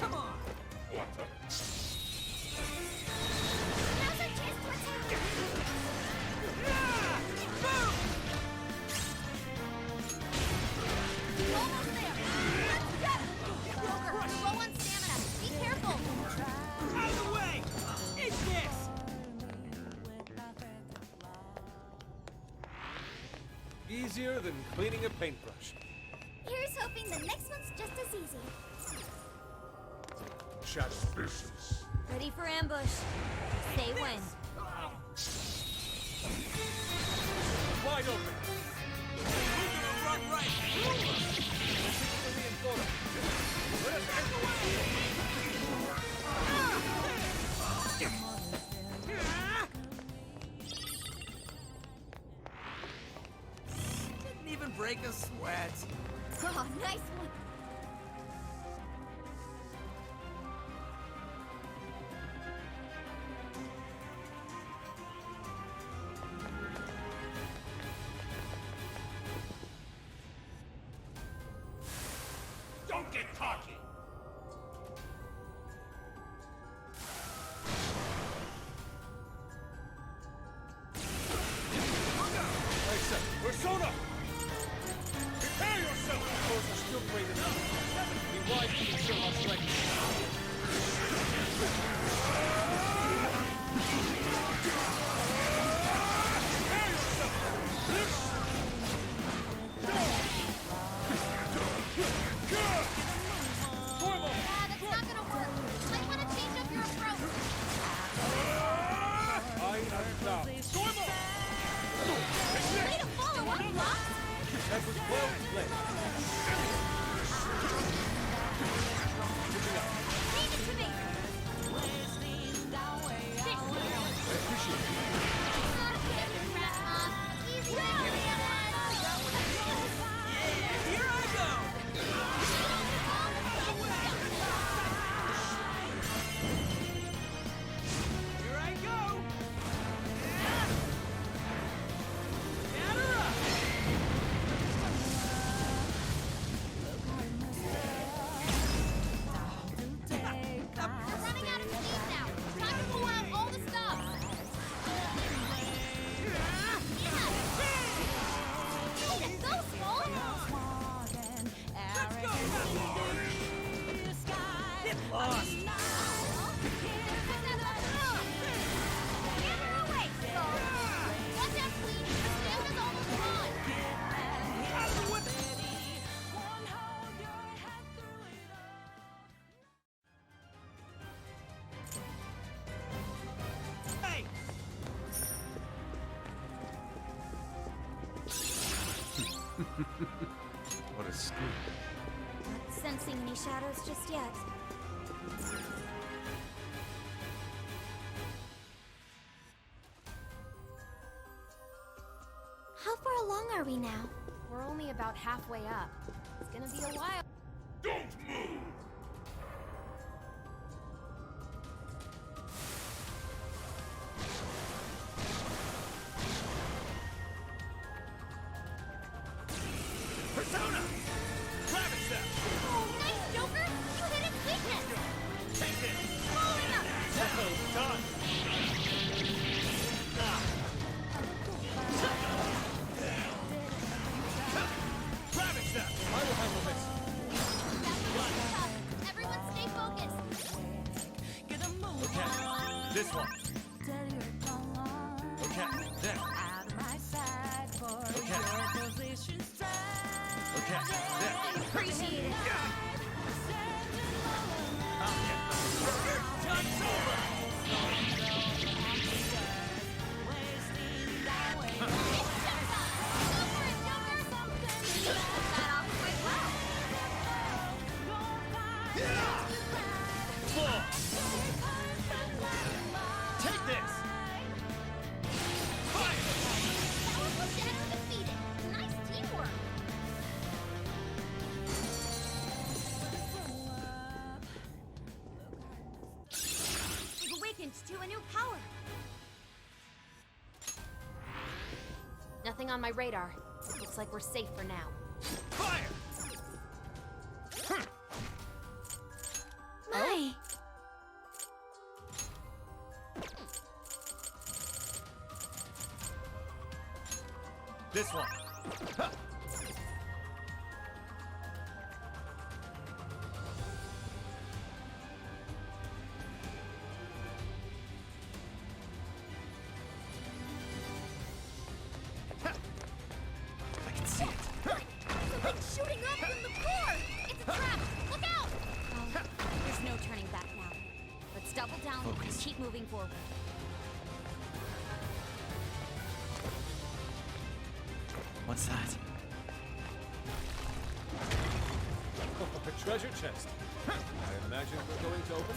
Come on! Now's our chance to attack! Boom! Almost there! Let's go! Joker, you're low on stamina. Be careful! Out of the way! Eat this! Easier than cleaning a paintbrush. Here's hoping the next one's just as easy. Suspicious. Ready for ambush. Say when. Wide open. We're gonna run right through her! Let us get away! Didn't even break a sweat. Oh, nice one! Don't get cocky! Alexa, persona! Prepare yourself! Those are still great enough. Be wise to show our strength. Prepare yourself! That's not gonna work. You might want to change up your approach. I am down. Way to follow up, Fox! That was well played. Leave it to me! I appreciate it. Not a fancy rat, Mom. Easy on your head. Here I go! Here I go! Batter up! We're running out of steam now. Time to pull out all the stops. Way to go, Skull! Let's go! Get lost! Watch out, Queen. The stamina's almost gone. Out of the way! Hey! What a scoop. Not sensing any shadows just yet. How far along are we now? We're only about halfway up. It's gonna be a while. Don't move! Persona! Grab it, Steph! Oh, nice, Joker! You hit its weakness! Take it! Ravage them! I will handle this. Everyone stay focused. Okay, this one. Okay, there. Okay. Okay, there. Appreciate it. Take this! Powerful Shadow defeated. Nice teamwork. We've awakened to a new power. Nothing on my radar. Looks like we're safe for now. Fire! My! This one. Huh. I can see it. Something's shooting up from the floor! It's a trap! Look out! There's no turning back now. Let's double down and keep moving forward. What's that? A treasure chest. I imagine we're going to open it.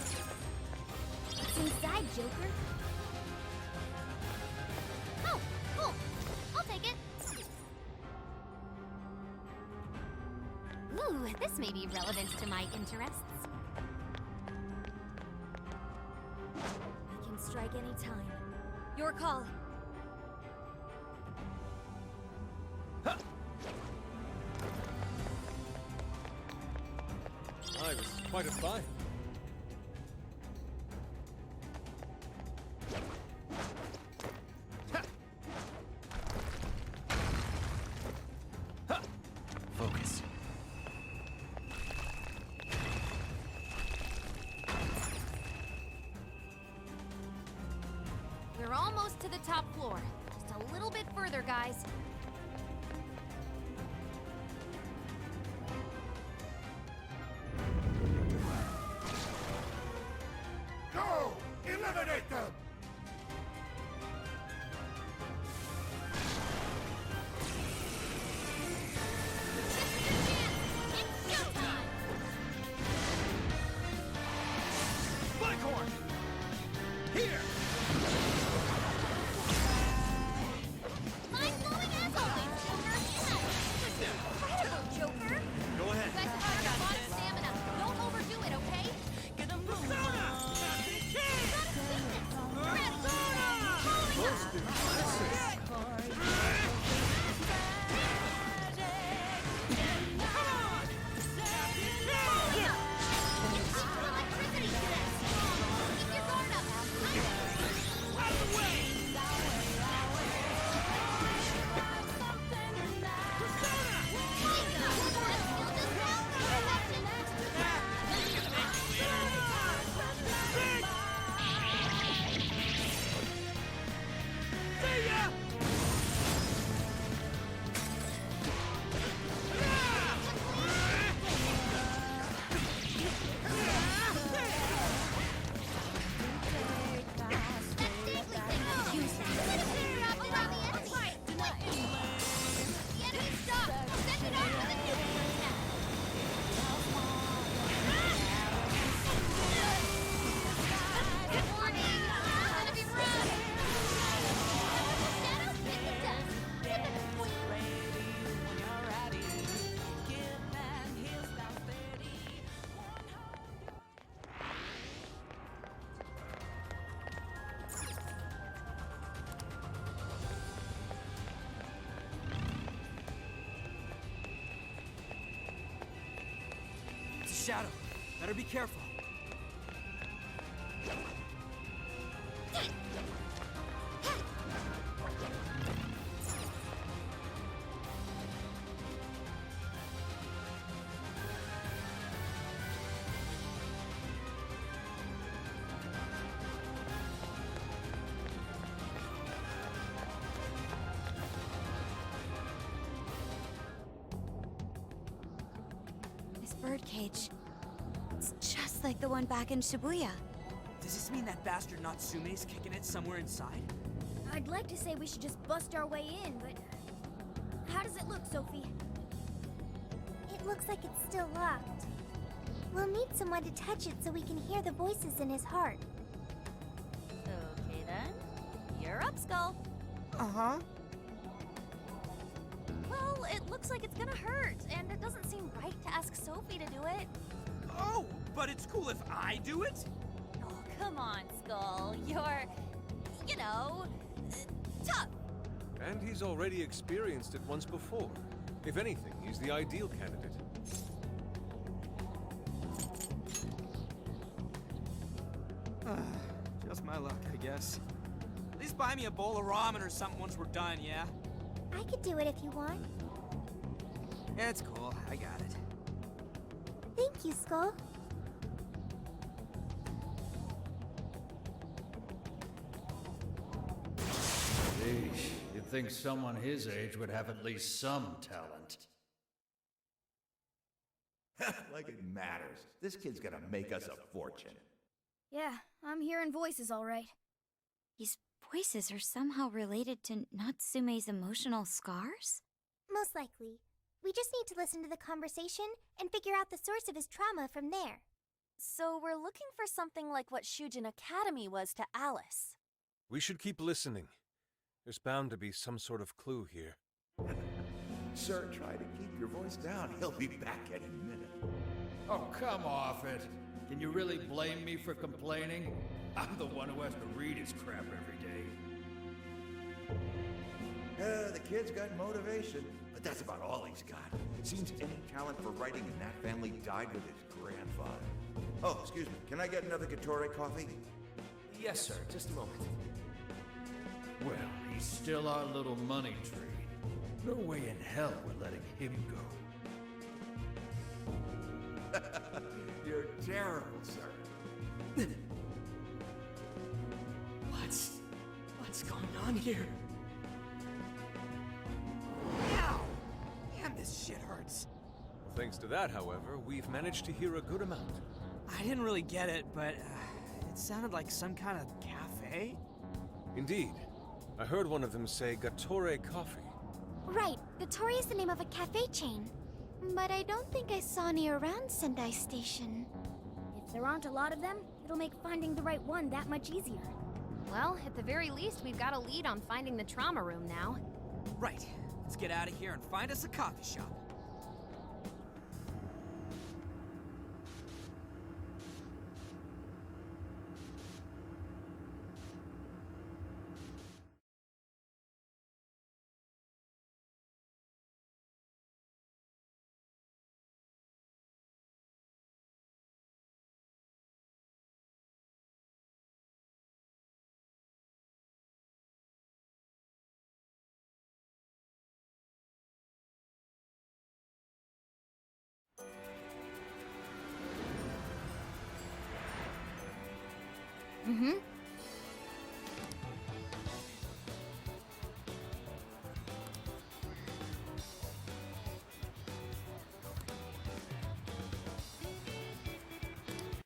What's inside, Joker? Oh, cool. I'll take it. Ooh, this may be relevant to my interests. We can strike any time. Your call. I was quite a fight. Focus. We're almost to the top floor. Just a little bit further, guys. Go! Eliminate them! It's showtime! Blackhorn! Here! Mind-blowing as always, Joker! Incredible, Joker! Go ahead. You guys have got a lot of stamina. Don't overdo it, okay? Electricity to this! Keep your guard up! Out of the way! See ya! It's a shadow. Better be careful. birdcage. It's just like the one back in Shibuya. Does this mean that bastard Natsume's kicking it somewhere inside? I'd like to say we should just bust our way in, but... How does it look, Sophie? It looks like it's still locked. We'll need someone to touch it so we can hear the voices in his heart. Okay then. You're up, Skull. Uh-huh. Well, it looks like it's gonna hurt, and it doesn't seem right to ask Sophie to do it. Oh, but it's cool if I do it? Oh, come on, Skull. You're, you know, tough. And he's already experienced it once before. If anything, he's the ideal candidate. Just my luck, I guess. At least buy me a bowl of ramen or something once we're done, yeah? I could do it if you want. Yeah, it's cool. I got it. Thank you, Skull. Sheesh, you'd think someone his age would have at least some talent. Like it matters. This kid's gonna make us a fortune. Yeah, I'm hearing voices all right. These voices are somehow related to Natsume's emotional scars? Most likely. We just need to listen to the conversation and figure out the source of his trauma from there. So we're looking for something like what Shujin Academy was to Alice. We should keep listening. There's bound to be some sort of clue here. Sir, try to keep your voice down. He'll be back any minute. Oh, come off it. Can you really blame me for complaining? I'm the one who has to read his crap every day. The kid's got motivation, but that's about all he's got. Seems any talent for writing in that family died with his grandfather. Oh, excuse me. Can I get another Gatorade coffee? Yes, sir. Just a moment. Well, he's still our little money tree. No way in hell we're letting him go. You're terrible, sir. What's going on here? Ow! Damn, this shit hurts. Well, thanks to that, however, we've managed to hear a good amount. I didn't really get it, but it sounded like some kind of cafe. Indeed. I heard one of them say Gatore Coffee. Right, Gatori is the name of a cafe chain. But I don't think I saw any around Sendai Station. If there aren't a lot of them, it'll make finding the right one that much easier. Well, at the very least, we've got a lead on finding the trauma room now. Right. Let's get out of here and find us a coffee shop. Mm-hmm.